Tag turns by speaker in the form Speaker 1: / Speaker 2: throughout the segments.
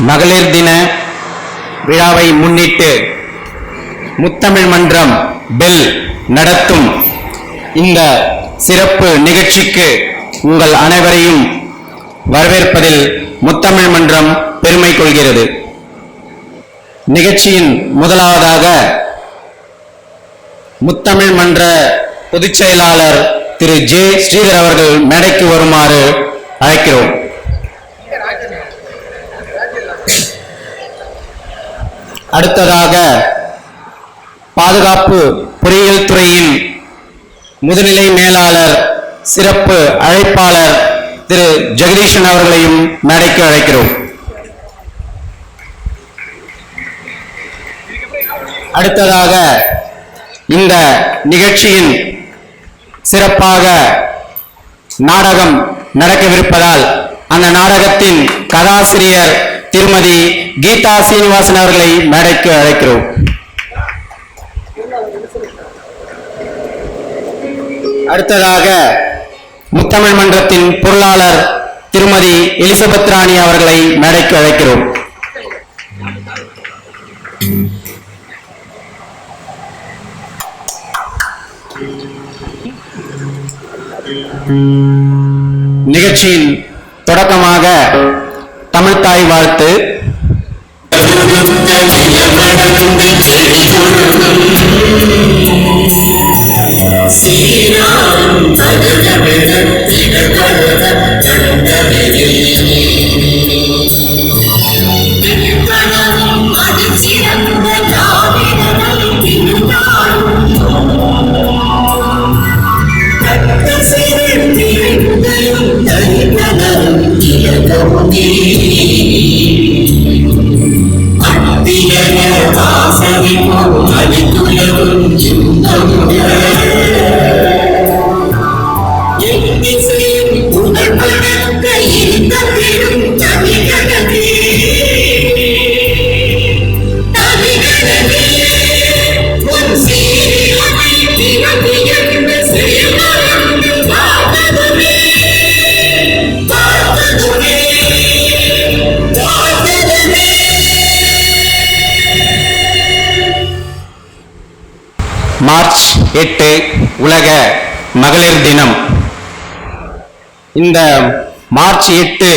Speaker 1: மகளிர் தின விழாவை முன்னிட்டு முத்தமிழ் மன்றம் பெல் நடத்தும் இந்த சிறப்பு நிகழ்ச்சிக்கு உங்கள் அனைவரையும் வரவேற்பதில் முத்தமிழ் மன்றம் பெருமை கொள்கிறது. நிகழ்ச்சியின் முதலாவதாக முத்தமிழ் மன்ற பொதுச் செயலாளர் திரு ஜே ஸ்ரீதர் அவர்கள் மேடைக்கு வருமாறு அழைக்கிறோம். அடுத்ததாக பாதுகாப்பு பொறியியல் துறையின் முதுநிலை மேலாளர் சிறப்பு அழைப்பாளர் திரு ஜெகதீஷன் அவர்களையும் மேடைக்கு அழைக்கிறோம். அடுத்ததாக இந்த நிகழ்ச்சியின் சிறப்பாக நாடகம் நடக்கவிருப்பதால் அந்த நாடகத்தின் கதாசிரியர் திருமதி கீதா சீனிவாசன் அவர்களை மேடைக்கு அழைக்கிறோம். அடுத்ததாக முத்தமிழ் மன்றத்தின் பொருளாளர் திருமதி எலிசபெத் ராணி அவர்களை மேடைக்கு அழைக்கிறோம். நிகழ்ச்சியின் தொடக்கமாக தமிழ்த்தாய் வாழ்த்து. மார்ச் 8 உலக மகளிர் தினம். இந்த மார்ச் 8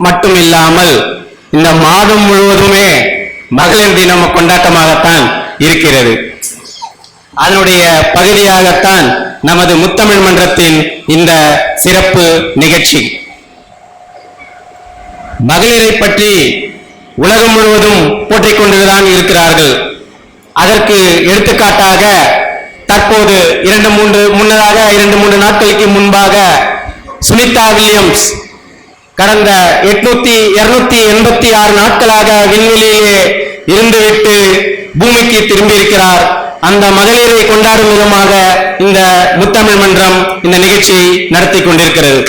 Speaker 1: மட்டுமில்லாமல் இந்த மாதம் முழுவதுமே மகளிர் தினம் கொண்டாட்டமாகத்தான் இருக்கிறது. அதனுடைய பகுதியாகத்தான் நமது முத்தமிழ் மன்றத்தின் இந்த சிறப்பு நிகழ்ச்சி. மகளிரை பற்றி உலகம் முழுவதும் போற்றிக் கொண்டுதான் இருக்கிறார்கள். அதற்கு எடுத்துக்காட்டாக தற்போது 2-3 நாட்களுக்கு முன்பாக சுனிதா வில்லியம்ஸ் கடந்த 286 நாட்களாக விண்வெளியிலே இருந்துவிட்டு பூமிக்கு திரும்பியிருக்கிறார். அந்த மகளிரை கொண்டாடும் விதமாக இந்த முத்தமிழ் மன்றம் இந்த நிகழ்ச்சியை நடத்தி கொண்டிருக்கிறது.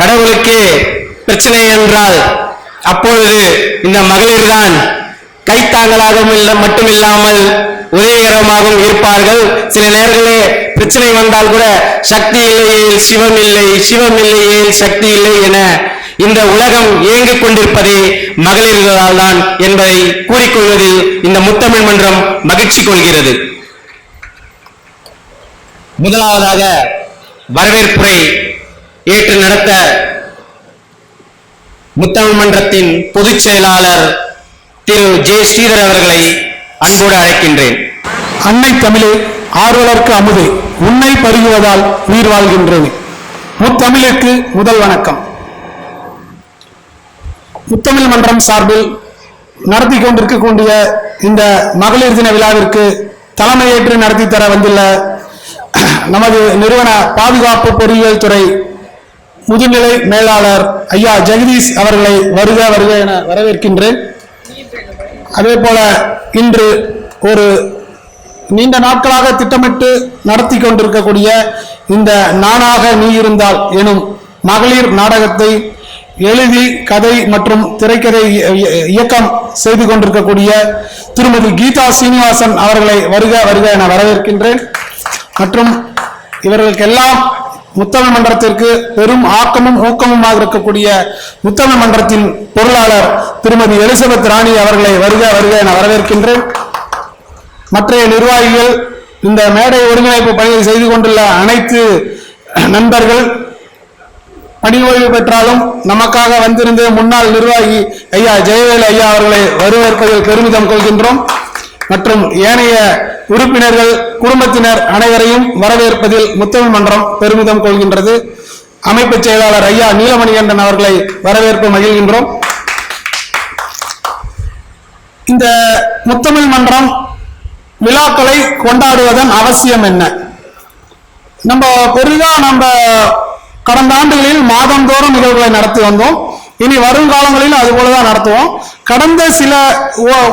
Speaker 1: கடவுளுக்கு பிரச்சனை என்றால் அப்பொழுது இந்த மகளிர் தான் கைத்தாங்களாகவும் மட்டுமில்லாமல் உதவிகரமாகவும் இருப்பார்கள். சில நேரங்களே பிரச்சனை வந்தால் கூட சக்தி இல்லையே சிவம் இல்லை, சிவம் இல்லையே சக்தி இல்லை என இந்த உலகம் இயங்கிக் கொண்டிருப்பதே மகளிர்களால் தான் என்பதை கூறிக்கொள்வதில் இந்த முத்தமிழ் மன்றம் மகிழ்ச்சி கொள்கிறது. முதலாவதாக வரவேற்புரை ஏற்று நடத்த முத்தமிழ் மன்றத்தின் பொதுச் செயலாளர் திரு ஜே ஸ்ரீதர் அவர்களை அன்போடு அழைக்கின்றேன்.
Speaker 2: அன்னை தமிழே, ஆர்வலர்க்கு அமுதே, உன்னை பருகுவதால் உயிர் வாழ்கின்றது. முத்தமிழுக்கு முதல் வணக்கம். முத்தமிழ் மன்றம் சார்பில் நடத்தி கொண்டிருக்கக்கூடிய இந்த மகளிர் தின விழாவிற்கு தலைமையேற்று நடத்தி தர வந்துள்ள நமது நிறுவன பாதுகாப்பு பொறியியல் துறை முதுநிலை மேலாளர் ஐயா ஜெகதீஷ் அவர்களை வருக வருக என வரவேற்கின்றேன். அதே போல இன்று ஒரு நீண்ட நாட்களாக திட்டமிட்டு நடத்தி கொண்டிருக்கக்கூடிய இந்த நானாக நீ இருந்தால் எனும் மகளிர் நாடகத்தை எழுதி கதை மற்றும் திரைக்கதை இயக்கம் செய்து கொண்டிருக்கக்கூடிய திருமதி கீதா சீனிவாசன் அவர்களை வருக வருக என வரவேற்கின்றேன். மற்றும் இவர்களுக்கெல்லாம் முத்தமிழ் மன்றத்திற்கு பெரும் ஆக்கமும் ஊக்கமுமாக இருக்கக்கூடிய முத்தமிழ் மன்றத்தின் பொருளாளர் திருமதி எலிசபெத் ராணி அவர்களை வருக வருக என வரவேற்கின்றேன். மற்ற நிர்வாகிகள், இந்த மேடை ஒருங்கிணைப்பு பணியை செய்து கொண்டுள்ள அனைத்து நண்பர்கள், பணி ஓய்வு பெற்றாலும் நமக்காக வந்திருந்த முன்னாள் நிர்வாகி ஐயா ஜெயவேல் ஐயா அவர்களை வரவேற்பதில் பெருமிதம் கொள்கின்றோம். மற்றும் ஏனைய உறுப்பினர்கள், குடும்பத்தினர் அனைவரையும் வரவேற்பதில் முத்தமிழ் மன்றம் பெருமிதம் கொள்கின்றது. அமைப்பு செயலாளர் ஐயா நீலமணிகண்டன் அவர்களை வரவேற்பு மகிழ்கின்றோம். இந்த முத்தமிழ் மன்றம் விழாக்களை கொண்டாடுவதன் அவசியம் என்ன? நம்ம கடந்த ஆண்டுகளில் மாதந்தோறும் நிகழ்வுகளை நடத்தி வந்தோம். இனி வருங்காலங்களில் அது போலதான் நடத்துவோம். கடந்த சில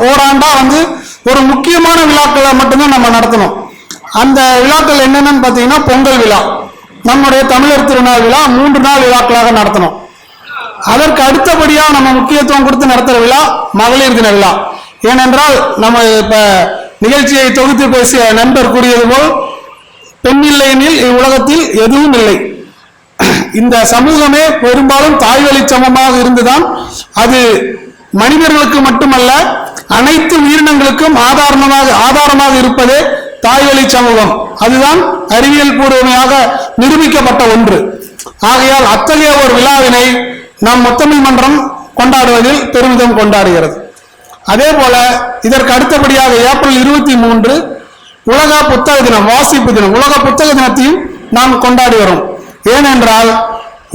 Speaker 2: ஓராண்டா ஒரு முக்கியமான விழாக்களை மட்டும்தான் நம்ம நடத்தணும். அந்த விழாக்கள் என்னென்னு பார்த்தீங்கன்னா, பொங்கல் விழா, நம்முடைய தமிழர் திருநாள் விழா 3 நாள் விழாக்களாக நடத்தணும். அதற்கு அடுத்தபடியாக நம்ம முக்கியத்துவம் கொடுத்து நடத்துகிற விழா மகளிர் தின விழா. ஏனென்றால் நம்ம இப்ப நிகழ்ச்சியை தொகுத்து பேசிய நண்பர் கூறியது போல், பெண் இல்லையெனில் இவ்வுலகத்தில் எதுவும் இல்லை. இந்த சமூகமே பெரும்பாலும் தாய்வழி சமமாக இருந்துதான் அது மனிதர்களுக்கு மட்டுமல்ல அனைத்து உயிரினங்களுக்கும் ஆதாரமாக இருப்பதே தாய்வழி சமூகம். அதுதான் அறிவியல் பூர்வமாக நிரூபிக்கப்பட்ட ஒன்று. ஆகையால் அத்தகைய ஒரு விழாவினை நாம் முத்தமிழ் மன்றம் கொண்டாடுவதில் பெருமிதம் கொண்டாடுகிறது. அதே போல இதற்கு அடுத்தபடியாக ஏப்ரல் 23 உலக புத்தக தினம், வாசிப்பு தினம், உலக புத்தக தினத்தையும் நாம் கொண்டாடி வரோம். ஏனென்றால்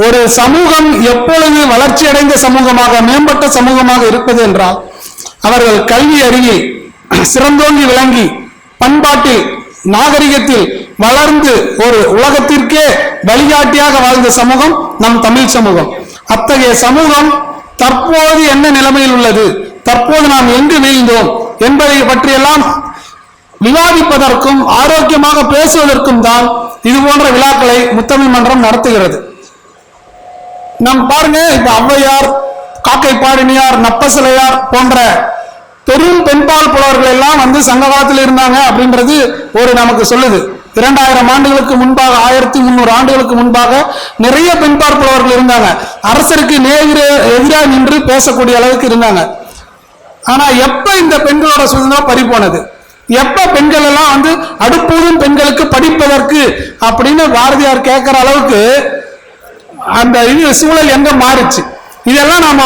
Speaker 2: ஒரு சமூகம் எப்பொழுது வளர்ச்சி அடைந்த சமூகமாக, மேம்பட்ட சமூகமாக இருப்பது என்றால், அவர்கள் கல்வி அறிவில் சிறந்தோங்கி விளங்கி, பண்பாட்டில் நாகரிகத்தில் வளர்ந்து ஒரு உலகத்திற்கே வழிகாட்டியாக வாழ்ந்த சமூகம் நம் தமிழ் சமூகம். அத்தகைய சமூகம் தற்போது என்ன நிலைமையில் உள்ளது, தற்போது நாம் எங்கு வீழ்ந்தோம் என்பதை பற்றியெல்லாம் விவாதிப்பதற்கும் ஆரோக்கியமாக பேசுவதற்கும் தான் இது போன்ற விழாக்களை முத்தமிழ் மன்றம் நடத்துகிறது. நாம் பாருங்க, இப்ப ஔவையார், காக்கை பாடினியார், நப்பசிலையார் போன்ற பெரும் பெண்பால் புலவர்கள் எல்லாம் சங்க காலத்தில் இருந்தாங்க அப்படின்றது நமக்கு சொல்லுது. 2000 ஆண்டுகளுக்கு முன்பாக, 1300 ஆண்டுகளுக்கு முன்பாக நிறைய பெண்பால் புலவர்கள் இருந்தாங்க. அரசருக்கு எதிராக நின்று பேசக்கூடிய அளவுக்கு இருந்தாங்க. ஆனா எப்ப இந்த பெண்களோட சுதந்திரம் பறி போனது, எப்ப பெண்கள் எல்லாம் அடுப்பூதும் பெண்களுக்கு படிப்பதற்கு அப்படின்னு பாரதியார் கேட்கிற அளவுக்கு அந்த சூழல் எங்க மாறுச்சு? இதெல்லாம் நாம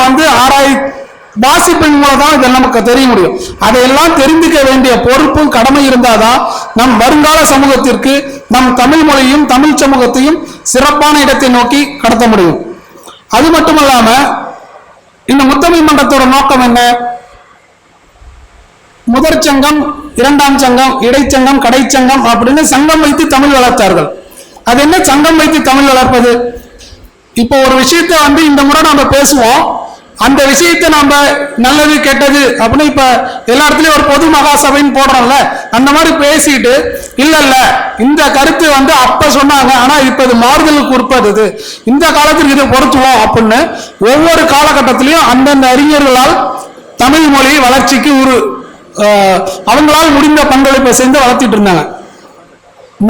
Speaker 2: வாசிப்பின் மூலம் தான் இதெல்லாம் நமக்கு தெரிய முடியும். அதையெல்லாம் தெரிந்துக்க வேண்டிய பொறுப்பும் கடமை இருந்தாதான் நம் வருங்கால சமூகத்திற்கு நம் தமிழ் மொழியும் தமிழ் சமூகத்தையும் சிறப்பான இடத்தை நோக்கி கடத்த முடியும். அது மட்டுமல்லாம இந்த முத்தமிழ் மன்றத்தோட நோக்கம் என்ன? முதற் சங்கம், 2ஆம் சங்கம், இடைச்சங்கம், கடைச்சங்கம் அப்படின்னு சங்கம் வைத்து தமிழ் வளர்த்தார்கள். அது என்ன சங்கம் வைத்து தமிழ் வளர்ப்பது? இப்போ ஒரு விஷயத்த இந்த முறை நாம பேசுவோம், அந்த விஷயத்தை நாம நல்லது கெட்டது அப்படின்னு இப்ப எல்லா இடத்துலயும் ஒரு பொது மகாசபைன்னு போடுறோம்ல, அந்த மாதிரி பேசிட்டு இல்ல இந்த கருத்து அப்ப சொன்னாங்க, ஆனா இப்ப இது மாறுதலுக்கு உட்படுது, இந்த காலத்துக்கு இதை பொருத்துவோம் அப்படின்னு ஒவ்வொரு காலகட்டத்திலையும் அந்தந்த அறிஞர்களால் தமிழ் மொழி வளர்ச்சிக்கு அவங்களால் முடிந்த பங்களிப்பை செய்து வளர்த்திட்டு இருந்தாங்க.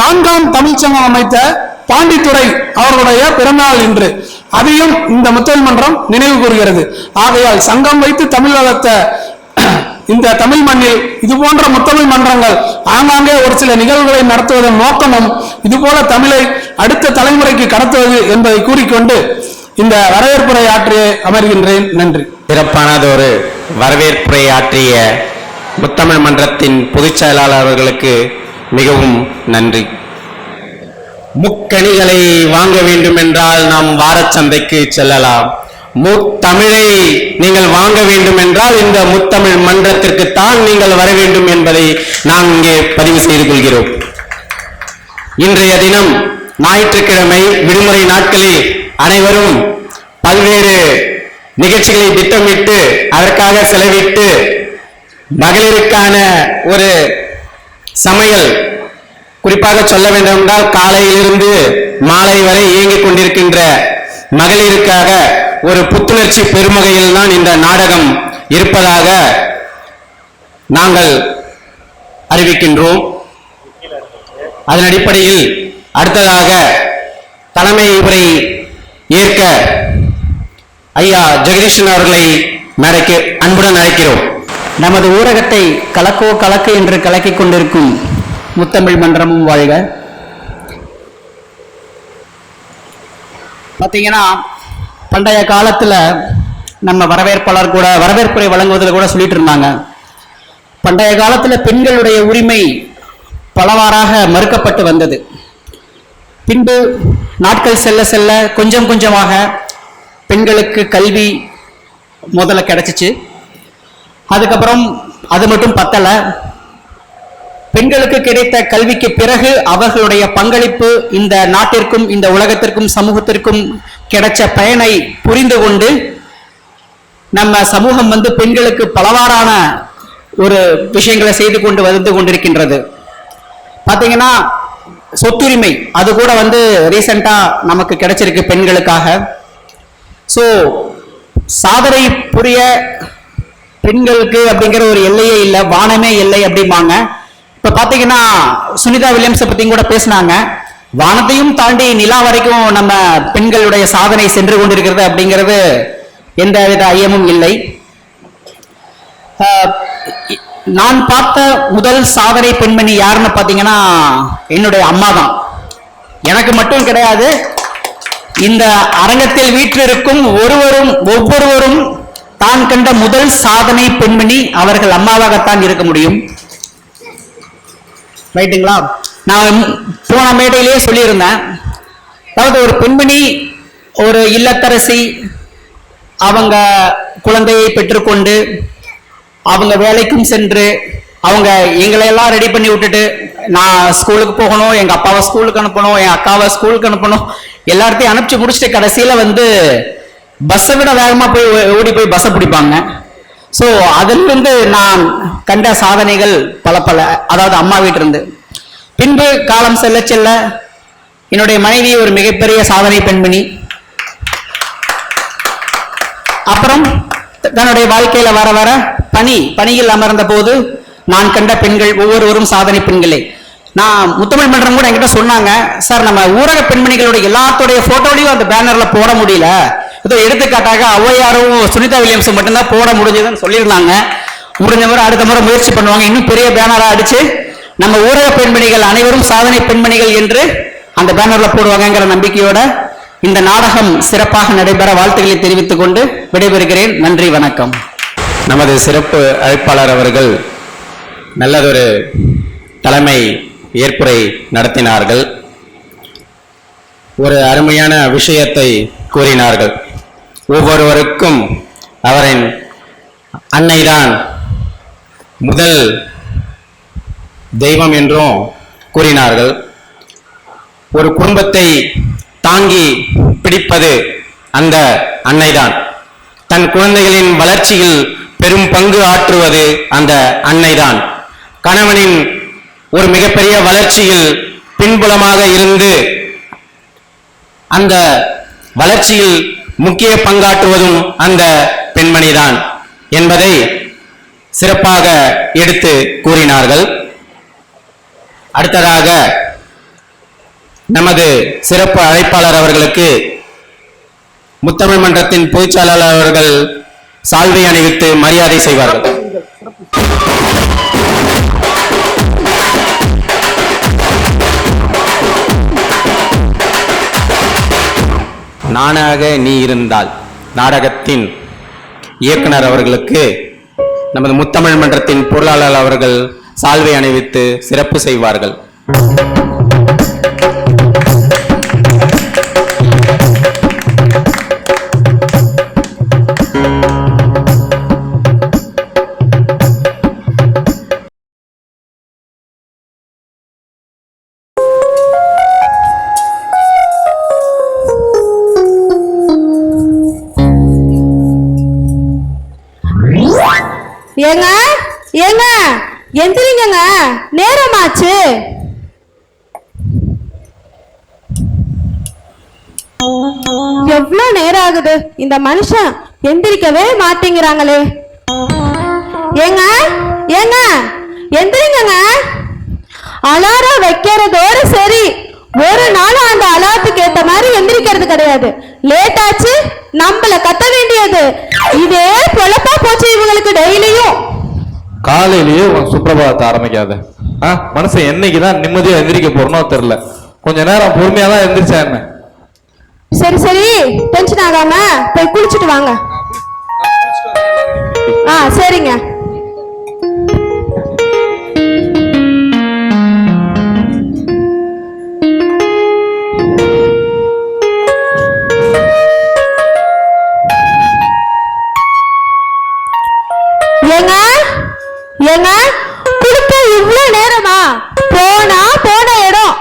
Speaker 2: 4ஆம் தமிழ்ச்சங்கம் அமைத்த பாண்டித்துரை அவர்களுடைய பிறந்தநாள் இன்று, அதையும் இந்த முத்தமிழ் மன்றம் நினைவு கூறுகிறது. ஆகையால் சங்கம் வைத்து தமிழ் வளர்த்த இந்த தமிழ் மண்ணில் இது போன்ற முத்தமிழ் மன்றங்கள் ஆங்காங்கே ஒரு சில நிகழ்வுகளை நடத்துவதன் நோக்கமும் இதுபோல தமிழை அடுத்த தலைமுறைக்கு கடத்துவது என்பதை கூறிக்கொண்டு இந்த வரவேற்புரை ஆற்றிய அமர்கின்றேன். நன்றி.
Speaker 1: சிறப்பானதொரு வரவேற்புரை ஆற்றிய முத்தமிழ் மன்றத்தின் பொதுச் செயலாளர் அவர்களுக்கு மிகவும் நன்றி. முக்கணிகளை வாங்க வேண்டும் என்றால் நாம் வாரச்சந்தைக்கு செல்லலாம். முத்தமிழை நீங்கள் வாங்க வேண்டும் என்றால் இந்த முத்தமிழ் மன்றத்திற்கு தான் நீங்கள் வர வேண்டும் என்பதை நாம் இங்கே பதிவு செய்து கொள்கிறோம். இன்றைய தினம் ஞாயிற்றுக்கிழமை விடுமுறை நாட்களில் அனைவரும் பல்வேறு நிகழ்ச்சிகளை திட்டமிட்டு அதற்காக செலவிட்டு மகளிருக்கான ஒரு சமையல், குறிப்பாக சொல்ல வேண்டும் என்றால் காலையிலிருந்து மாலை வரை இயங்கிக் கொண்டிருக்கின்ற மகளிருக்காக ஒரு புத்துணர்ச்சி பெருமகையில் தான் இந்த நாடகம் இருப்பதாக நாங்கள் அறிவிக்கின்றோம். அதன் அடிப்படையில் அடுத்ததாக தலைமை உரை ஏற்க ஐயா ஜெகதீஷன் அவர்களை மேடைக்கு அன்புடன் அழைக்கிறோம்.
Speaker 3: நமது ஊரகத்தை கலக்கோ கலக்கு என்று கலக்கிக் கொண்டிருக்கும் முத்தமிழ் மன்றமும் வாழ்க. பார்த்தீங்கன்னா பண்டைய காலத்தில் நம்ம வரவேற்பாளர் கூட வரவேற்புரை வழங்குவதில் கூட சொல்லிட்டு இருந்தாங்க, பண்டைய காலத்தில் பெண்களுடைய உரிமை பலவாறாக மறுக்கப்பட்டு வந்தது. பின்பு நாட்கள் செல்ல செல்ல கொஞ்சம் கொஞ்சமாக பெண்களுக்கு கல்வி முதல்ல கிடைச்சிச்சு. அதுக்கப்புறம் அது மட்டும் பத்தல, பெண்களுக்கு கிடைத்த கல்விக்கு பிறகு அவர்களுடைய பங்களிப்பு இந்த நாட்டிற்கும் இந்த உலகத்திற்கும் சமூகத்திற்கும் கிடைச்ச பயனை புரிந்து கொண்டு நம்ம சமூகம் பெண்களுக்கு பலவாறான ஒரு விஷயங்களை செய்து கொண்டு வந்து கொண்டிருக்கின்றது. பார்த்தீங்கன்னா சொத்துரிமை அது கூட ரீசெண்டா நமக்கு கிடைச்சிருக்கு பெண்களுக்காக. ஸோ சாதனை புரிய பெண்களுக்கு அப்படிங்கிற ஒரு எல்லையே இல்லை, வானமே இல்லை அப்படிம்பாங்க. இப்ப பாத்தீங்கன்னா சுனிதா வில்லியம்ஸை பத்தியும் கூட பேசினாங்க, வானத்தையும் தாண்டி நிலா வரைக்கும் நம்ம பெண்களுடைய சாதனை சென்று கொண்டிருக்கிறது அப்படிங்கிறது எந்தவித ஐயமும் இல்லை. நான் பார்த்த முதல் சாதனை பெண்மணி யாருன்னு பாத்தீங்கன்னா என்னுடைய அம்மா தான். எனக்கு மட்டும் கிடையாது, இந்த அரங்கத்தில் வீற்றிருக்கும் ஒவ்வொருவரும் தான் கண்ட முதல் சாதனை பெண்மணி அவர்கள் அம்மாவாகத்தான் இருக்க முடியும். ரைட்டுங்களா? நான் போன மேடையிலேயே சொல்லியிருந்தேன், அதாவது ஒரு பெண்மணி ஒரு இல்லத்தரசி அவங்க குழந்தையை பெற்றுக்கொண்டு அவங்க வேலைக்கும் சென்று அவங்க எங்களையெல்லாம் ரெடி பண்ணி விட்டுட்டு நான் ஸ்கூலுக்கு போகணும், எங்க அப்பாவை ஸ்கூலுக்கு அனுப்பணும், என் அக்காவை ஸ்கூலுக்கு அனுப்பணும், எல்லாத்தையும் அனுப்பிச்சு முடிச்சுட்டு கடைசியில பஸ்ஸை விட வேகமா போய் ஓடி போய் பஸ்ஸை பிடிப்பாங்க. ஸோ அதிலிருந்து நான் கண்ட சாதனைகள் பல அதாவது அம்மா வீட்டிலிருந்து. பின்பு காலம் செல்ல செல்ல என்னுடைய மனைவி ஒரு மிகப்பெரிய சாதனை பெண்மணி. அப்புறம் தன்னுடைய வாழ்க்கையில வர வர பணியில் அமர்ந்த போது நான் கண்ட பெண்கள் ஒவ்வொருவரும் சாதனை பெண்களே. நான் முத்தமிழ் மன்றம் கூட என்கிட்ட சொன்னாங்க, சார் நம்ம ஊரக பெண்மணிகளுடைய எல்லாத்துடைய போட்டோலையும் அந்த பேனர்ல போட முடியல, ஏதோ எடுத்துக்காட்டாக ஔவையாரும் சுனிதா வில்லியம்ஸ் மட்டும்தான் போட முடிஞ்சதுன்னு சொல்லியிருந்தாங்க. முடிஞ்ச முறை அடுத்த முறை முயற்சி பண்ணுவாங்க, இன்னும் பெரிய பேனரா அடிச்சு நம்ம ஊரக பெண்மணிகள் அனைவரும் சாதனை பெண்மணிகள் என்று அந்த பேனர்ல போடுவாங்கங்கிற நம்பிக்கையோட இந்த நாடகம் சிறப்பாக நடைபெற வாழ்த்துக்களை தெரிவித்துக் கொண்டு விடைபெறுகிறேன். நன்றி, வணக்கம்.
Speaker 1: நமது சிறப்பு அழைப்பாளர் அவர்கள் நல்லதொரு தலைமை ஏற்புரை நடத்தினார்கள், ஒரு அருமையான விஷயத்தை கூறினார்கள். ஒவ்வொருவருக்கும் அவரின் அன்னைதான் முதல் தெய்வம் என்றும் கூறினார்கள். ஒரு குடும்பத்தை தாங்கி பிடிப்பது அந்த அன்னைதான். தன் குழந்தைகளின் வளர்ச்சியில் பெரும் பங்கு ஆற்றுவது அந்த அன்னைதான். கணவனின் ஒரு மிகப்பெரிய வளர்ச்சியில் பின்புலமாக இருந்து அந்த வளர்ச்சியில் முக்கிய பங்காற்றுவதும் அந்த பெண்மணிதான் என்பதை சிறப்பாக எடுத்து கூறினார்கள். அடுத்ததாக நமது சிறப்பு அழைப்பாளர் அவர்களுக்கு முத்தமிழ் மன்றத்தின் பொதுச்செயலாளர் அவர்கள் சால்வை அணிவித்து மரியாதை செய்வார்கள். நானாக நீ இருந்தால் நாடகத்தின் இயக்குனர் அவர்களுக்கு நமது முத்தமிழ் மன்றத்தின் பொருளாளர் அவர்கள் சால்வை அணிவித்து சிறப்பு செய்வார்கள்.
Speaker 4: ஏங்க ஏங்க எந்திரிங்க, நேரமாச்சு. எவ்வளவு நேரம் ஆகுது, இந்த மனுஷன் எந்திரிக்கவே மாட்டேங்கிறாங்களே. ஏங்க ஏங்க எந்திரிங்க, அலாரம் வைக்கிறதோடு சரி, ஒரு நாளும் அந்த அலாரத்துக்கு ஏத்த மாதிரி எந்திரிக்கிறது கிடையாது. லேட் ஆச்சு, நம்மள கத்த வேண்டியது. இதே பொழப்பா போச்சு இவங்களுக்கு டெய்லியும்.
Speaker 5: காலையிலேயே உனக்கு சுப்பிரபாதத்தை ஆரம்பிக்காத. மனுஷன் என்னைக்குதான் நிம்மதியா எந்திரிக்க போறனோ தெரியல. கொஞ்ச நேரம் பொறுமையா தான் எந்திரிச்சா என்ன?
Speaker 4: சரி சரி, டென்ஷன் ஆகாம போய் குளிச்சுட்டு வாங்க. சரிங்க. ஏங்க ஏங்க, குளிக்க இவ்வளவு நேரமா? போன இடம்,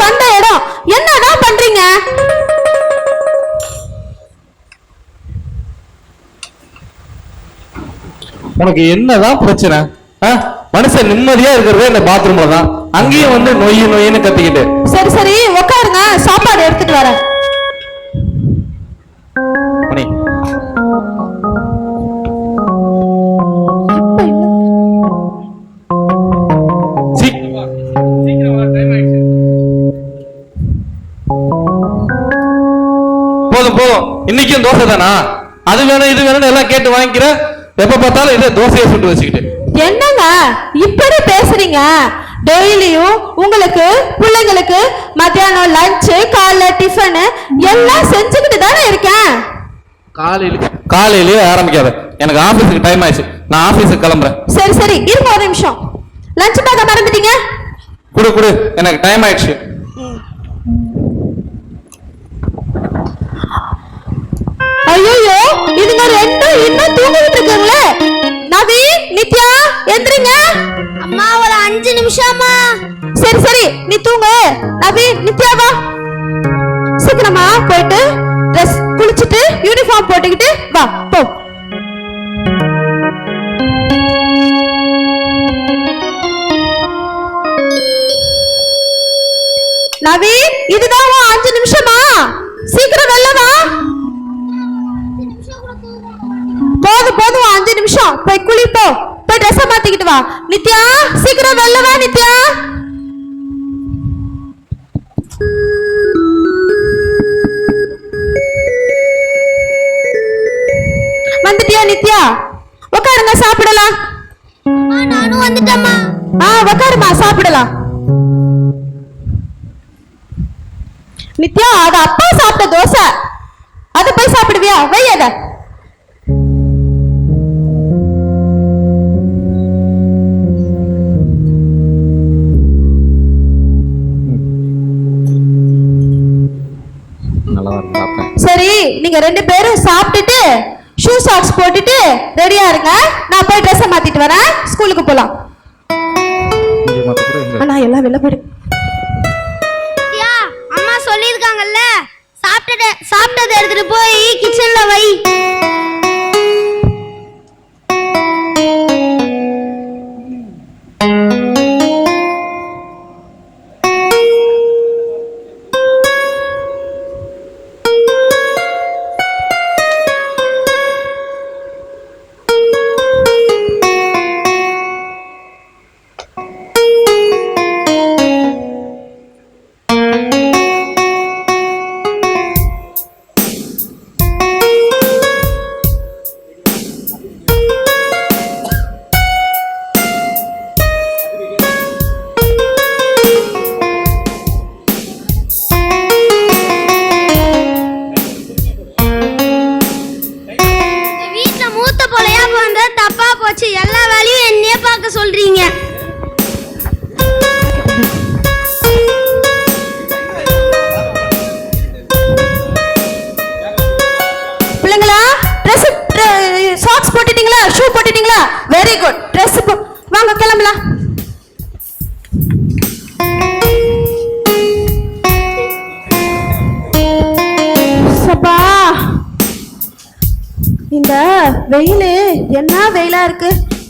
Speaker 4: வந்த இடம், என்னதான் பண்றீங்க?
Speaker 5: உனக்கு என்னதான் பிரச்சனை? மனுஷன் நிம்மதியா இருக்கிறதே இந்த பாத்ரூம்ல தான். அங்கேயும் வந்து நொய்னு கத்திக்கிட்டு.
Speaker 4: சரி சரி, உட்காருங்க, சாப்பாடு எடுத்துட்டு வரேன்.
Speaker 5: போதும் போதும், இன்னைக்கும் தோசை தானா? அது வேணும் இது வேணும்னு எல்லாம் கேட்டு வாங்கிக்கிற. எப்ப பார்த்தாலும் இதே தோசையை சுட்டு வச்சுக்கிட்டு.
Speaker 4: என்னங்க இப்படி பேசுறீங்க? டெய்லியும் உங்களுக்கு பிள்ளைங்களுக்கு மத்தியானம் லஞ்ச், காலைல டிஃபன் எல்லாம் செஞ்சுக்கிட்டு தானே இருக்கேன்.
Speaker 5: காலையிலேயே ஆரம்பிக்காத. எனக்கு ஆபீஸுக்கு டைம் ஆயிடுச்சு, நான் ஆபீஸுக்கு கிளம்புறேன்.
Speaker 4: சரி சரி, இருங்க ஒரு நிமிஷம். லஞ்ச் பேக்க மறந்துட்டீங்க.
Speaker 5: குடு, எனக்கு டைம் ஆயிடுச்சு.
Speaker 4: ஐயோ, இதுங்க ரெண்டும் இன்னும் தூங்கிட்டு இருக்காங்களே. நவி, நித்யா, எந்திரிங்க.
Speaker 6: அம்மா ஒரு 5 நிமிஷமா.
Speaker 4: சரி சரி, நீ தூங்கு. நவி, நித்யா வா. சீக்கிரமா போயிட்டு ட்ரெஸ் குளிச்சுட்டு யூனிஃபார்ம் போட்டுக்கிட்டு வா, போ. நவி, இதுதான் 5 நிமிஷமா? சீக்கிரம் வெளில வா. போதும் 5 நிமிஷம். போய் குளிப்போ, போய் ட்ரெஸ் மாத்திக்கிட்டு வா. நித்யா, சீக்கிரம் வெளில வா. நித்யா, வந்துட்டியா? நித்யா, உட்காருங்க, சாப்பிடலாம்.
Speaker 6: நானும் வந்துட்டேம்மா.
Speaker 4: உட்காருமா, சாப்பிடலாம். நித்யா, அது அப்பா சாப்பிட்ட தோசை, அது போய் சாப்பிடுவியா? வையத. சரி, நீங்க 2 பேரும் சாப்பிட்டுட்டு ஷூ சாக்ஸ் போட்டுட்டு ரெடியா இருங்க. நான் போய் ட்ரெஸ் மாத்திட்டு வரேன், ஸ்கூலுக்கு போலாம். அண்ணா எல்லாம் வெளில போயிடு.
Speaker 6: அம்மா சொல்லிருக்காங்கல்ல, சாப்பிட்டதை எடுத்துட்டு போய் கிச்சன்ல வை. எல்லா வேலையும் என்னையே பார்க்க சொல்றீங்க.
Speaker 4: பிள்ளைங்களா, ட்ரெஸ் சாக்ஸ் போட்டுட்டீங்களா? ஷூ போட்டுட்டீங்களா? Very good. ட்ரெஸ் வாங்க, கிளம்பலாம். சப்பா, இந்த வெயில் என்ன வெயிலா இருக்கு.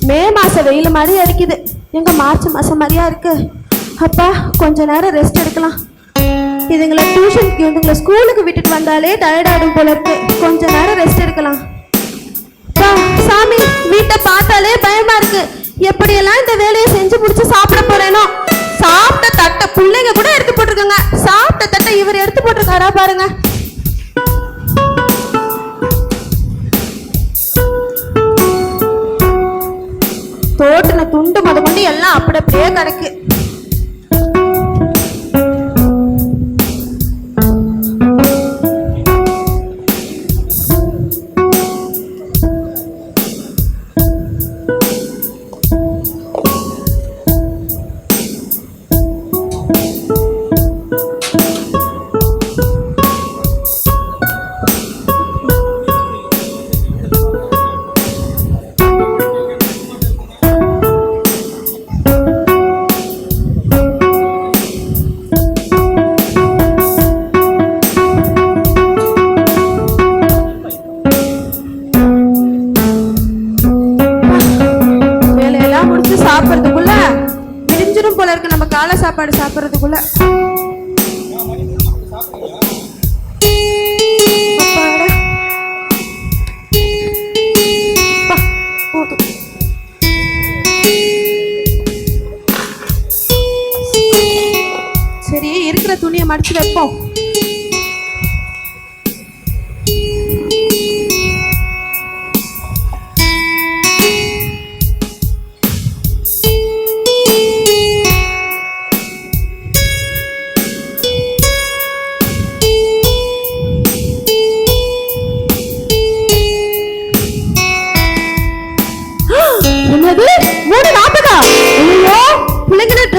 Speaker 4: மே மாச வெயில் மாதிரி அடிக்குது. எங்க மார்ச் மாசம் மாதிரியா இருக்கு. அப்பா, கொஞ்ச நேரம் ரெஸ்ட் எடுக்கலாம். இதுங்களை டியூஷனுக்கு இதுங்களை ஸ்கூலுக்கு விட்டுட்டு வந்தாலே டயர்ட் ஆகும் போல இருக்கு. கொஞ்ச நேரம் ரெஸ்ட் எடுக்கலாம். சாமி, வீட்டை பார்த்தாலே பயமா இருக்கு. எப்படியெல்லாம் இந்த வேலையை செஞ்சு முடிச்சு சாப்பிட போறேனோ. சாப்பிட்ட தட்டை பிள்ளைங்க கூட எடுத்து போட்டு சாப்பிட்டுருக்கங்க. சாப்பிட்ட தட்டை இவர் எடுத்து போட்டிருக்காரா பாருங்க. தோட்டின துண்டு முத கொண்டு எல்லாம் அப்படியே கிடக்கு. சாப்பிடுறதுக்குள்ள விடிஞ்சிரும் போல இருக்கு. நம்ம காலை சாப்பாடு சாப்பிடுறதுக்குள்ள சரி, இருக்கிற துணியை மடிச்சு வைப்போம்.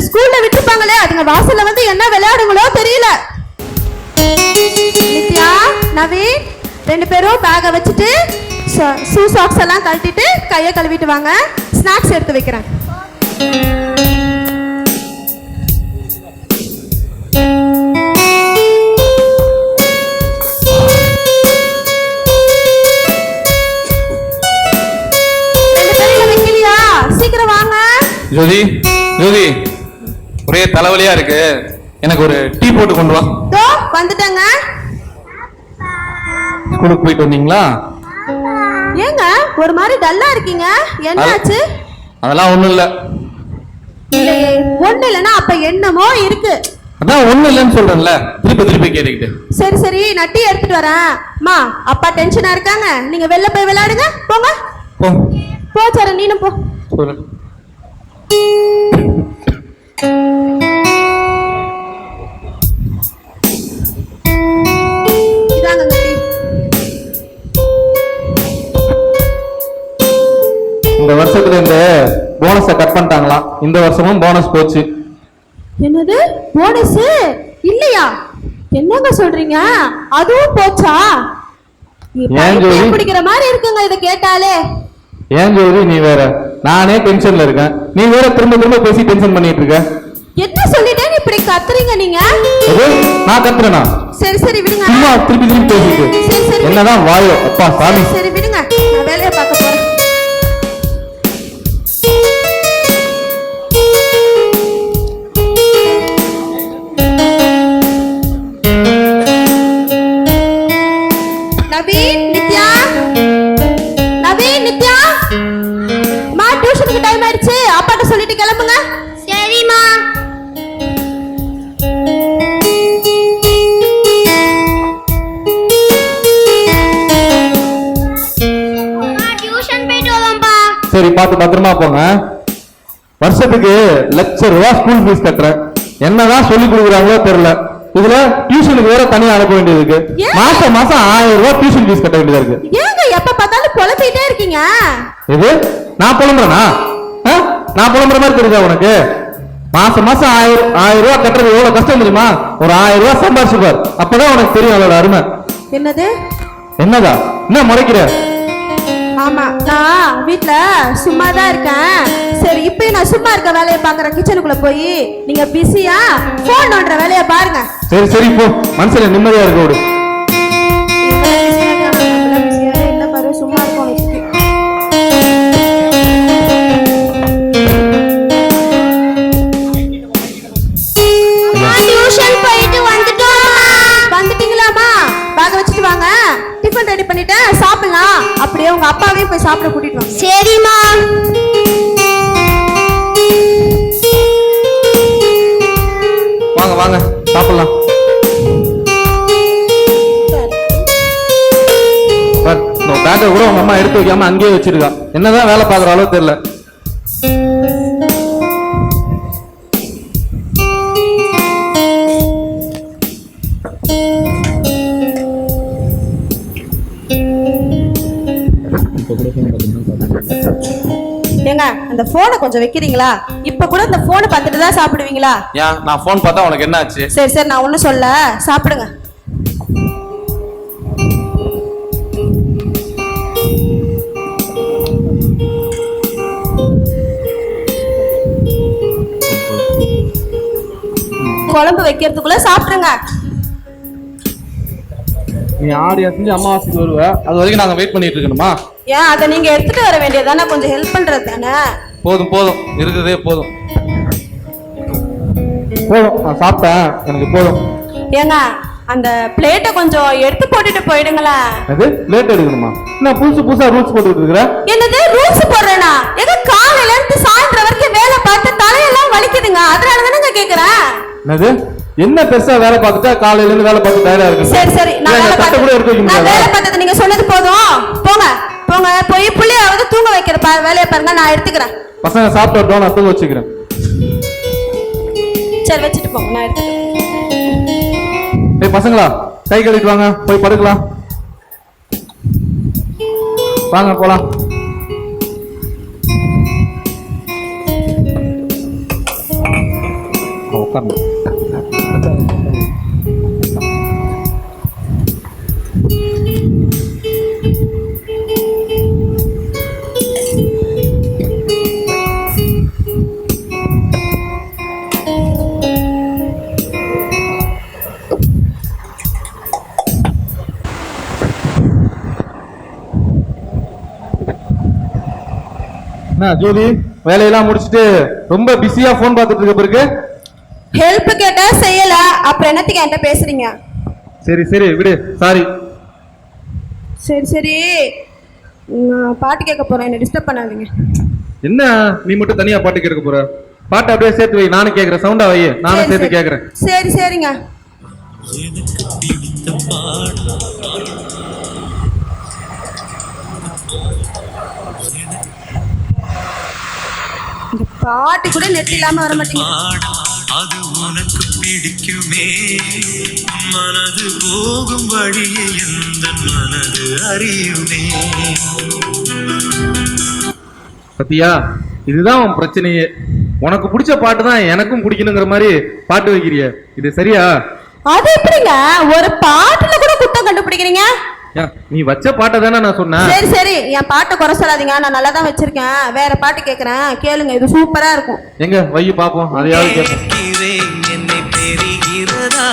Speaker 4: ஸ்கூல்ல விட்டுருப்பாங்களே, அதுங்க வாசல்ல வந்து என்ன விளையாடுங்களோ தெரியல. நித்யா, நவீன் 2 பேரும் பேக வச்சுட்டு ஷூ சாக்ஸ் எல்லாம் கழட்டிட்டு கையை கழுவிட்டு வாங்க. ஸ்நாக்ஸ் எடுத்து வைக்கிறேன். வைக்கலையா? சீக்கிரம் வாங்க.
Speaker 5: ஜோதி, ஜோதி, ஒரே தலைவலியா இருக்கு, எனக்கு ஒரு டீ போட்டு கொண்டு வா.
Speaker 4: தோ வந்துட்டேங்க.
Speaker 5: ஸ்கூலுக்கு போயிட்டு வந்தீங்களா?
Speaker 4: ஏங்க ஒரு மாதிரி டல்லா இருக்கீங்க, என்ன ஆச்சு?
Speaker 5: அதெல்லாம் ஒண்ணும் இல்ல.
Speaker 4: இல்லையே, ஒண்ணு இல்லைன்னா அப்ப என்னமோ இருக்கு.
Speaker 5: அதான் ஒண்ணும் இல்லைன்னு சொல்றேன்ல, திருப்பி கேட்டுக்கிட்டு.
Speaker 4: சரி சரி, நான் டீ எடுத்துட்டு வரேன். அம்மா, அப்பா டென்ஷனா இருக்காங்க, நீங்க வெளில போய் விளையாடுங்க. போங்க போ சரண், நீனும் போ.
Speaker 5: இந்த வருஷத்துல இந்த போனஸ கட் பண்ணிட்டாங்களாம். இந்த வருஷமும் போனஸ் போச்சு.
Speaker 4: என்னது போனஸ் இல்லையா? என்னங்க சொல்றீங்க? அதுவும் போச்சா? பிடிக்கிற மாதிரி இருக்குங்க இத கேட்டாலே.
Speaker 5: ஏன் ஜோதி, நீ வேற, நானே டென்ஷன்ல இருக்கேன், நீ வேற திரும்ப பேசி டென்ஷன் பண்ணிட்டு இருக்க.
Speaker 4: என்ன சொல்லிட்டேன் இப்படி கத்துறீங்க நீங்க?
Speaker 5: நான் கத்துறேனா?
Speaker 4: சரி சரி விடுங்க.
Speaker 5: சும்மா திருப்பி பேசிட்டு என்னதான் வாயோ. அப்பா சாமி.
Speaker 4: சரி விடுங்க, நான் வேலையை பார்க்க போறேன். நவீன், நித்யா, நவீன், நித்யா, மா டியூஷனுக்கு டைம் ஆயிடுச்சு, அப்பாட்ட சொல்லிட்டு கிளம்புங்க.
Speaker 6: சரிம்மா. டியூஷன் போயிட்டு வரேன்ப்பா.
Speaker 5: சரி, பார்த்து பத்திரமா போங்க. வருஷத்துக்கு ₹1,00,000 ஸ்கூல் ஃபீஸ் கட்டுறேன். என்னதான் சொல்லி கொடுக்குறாங்களோ தெரியல. இதுல டியூஷனுக்கு வேற தனியா அனுப்ப வேண்டியது இருக்கு. மாசம் ₹1000 டியூஷன் ஃபீஸ் கட்ட வேண்டியதா இருக்கு.
Speaker 4: ஏங்க எப்ப பார்த்தாலும் புலம்பிட்டே இருக்கீங்க?
Speaker 5: இது நான் புலம்புறேனா? நான் புலம்புற மாதிரி தெரியுதா உனக்கு? மாசம் ₹1000 கட்டுறது எவ்வளவு கஷ்டம் தெரியுமா? ஒரு ₹1000 சம்பாதிச்சுப்பார், அப்பதான் உனக்கு தெரியும் அதோட அருமை.
Speaker 4: என்னது?
Speaker 5: என்னதா? என்ன முறைக்கிற?
Speaker 4: ஆமா, நான் வீட்ல சும்மா தான் இருக்கேன். சரி, இப்பயும் நான் சும்மா இருக்க வேலையை பாக்குறேன். கிச்சனுக்குள்ள போய் நீங்க பிஸியா போன் நோண்டுற வேலையை பாருங்க.
Speaker 5: சரி சரி, போ, மனசுல நிம்மதியா இருக்க விடு.
Speaker 4: இல்ல பாரு, சும்மா இருக்கும்.
Speaker 6: டியூஷன் போயிட்டு
Speaker 4: வந்துட்டீங்களாமா? பேக வச்சுட்டு வாங்க, டிஃபன் ரெடி பண்ணிட்டேன், சாப்பிடலாம். அப்படியே உங்க அப்பாவையும் போய் சாப்பிட கூட்டிட்டு வாங்க.
Speaker 6: சரிம்மா.
Speaker 5: வாங்க வாங்க, சாப்பிடலாம். சார், இந்த பேக்கை கூட உங்க அம்மா எடுத்து வைக்காம அங்கேயே வச்சிருக்கா. என்னதான் வேலை பார்க்குற அளவு தெரியல.
Speaker 4: ஏங்க அந்த போனை கொஞ்சம் வைக்கிறீங்களா? இப்ப கூட இந்த போனை பார்த்துட்டு தான் சாப்பிடுவீங்களா?
Speaker 5: ஏன் நான் ஃபோன் பார்த்தா உனக்கு என்ன ஆச்சு?
Speaker 4: சரி சரி, நான் ஒன்றும் சொல்ல, சாப்பிடுங்க. குழம்பு வைக்கிறதுக்குள்ள சாப்பிடுங்க.
Speaker 5: நீ ஆடி அசைஞ்சு அம்மாவாசைக்கு வருவ, அது வரைக்கும் நாங்க வெயிட் பண்ணிட்டு இருக்கணுமா?
Speaker 4: ஏன் அதை நீங்க எடுத்துட்டு வர வேண்டியதானே? கொஞ்சம் ஹெல்ப் பண்றது தானே.
Speaker 5: போதும் போதும், இருக்கிறதே போதும் போதும். நான் சாப்பிட்டேன், எனக்கு போதும்.
Speaker 4: ஏங்க அந்த பிளேட்டை கொஞ்சம் எடுத்து போட்டுட்டு போயிடுங்களேன்.
Speaker 5: அது பிளேட் எடுக்கணுமா? நான் புதுசா ரூல்ஸ் போட்டுட்டு இருக்கிறேன்.
Speaker 4: என்னது ரூல்ஸ் போடுறேனா? ஏங்க காலையில இருந்து சாயந்தரம் வரைக்கும் வேலை பார்த்து தலையெல்லாம் வலிக்குதுங்க, அதனால தானங்க கேக்குறேன்.
Speaker 5: என்னது? என்ன பெருசா வேலை பார்த்துட்டா காலையில இருந்து வேலை பார்த்து டயர்டா இருக்கு.
Speaker 4: சரி சரி, நான் வேலை
Speaker 5: தட்டை கூட எடுக்க வைக்க
Speaker 4: நான்
Speaker 5: முடியாது.
Speaker 4: வேலை பார்த்தது நீங்க சொன்னது போதும். போங்க போங்க, போய் புள்ளையாவது தூங்க வைக்கிற வேலையை பாருங்க, நான் எடுத்துக்கிறேன்.
Speaker 5: பசங்க சாப்பிட்டு நான் தூங்க வச்சுக்கிறேன்.
Speaker 4: சரி வச்சுட்டு போங்க, நான் எடுத்துக்கிறேன்.
Speaker 5: ஏய் பசங்களா, கை கழுவிட்டு வாங்க, போய் படுக்கலாம். வாங்க போலாம். உட்காரணும். என்ன ஜூலி, வேலையெல்லாம் முடிச்சிட்டு ரொம்ப பிஸியா போன் பார்த்துட்டு இருக்க பிறகு
Speaker 4: ஹெல்ப் கேட்டா செய்யல, அப்புறம் என்னத்துக்கு என்கிட்ட பேசுறீங்க?
Speaker 5: சரி சரி விடு, சாரி.
Speaker 4: சரி சரி, நான் பாட்டு கேட்க போறேன், என்ன டிஸ்டர்ப் பண்ணாதீங்க.
Speaker 5: என்ன நீ மட்டும் தனியா பாட்டு கேட்க போற? பாட்டு அப்படியே சேர்த்து வை, நானும் கேட்கறேன். சவுண்டா வை, நானும்
Speaker 4: சரி,
Speaker 5: சேர்த்து
Speaker 4: சரி.
Speaker 5: கேட்கறேன்.
Speaker 4: சரி சரிங்க. இந்த பாட்டு கூட நெட் இல்லாம வர மாட்டேங்குது.
Speaker 7: அது உனக்கு பிடிக்குமே, மனது போகும் வழியை எந்த மனது அறியுமே.
Speaker 5: பத்தியா, இதுதான் உன் பிரச்சனையே. உனக்கு பிடிச்ச பாட்டு தான் எனக்கும் பிடிக்கணுங்கிற மாதிரி பாட்டு வைக்கிறிய, இது சரியா?
Speaker 4: அது எப்படிங்க ஒரு பாட்டுல கூட குத்தம் கண்டுபிடிக்கிறீங்க?
Speaker 5: நீ வச்ச பாட்டை தானே நான் சொன்னேன்.
Speaker 4: சரி சரி, என் பாட்டை குறை சொல்லாதீங்க, நான் நல்லா தான் வச்சிருக்கேன். வேற பாட்டு கேக்குறேன், கேளுங்க, இது சூப்பரா இருக்கும்.
Speaker 5: எங்க வைய பாப்போம், அதையாவது கேட்போம்.
Speaker 7: என்னை தெரிகிறதா,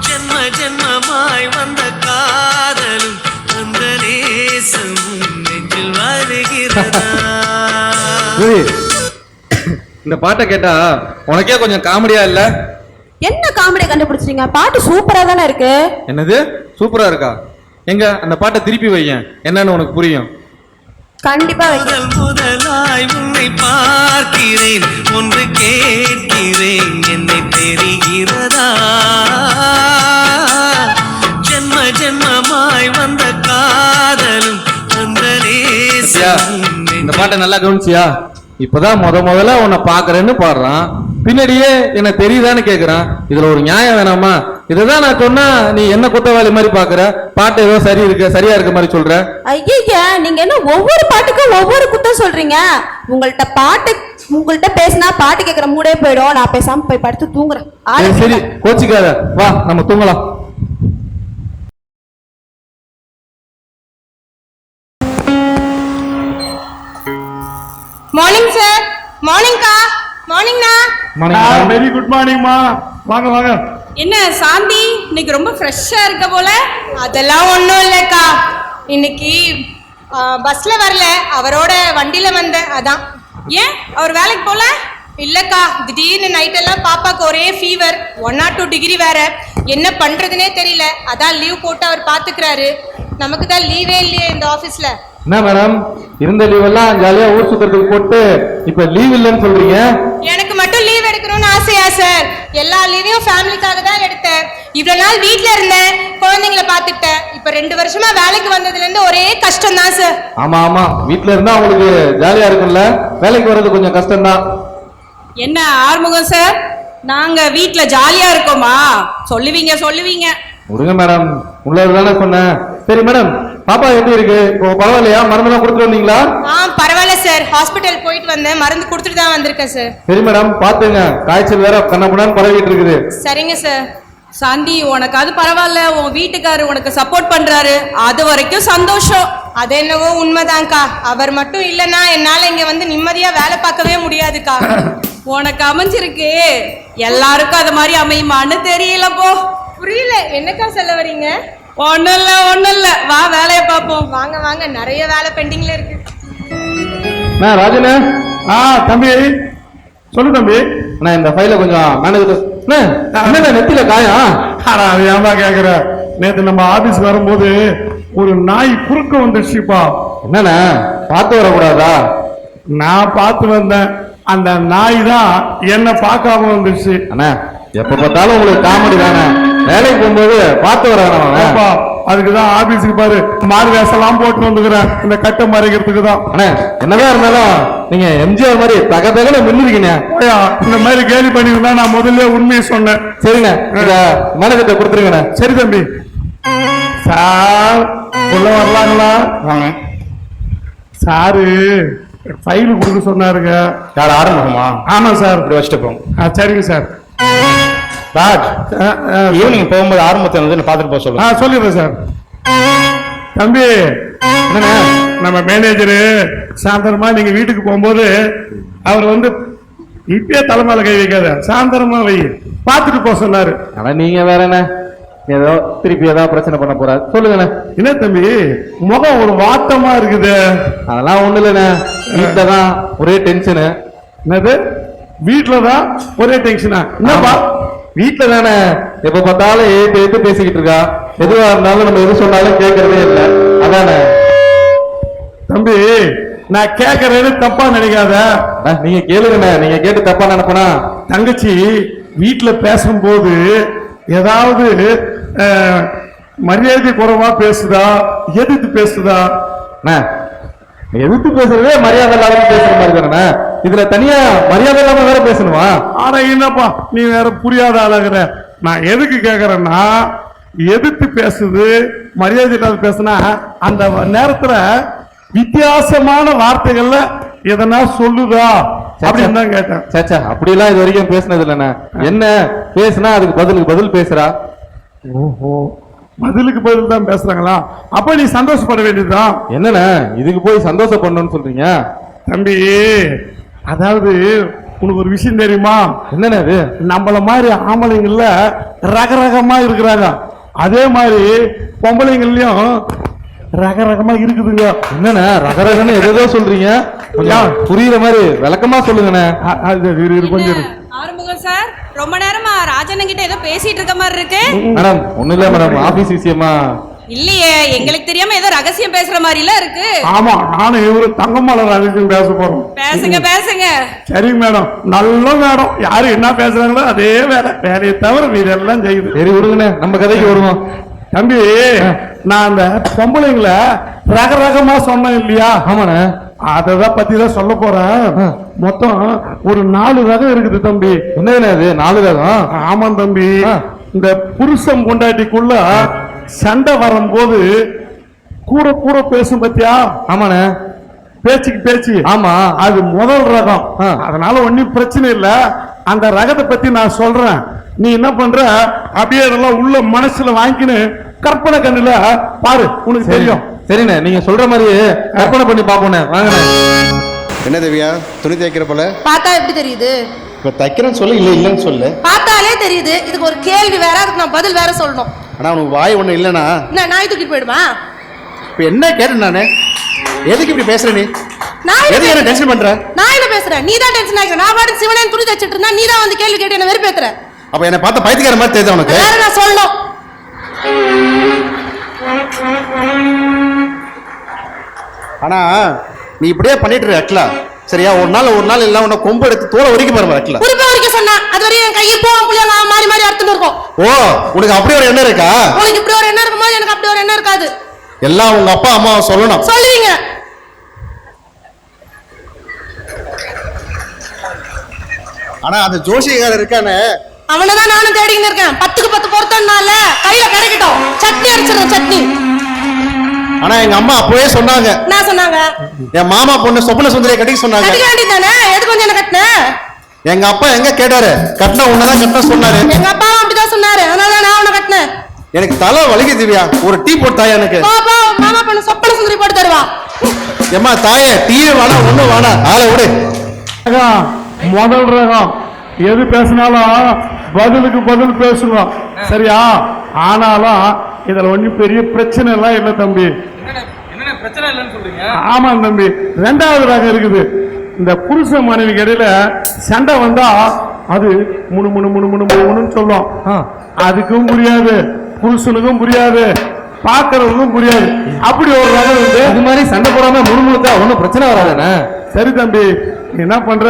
Speaker 7: ஜென்ம ஜென்மமாய் வந்த காதலும் அந்த நேசமும் நெஞ்சில் வருகிறதா.
Speaker 5: இந்த பாட்டை கேட்டா உனக்கே கொஞ்சம் காமெடியா இல்ல?
Speaker 4: என்ன காமெடி கண்டுபிடிச்சிருங்க? பாட்டு சூப்பரா தானே இருக்கு.
Speaker 5: என்னது சூப்பரா இருக்கா? எங்க அந்த பாட்டை திருப்பி வையேன், என்னன்னு உனக்கு புரியும்.
Speaker 4: கண்டிப்பா
Speaker 7: முதல் முதலாய் உன்னை பார்க்கிறேன், ஒன்று கேட்கிறேன், என்னை தெரிகிறதா, ஜென்ம ஜென்மமாய் வந்த காதலும் அந்த நேசமும்
Speaker 5: இந்த பாட்டை நல்லா கவனிச்சியா? இப்பதான் முதல்ல உன்னை பாக்குறேன்னு பாடுறான், பின்னாடியே என்ன தெரியுதான்னு கேக்குறான். இதுல ஒரு நியாயம் வேணாமா? இதுதான் நான் சொன்னா நீ என்ன குற்றவாளி மாதிரி பாக்குற, பாட்டு ஏதோ சரியா இருக்க மாதிரி சொல்ற.
Speaker 4: ஐயா, நீங்க என்ன ஒவ்வொரு பாட்டுக்கும் ஒவ்வொரு குத்தம் சொல்றீங்க? உங்கள்ட்ட பேசினா பாட்டு கேட்கற மூடே போயிடும். நான் பேசாம போய் படுத்து தூங்குறேன்.
Speaker 5: சரி கோச்சிக்காத, வா நம்ம தூங்கலாம்.
Speaker 8: Morning sir. மார்னிங்க்கா. மார்னிங்ண்ணா.
Speaker 5: வெரி குட் மார்னிங்மா. வாங்க வாங்க.
Speaker 8: என்ன சாந்தி இன்னைக்கு ரொம்ப ஃப்ரெஷ்ஷா இருக்க போல? அதெல்லாம் ஒன்றும் இல்லைக்கா, இன்னைக்கு பஸ்ல வரல, அவரோட வண்டியில வந்தேன், அதான். ஏன் அவர் வேலைக்கு போல? இல்லக்கா, திடீர்னு நைட் எல்லாம் பாப்பாக்கு ஒரே ஃபீவர், 1 or 2 டிகிரி வேற. என்ன பண்றதுனே தெரியல, அதான் லீவ் போட்டு அவர் பாத்துக்கிறாரு. நமக்கு தான் லீவே இல்லையே இந்த ஆபீஸ்ல.
Speaker 5: என்ன மேடம், இருந்த லீவ் எல்லாம் ஜாலியா ஊர் சுத்துறதுக்கு போட்டு இப்ப லீவ் இல்லைன்னு சொல்றீங்க?
Speaker 8: எனக்கு மட்டும் லீவ் எடுக்கணும்னு ஆசையா சார்? எல்லா லீவையும் ஃபேமிலிக்காக தான் எடுத்தேன். இவ்வளவு நாள் வீட்ல இருந்தேன், குழந்தைங்களை பார்த்துட்டேன். இப்ப 2 வருஷமா வேலைக்கு வந்ததுல இருந்து ஒரே கஷ்டம் தான் சார்.
Speaker 5: ஆமா ஆமா, வீட்டுல இருந்தா உங்களுக்கு ஜாலியா இருக்கும்ல, வேலைக்கு வர்றது கொஞ்சம் கஷ்டம்தான்.
Speaker 8: என்ன ஆறுமுகம் சார், நாங்க வீட்ல ஜாலியா இருக்கோமா? சொல்லுவீங்க.
Speaker 5: முருங்க மேடம், உள்ளதுதானே சொன்னேன். சரி மேடம், பாப்பா எப்படி இருக்கு இப்போ? பரவாயில்லையா? மருந்தெல்லாம் கொடுத்துட்டு வந்தீங்களா?
Speaker 8: பரவாயில்ல சார், ஹாஸ்பிட்டல் போயிட்டு வந்தேன், மருந்து கொடுத்துட்டு தான் வந்திருக்கேன் சார்.
Speaker 5: சரி மேடம், பாத்துங்க, காய்ச்சல் வேற கண்ணப்படான்னு பரவிட்டு இருக்குது.
Speaker 8: சரிங்க சார். சாந்தி, உனக்கு அது பரவாயில்ல, உன் வீட்டுக்காரர் உனக்கு சப்போர்ட் பண்றாரு, அது வரைக்கும் சந்தோஷம். அது என்னவோ உண்மைதான்க்கா. அவர் மட்டும் இல்லைன்னா என்னால இங்க வந்து நிம்மதியா வேலை பார்க்கவே முடியாதுக்கா. உனக்கு அமைஞ்சிருக்கு, எல்லாருக்கும் அது மாதிரி அமையுமான்னு தெரியல போ. புரியல, என்னக்கா சொல்ல வரீங்க? ஒண்ணும் இல்ல, வா வேலையை பார்ப்போம். வாங்க, நிறைய வேலை பெண்டிங்ல இருக்கு.
Speaker 5: ராஜனே.
Speaker 2: தம்பி சொல்லு தம்பி.
Speaker 5: நான் இந்த ஃபைல கொஞ்சம் மேனேஜர் நெத்தில காயம்.
Speaker 2: அது ஏமா கேக்குற? நேத்து நம்ம ஆபீஸ் வரும்போது ஒரு நாய் குறுக்க வந்துடுச்சுப்பா.
Speaker 5: என்னண்ணே, பார்த்து வரக்கூடாதா?
Speaker 2: நான் பார்த்து வந்தேன், அந்த நாய் தான் என்ன பார்க்காம வந்துடுச்சு.
Speaker 5: அண்ணா, எப்ப பார்த்தாலும் உங்களுக்கு காமெடி தானே. வேலைக்கு போகும்போது பார்த்து வர.
Speaker 2: அதுக்குதான் ஆபீஸுக்கு பாரு மாறு வேஷம்லாம் போட்டு வந்துக்கிறேன், இந்த கட்டை மறைக்கிறதுக்கு தான்.
Speaker 5: அண்ணா, என்னதான் இருந்தாலும் நீங்க எம்ஜிஆர் மாதிரி தகதகன மின்னுறீங்க.
Speaker 2: இந்த மாதிரி கேலி பண்ணிருந்தா நான் முதல்ல உண்மையை சொன்னேன்.
Speaker 5: சரிண்ணே, மேனேஜர்கிட்ட கொடுத்துருங்கண்ணே.
Speaker 2: சரி தம்பி. சார் உள்ள வரலாங்களா? வாங்க. சாரு ஃபைல் கொடுக்க சொன்னாருங்க.
Speaker 1: யார் ஆரம்பமா?
Speaker 2: ஆமா சார்.
Speaker 1: இப்படி வச்சுட்டு போங்க.
Speaker 2: சரிங்க சார்.
Speaker 1: ராஜ், ஈவினிங் போகும்போது ஆரம்பத்தை வந்து பார்த்துட்டு போக சொல்லுங்க.
Speaker 2: சொல்லிடுறேன் சார். தம்பி, என்னண்ணா, நம்ம மேனேஜரு சாயந்தரமா நீங்க வீட்டுக்கு போகும்போது அவர் வந்து இப்பயே தலைமையில கை வைக்காத, சாயந்தரமா வை, பார்த்துட்டு போக சொன்னாரு.
Speaker 5: ஆனா நீங்க வேற என்ன, ஏதோ திருப்பி ஏதாவது பிரச்சனை பண்ண போறாரு. சொல்லுங்கண்ணே.
Speaker 2: என்ன தம்பி, முகம் ஒரு வாட்டமா இருக்குது?
Speaker 5: அதெல்லாம் ஒண்ணு இல்லைண்ணே, வீட்டுல தான் ஒரே டென்ஷனு.
Speaker 2: என்னது, வீட்டுலதான் ஒரே டென்ஷனா? என்னப்பா?
Speaker 5: வீட்டுல தானே எப்ப பார்த்தாலும் ஏத்து பேசிக்கிட்டு இருக்கா. எதுவா இருந்தாலும் நம்ம எது சொன்னாலும் கேட்கறதே இல்லை. அதானே
Speaker 2: தம்பி, நான் கேட்கறேன்னு தப்பா நினைக்காத.
Speaker 5: நீங்க கேளுங்கண்ணே, நீங்க கேட்டு தப்பா நினைப்பனா?
Speaker 2: தங்கச்சி வீட்டுல பேசும்போது ஏதாவது மரியாதை குறைவா பேசுதா, எதிர்த்து பேசுதா?
Speaker 5: எதிர்த்து பேசுறதே மரியாதை இல்லாம பேசுற மாதிரி தானே, இதுல தனியா மரியாதை இல்லாம வேற பேசணுமா?
Speaker 2: ஆனா என்னப்பா நீ வேற புரியாத ஆளாகிற. நான் எதுக்கு கேக்குறேன்னா, எதிர்த்து பேசுது மரியாதை இல்லாத பேசுனா அந்த நேரத்துல வித்தியாசமான வார்த்தைகள்ல எதனா சொல்லுதா அப்படின்னு தான் கேட்டேன்.
Speaker 5: சேச்சா, அப்படியெல்லாம் இது வரைக்கும் பேசினது இல்லைண்ணே. என்ன பேசுனா அதுக்கு பதில் பேசுறா.
Speaker 2: ஓஹோ, பதிலுக்கு பதில் தான் பேசுறாங்களா? அப்ப நீ சந்தோஷப்பட வேண்டியதுதான்.
Speaker 5: என்னண்ணே இதுக்கு போய் சந்தோஷப்படணும்னு சொல்றீங்க?
Speaker 2: தம்பி, அதாவது உனக்கு ஒரு விஷயம் தெரியுமா?
Speaker 5: என்னண்ணே அது?
Speaker 2: நம்மள மாதிரி ஆம்பளைங்கள்ல ரகரகமா இருக்கிறாங்க, அதே மாதிரி பொம்பளைங்கள்லயும் ரகரகமா இருக்குதுங்க.
Speaker 5: என்னண்ணே ரகரகன்னு எதோ சொல்றீங்க, கொஞ்சம் புரியுற மாதிரி விளக்கமா சொல்லுங்கண்ணே.
Speaker 2: கொஞ்சம்
Speaker 8: ஆறுமுகம் சார், ரொம்ப நேரமா ராஜன் கிட்ட ஏதோ பேசிட்டு இருக்க மாதிரி இருக்கு.
Speaker 5: மேடம் ஒண்ணு இல்ல மேடம், ஆபீஸ் விஷயமா.
Speaker 8: இல்லையே, எங்களுக்கு தெரியாம ஏதோ ரகசியம் பேசுற மாதிரி எல்லாம் இருக்கு.
Speaker 2: ஆமா, நானும் இவரு தங்கமலை ரகசியம் பேச போறோம்.
Speaker 8: பேசுங்க.
Speaker 2: சரிங்க மேடம், நல்ல மேடம். யாரு என்ன பேசுறாங்களோ அதே வேலையை தவிர இதெல்லாம் செய்யுது.
Speaker 5: சரி விடுங்கண்ணே, நம்ம கதைக்கு வருவோம்.
Speaker 2: தம்பி, நான் அந்த பொம்பளைங்களை ரகரகமா சொன்னேன் இல்லையா?
Speaker 5: ஆமாண்ணே,
Speaker 2: அததான் பத்தி தான் சொல்ல போறேன். மொத்தம் ஒரு 4 ரகம் இருக்குது தம்பி.
Speaker 5: என்னண்ணே அது 4 ரகம்?
Speaker 2: ஆமா தம்பி, இந்த புருஷன் பொண்டாட்டிக்குள்ள சண்டை வரும்போது கூட பேசும் பத்தியா?
Speaker 5: ஆமாண்ணே,
Speaker 2: பேச்சுக்கு பேச்சு.
Speaker 5: ஆமா,
Speaker 2: அது முதல் ரகம். அதனால ஒன்னும் பிரச்சனை இல்ல. அந்த ரகத்தை பத்தி நான் சொல்றேன். நீ என்ன பண்ற, அப்படியே இதெல்லாம் உள்ள மனசுல வாங்கிக்கின்னு கற்பனை கண்ணுல பாரு, உனக்கு தெரியும்.
Speaker 5: சரிண்ணே, நீங்க சொல்ற மாதிரி கற்பனை பண்ணி பாப்போண்ணே. வாங்கண்ணே.
Speaker 9: என்ன தேவியா, துணி தைக்கிற போல?
Speaker 4: பார்த்தா எப்படி தெரியுது?
Speaker 9: இப்ப தைக்கிறேன்னு சொல்லு, இல்லைன்னு சொல்லு.
Speaker 4: பார்த்தாலே தெரியுது. இதுக்கு ஒரு கேள்வி வேற, அதுக்கு நான் பதில் வேற சொல்லணும்.
Speaker 9: ஆனா உனக்கு வாய் ஒண்ணு இல்லைனா
Speaker 4: என்ன நாய் தூக்கிட்டு போயிடுமா?
Speaker 9: இப்ப என்ன கேட்டேன் நானு, எதுக்கு இப்படி பேசுற நீ? எதுக்கு என்ன டென்ஷன் பண்ற?
Speaker 4: நான் என்ன பேசுறேன், நீ தான் டென்ஷன் ஆகிற. நான் பாட்டு சிவனேன் துணி தச்சிட்டு இருந்தா நீ தான் வந்து கேள்வி கேட்டு என்ன வெறுப்பேத்துற.
Speaker 9: அப்ப என்ன பார்த்த பைத்தியக்கார மாதிரி தெரியுது உனக்கு?
Speaker 4: வேற நான் சொல்லணும்.
Speaker 9: ஆனா நீ இப்படியே பண்ணிட்டு இருக்க அட்லா, சரியா? ஒரு நாள் இல்ல உன்னை கொம்பு எடுத்து தோலை உரிக்க பாருமா அட்லா.
Speaker 4: உரிக்க சொன்னா அது வரையும்
Speaker 8: என் கையை போவோம் புள்ளியா மாறி மாறி அறுத்துட்டு இருக்கோம்.
Speaker 9: ஓ, உனக்கு அப்படி ஒரு எண்ணம் இருக்கா?
Speaker 8: உங்களுக்கு இப்படி ஒரு எண்ணம் இருக்கும்போது எனக்கு அப்படி ஒரு எண்ணம் இருக்காது.
Speaker 9: எல்லாம் உங்க அப்பா அம்மா சொல்லணும்.
Speaker 8: சொல்லுவீங்க.
Speaker 9: ஆனா அந்த ஜோசியக்காரர் இருக்கானே,
Speaker 8: அவனதான் நானும் தேடிக்கிட்டு இருக்கேன். 10க்கு 10 பொருத்தம்னால கையில கிடைக்கட்டும், சட்னி அரைச்சிடும் சட்னி.
Speaker 9: ஆனா எங்க அம்மா அப்பவே சொன்னாங்க.
Speaker 8: என்ன சொன்னாங்க?
Speaker 9: என் மாமா பொண்ணு சொப்பன சுந்தரியை கட்டிக்க சொன்னாங்க.
Speaker 8: கட்டிக்க வேண்டியதானே, எதுக்கு கொஞ்சம் என்ன கட்டின?
Speaker 9: எங்க அப்பா எங்க கேட்டாரு, கட்டினா உன்னதான் கட்டின சொன்னாரு.
Speaker 8: எங்க அப்பாவும் அப்படிதான் சொன்னாரு, அதனால நான் உன்னை கட்டினேன்.
Speaker 9: எனக்கு தலை வலிக்கு திவ்யா, ஒரு டீ போட்டு தாயா எனக்கு.
Speaker 8: பாப்பா மாமா பொண்ணு சொப்பன சுந்தரி போட்டு தருவா.
Speaker 9: ஏமா தாயே, டீ வேணா ஒண்ணு வேணா, ஆளை விடு.
Speaker 2: முதல் ரகம் எது பேசினாலும் பதிலுக்கு பதில் பேசுவோம், சரியா? ஆனாலும் இதுல ஒன்னும் பெரிய பிரச்சனை எல்லாம் இல்லை தம்பி. ஆமா தம்பி, ரெண்டாவது ரகம் இருக்குது. இந்த புருஷ மனைவிக்கு இடையில சண்டை வந்தா அது முணு முணு முணு முணு முணுன்னு சொல்லும். அதுக்கும் புரியாது, புருஷனுக்கும் புரியாது, பாக்குறவங்களுக்கும் புரியாது. அப்படி ஒரு ரகம் வந்து
Speaker 5: இது மாதிரி சண்டை போடாம முழுமுழுத்தா ஒன்னும் பிரச்சனை வராதானே?
Speaker 2: சரி தம்பி, என்ன பண்ற,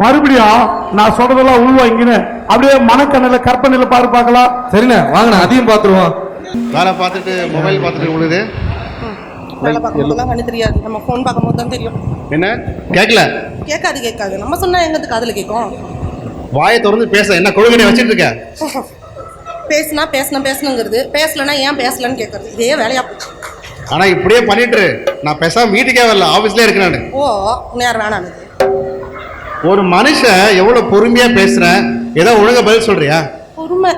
Speaker 2: மறுபடியும் நான் சொல்றதெல்லாம் உள்வாங்கின்னு அப்படியே மனக்கண்ணில கற்பனையில பாரு பார்க்கலாம்.
Speaker 5: சரிண்ணே, வாங்கண்ணா, அதையும் பாத்துருவோம்.
Speaker 9: வேலை பார்த்துட்டு மொபைல் பார்த்துட்டு உழுது.
Speaker 8: வேலை பார்க்கும்போதெல்லாம் கண்ணு தெரியாது, நம்ம ஃபோன் பார்க்கும்போது தான் தெரியும்.
Speaker 9: என்ன கேட்கல?
Speaker 8: கேட்காது. நம்ம சொன்னா எங்களுக்கு காதுல கேட்கும்.
Speaker 9: வாயை திறந்து பேச என்ன கொள்கையை வச்சிட்டு இருக்க?
Speaker 8: பேசுனா பேசணுங்கிறது, பேசலன்னா ஏன் பேசலன்னு கேட்கறது, இதே வேலையா போச்சு.
Speaker 9: ஆனா இப்படியே பண்ணிட்டு நான் பேசாம வீட்டுக்கே வரல, ஆபீஸ்லயே இருக்கேன் நானு.
Speaker 8: ஓ, நேரம் வேணாம்.
Speaker 9: ஒரு மனுஷன் எவ்வளவு பொறுமையா பேசுறேன், ஏதோ ஒழுங்கா பதில் சொல்றியா?
Speaker 8: பொறுமை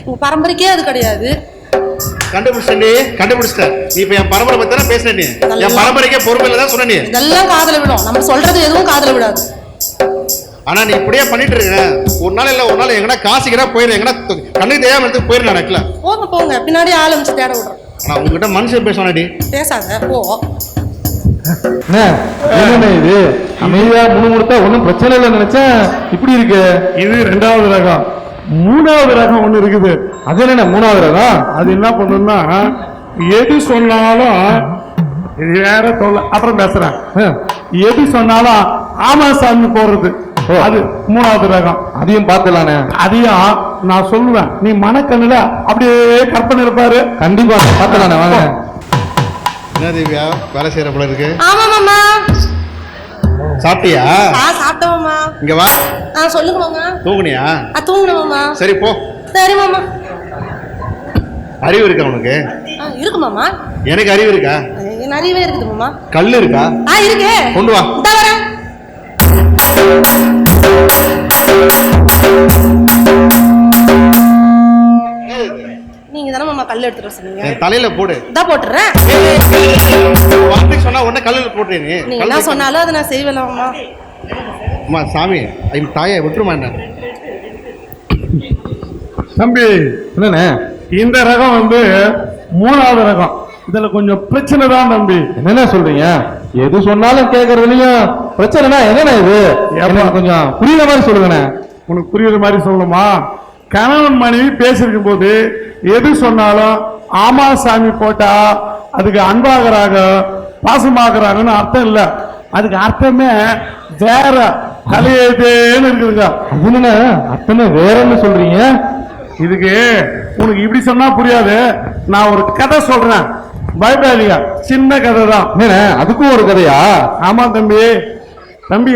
Speaker 8: உங்க பரம்பரைக்கே அது கிடையாது.
Speaker 9: கண்டுபிடிச்சிட்ட நீ. இப்ப என் பரம்பரை பத்தி தானே பேசுற நீ. என் பரம்பரைக்கே பொறுமை இல்லதான் சொன்ன நீ.
Speaker 8: இதெல்லாம் காதுல விடும், நம்ம சொல்றது எதுவும் காதுல விடாது.
Speaker 9: ஆனா நீ இப்படியே பண்ணிட்டு இருக்க, ஒரு நாள் இல்ல ஒரு நாள் எங்கன்னா காசுக்கிறா போயிரு, எங்கன்னா கண்ணுக்கு தெரியாம எடுத்து போயிரு. நக்கல
Speaker 8: போங்க பின்னாடி ஆரம்பிச்சு தேட விடுறோம்.
Speaker 9: ஆனா உங்ககிட்ட மனுஷன் பேசணும்டி.
Speaker 8: பேசாத போ.
Speaker 5: என்ன இது அமைதியா முணுமுணுத்தா ஒன்னும் பிரச்சனை இல்லைன்னு நினைச்சேன், இப்படி இருக்கு.
Speaker 2: இது ரெண்டாவது ரகம். மூணாவது ரகம் ஒண்ணு இருக்குது.
Speaker 5: அது என்ன மூணாவது ரகம்?
Speaker 2: அது என்ன பண்ணுன்னா, எது சொன்னாலும் இது வேற சொல்ல, அப்புறம் பேசுறேன். எது சொன்னாலும் ஆமா சாமி போடுறது, அது மூணாவது ரகம்.
Speaker 5: அதையும் பார்த்துலானே.
Speaker 2: அதையும் நான் சொல்லுவேன், நீ மனக்கண்ணுல அப்படியே கற்பனை இருப்பாரு.
Speaker 5: கண்டிப்பா பார்த்துலானே, வாங்க.
Speaker 9: என்ன திவ்யா வேலை செய்யற போல இருக்கு?
Speaker 8: ஆமா மாமா.
Speaker 9: சாப்பிட்டியா?
Speaker 8: சாப்பிட்டேன் மாமா.
Speaker 9: இங்க வா.
Speaker 8: சொல்லுங்க மாமா.
Speaker 9: தூங்குனியா?
Speaker 8: தூங்குனேன் மாமா.
Speaker 9: சரி போ.
Speaker 8: சரி மாமா.
Speaker 9: அறிவு இருக்கா உனக்கு?
Speaker 8: இருக்கு மாமா.
Speaker 9: எனக்கு அறிவு இருக்கா?
Speaker 8: நிறையவே இருக்குது மாமா.
Speaker 9: கல்லு இருக்கா?
Speaker 8: இருக்கு.
Speaker 9: கொண்டு வா.
Speaker 8: வரேன். நீங்க தானே மாமா கல் எடுத்துட்டு சொன்னீங்க.
Speaker 9: தலையில போடு.
Speaker 8: இதான் போட்டுறேன்.
Speaker 9: சொன்னா உடனே கல்லுல போட்டு நீ
Speaker 8: என்ன சொன்னாலும் அதை நான் செய்வேன் மாமா.
Speaker 9: அம்மா சாமி, என் தாயை விட்டுருமா என்ன?
Speaker 2: தம்பி
Speaker 5: என்னண்ணே,
Speaker 2: இந்த ரகம் வந்து மூணாவது ரகம். இதுல கொஞ்சம் பிரச்சனை தான் தம்பி.
Speaker 5: என்னென்ன சொல்றீங்க? எது சொன்னாலும் கேட்கறதுலயும் பிரச்சனைனா என்னண்ணா இது? கொஞ்சம் புரியுற மாதிரி சொல்லுங்கண்ணே.
Speaker 2: உனக்கு புரியுற மாதிரி சொல்லணுமா? கணவன் மனைவி பேசிருக்கும் போது எது சொன்னாலும் ஆமா சாமி போட்டா அதுக்கு அன்பாகிறாங்க, பாசமாகறாங்கன்னு அர்த்தம் இல்ல. அதுக்கு அர்த்தமே வேற, தலையேன்னு இருக்குதுங்க.
Speaker 5: அதுன்னு அர்த்தமே வேறன்னு சொல்றீங்க?
Speaker 2: இதுக்கு உனக்கு இப்படி சொன்னா புரியாது. நான் ஒரு கதை சொல்றேன், பயப்படாதீங்க. சின்ன கதை தான்.
Speaker 5: அதுக்கும் ஒரு கதையா?
Speaker 2: ஆமா தம்பி.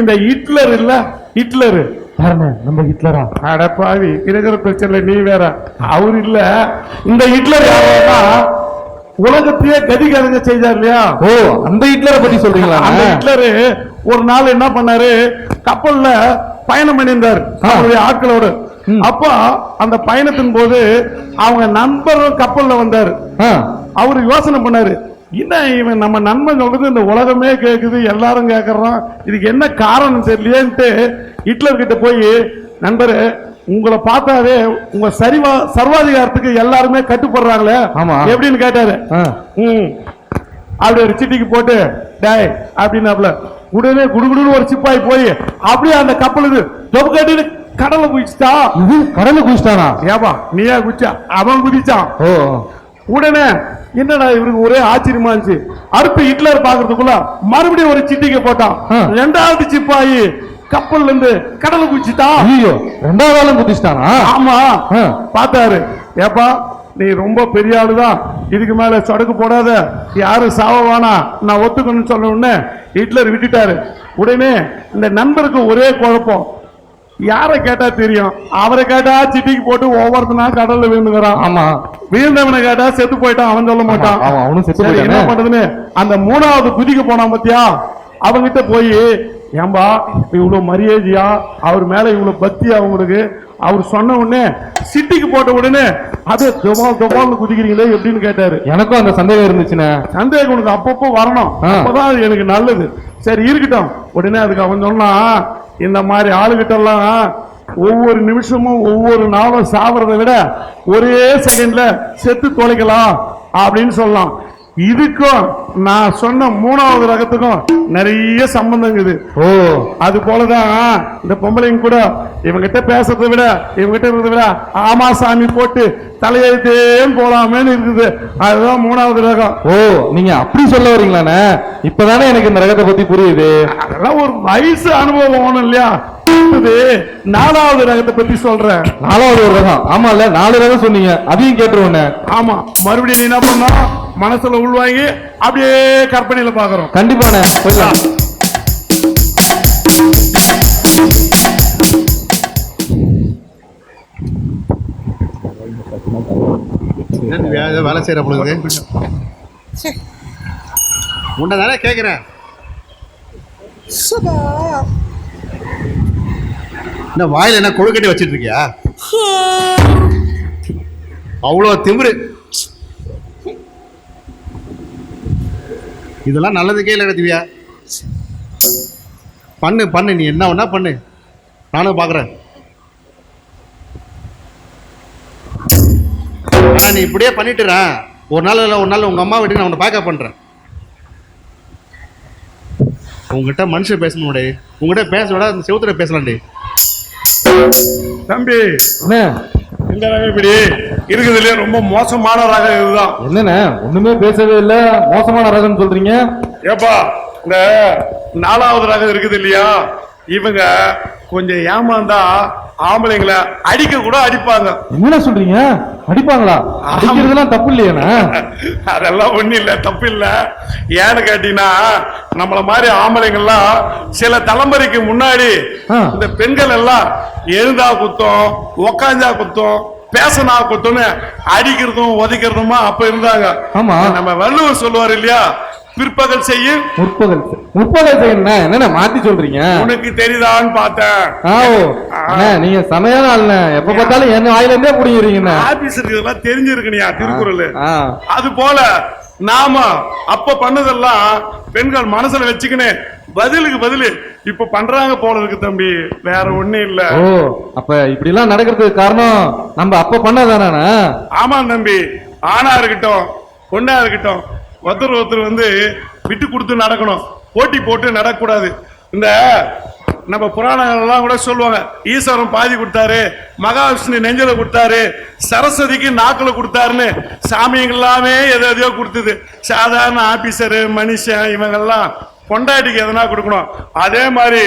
Speaker 2: இந்த ஹிட்லர் இல்ல, ஹிட்லர்
Speaker 5: நம்ம ஹிட்லரா?
Speaker 2: அடப்பாவி, இருக்கிற பிரச்சனை நீ வேற, அவர் இல்ல. இந்த ஹிட்லர் யாருன்னா உலகத்தையே கதி கலங்க செய்தார் இல்லையா?
Speaker 5: ஓ, அந்த ஹிட்லரை பத்தி சொல்றீங்களா?
Speaker 2: அந்த ஹிட்லர் ஒரு நாள் என்ன பண்ணாரு, கப்பல்ல பயணம் பண்ணியிருந்தார் அவருடைய ஆட்களோடு. அப்போ அந்த பயணத்தின் போது அவங்க நண்பரும் கப்பல்ல வந்தாரு. அவரு யோசனை பண்ணாரு, என்ன இவன் நம்ம நண்பன் சொல்றது இந்த உலகமே கேட்குது, எல்லாரும் கேட்கறோம், இதுக்கு என்ன காரணம் தெரியலேன்ட்டு ஹிட்லர் கிட்ட போய், நண்பரு உங்களை பார்த்தாவே உங்க சர்வாதிகாரத்துக்கு எல்லாருமே கட்டுப்படுறாங்களே எப்படின்னு கேட்டாரு. அப்படி ஒரு சிட்டிக்கு போட்டு டேய் அப்படின்னாப்ல. உடனே குடுகுடுன்னு ஒரு சிப்பாய் போய் அப்படியே அந்த கப்பலுக்கு தொப்பு கட்டிட்டு கடலை குதிச்சுட்டா.
Speaker 5: இது கடலை குதிச்சிட்டானா?
Speaker 2: ஏப்பா நீயா குதிச்சா? அவன் குதிச்சான். உடனே என்னடா இவருக்கு ஒரே ஆச்சரியமா இருந்துச்சு. அடுத்து ஹிட்லர் பாக்குறதுக்குள்ள மறுபடியும் ஒரு சிட்டிக்கு போட்டான். ரெண்டாவது சிப்பாயி
Speaker 10: கப்பல்ல இருந்து கடலை குதிச்சுட்டான்.
Speaker 5: ஐயோ, ரெண்டாவது ஆளும் குதிச்சிட்டானா?
Speaker 10: ஆமா,
Speaker 5: ஆ.
Speaker 10: பார்த்தாரு. ஏப்பா நீ ரொம்ப பெரிய ஆளுதான், இதுக்கு மேல சொடக்கு போடாத, யாரும் சாவவானா, நான் ஒத்துக்கணும்னு சொன்ன உடனே ஹிட்லர் விட்டுட்டாரு. உடனே இந்த நண்பருக்கு ஒரே குழப்பம், யாரை கேட்டா தெரியும், அவரை கேட்டா சிட்டிக்கு போட்டு ஒவ்வொருத்தனா கடல்ல விழுந்துக்கிறான்.
Speaker 5: ஆமா,
Speaker 10: வீழ்ந்தவனை கேட்டா செத்து போயிட்டான், அவன் சொல்ல மாட்டான்.
Speaker 5: ஆமா, அவனும் செத்து
Speaker 10: சரி, என்ன
Speaker 5: போயிட்டானே.
Speaker 10: பண்றதுன்னு அந்த மூணாவது குதிக்க போனான் பத்தியா, அவங்கிட்ட போய் ஏம்பா இவ்வளவு மரியாதையா, அவர் மேல இவ்வளவு பக்தியா உங்களுக்கு, அவர் சொன்ன உடனே சிட்டிக்கு போட்ட உடனே அது துபால்னு குதிக்கிறீங்களே எப்படின்னு கேட்டாரு.
Speaker 5: எனக்கும் அந்த சந்தேகம் இருந்துச்சுண்ணே.
Speaker 10: சந்தேகம் உனக்கு அப்பப்போ வரணும், அப்பதான் அது எனக்கு நல்லது. சரி இருக்கட்டும். உடனே அதுக்கு அவன் சொன்னா, இந்த மாதிரி ஆளுகிட்ட எல்லாம் ஒவ்வொரு நிமிஷமும் ஒவ்வொரு நாளும் சாவறதை விட ஒரே செகண்ட்ல செத்து தொலைக்கலாம் அப்படின்னு சொல்லலாம். இதுக்கும் நான் சொன்ன மூணாவது ரகத்துக்கும் நிறைய சம்பந்தம் இருக்குது.
Speaker 5: ஓ,
Speaker 10: அது போலதான் இந்த பொம்பளைங்க கூட இவங்கிட்ட பேசுறதை விட இவங்கிட்ட இருக்கிறத விட ஆமா சாமி போட்டு தலையெழுத்தேன்னு போலாமேன்னு இருக்குது. அதுதான் மூணாவது ரகம்.
Speaker 5: ஓ, நீங்க அப்படி சொல்ல வரீங்களாண்ணே? இப்பதானே எனக்கு இந்த ரகத்தை பத்தி புரியுது.
Speaker 10: அதெல்லாம் ஒரு வயசு அனுபவம் வேணும் இல்லையா? நாலாவது ரகத்தை பத்தி சொல்றேன்.
Speaker 5: நாலாவது ஒரு ரகம்? ஆமா இல்ல, 4 ரகம் சொன்னீங்க, அதையும் கேட்டுருவோண்ணே.
Speaker 10: ஆமா, மறுபடியும் என்ன பண்ணா மனசுல உள்வாங்கி அப்படியே கற்பனையில பாக்குறோம்.
Speaker 5: கண்டிப்பாண்ணே, போயிடலாம்.
Speaker 9: வேலை செய்யற பொழுது உன்னதானே கேக்குறேன். என்ன வாயில என்ன கொழுக்கட்டி வச்சிட்டு இருக்கியா? அவ்வளவு திமிரு. இதெல்லாம் நல்லதுக்கே இல்லை திவ்யா. பண்ணு பண்ணு, நீ என்ன வேணா பண்ணு, நானும் பாக்குறேன். ஆனா நீ இப்படியே பண்ணிட்டுற, ஒரு நாள் இல்லை ஒரு நாள் உங்க அம்மா வீட்டுக்கு நான் உன்னை பேக்கப் பண்றேன். உங்ககிட்ட மனுஷன் பேசணும், உங்ககிட்ட பேச விட அந்த செவுத்துல பேசலாம்டி.
Speaker 10: தம்பி,
Speaker 5: அண்ணே,
Speaker 10: இந்த ரகம் இப்படி இருக்குதுலயே ரொம்ப மோசமான ரகம் இதுதான்.
Speaker 5: என்னண்ணே ஒண்ணுமே பேசவே இல்ல, மோசமான ரகம்னு சொல்றீங்க?
Speaker 10: ஏப்பா இந்த நாலாவது ரகம் இருக்குது இல்லையா, இவங்க கொஞ்சம் ஏமாந்தா ஆம்பளைங்களை அடிக்க கூட அடிப்பாங்க.
Speaker 5: என்ன சொல்றீங்க? அடிப்பாங்களா? அடிக்கிறதுலாம் தப்பு இல்லையாண்ணே?
Speaker 10: அதெல்லாம் ஒண்ணு இல்ல, தப்பு இல்ல. ஏன்னு கேட்டீங்கன்னா, நம்மள மாதிரி ஆம்பளைங்கள்லாம் சில தலைமுறைக்கு முன்னாடி இந்த பெண்கள் எல்லாம் எழுந்தா குத்தம், உக்காந்தா குத்தம், பேசனா குத்தம்னு அடிக்கிறதும் உதைக்கிறதுமா அப்ப இருந்தாங்க.
Speaker 5: ஆமா,
Speaker 10: நம்ம வள்ளுவர் சொல்லுவார் இல்லையா, பிற்பகல் செய்யும்
Speaker 5: முற்பகல். முற்பகல் செய்யணும் என்ன மாத்தி சொல்றீங்க?
Speaker 10: உனக்கு தெரியுதான்னு பார்த்தேன்.
Speaker 5: நீங்க சமையான ஆளுண்ணே, எப்ப பார்த்தாலும் என்ன வாயில இருந்தே புடிங்கிறீங்க.
Speaker 10: ஆபீஸருக்கு இதெல்லாம் தெரிஞ்சிருக்கணியா திருக்குறள். அது போல நாம அப்ப பண்ணதெல்லாம் பெண்கள் மனசுல வச்சுக்கினே பதிலுக்கு பதிலு இப்ப பண்றாங்க போல இருக்கு தம்பி, வேற ஒண்ணு இல்ல.
Speaker 5: ஓ, அப்ப இப்படி எல்லாம் நடக்கிறதுக்கு காரணம் நம்ம அப்ப பண்ணதானே?
Speaker 10: ஆமா தம்பி, ஆணா இருக்கட்டும் பொண்ணா இருக்கட்டும், ஒருத்தர் வந்து விட்டு கொடுத்து நடக்கணும், போட்டி போட்டு நடக்கக்கூடாது. இந்த நம்ம புராணங்கள்லாம் கூட சொல்லுவாங்க, ஈஸ்வரன் பாதி கொடுத்தாரு, மகாவிஷ்ணு நெஞ்சில கொடுத்தாரு, சரஸ்வதிக்கு நாக்குல கொடுத்தாருன்னு. சாமியங்கள் எல்லாமே எதையோ கொடுத்தது. சாதாரண ஆபீசரு மனுஷன் இவங்கெல்லாம் பொண்டாட்டிக்கு எதனா கொடுக்கணும், அதே மாதிரி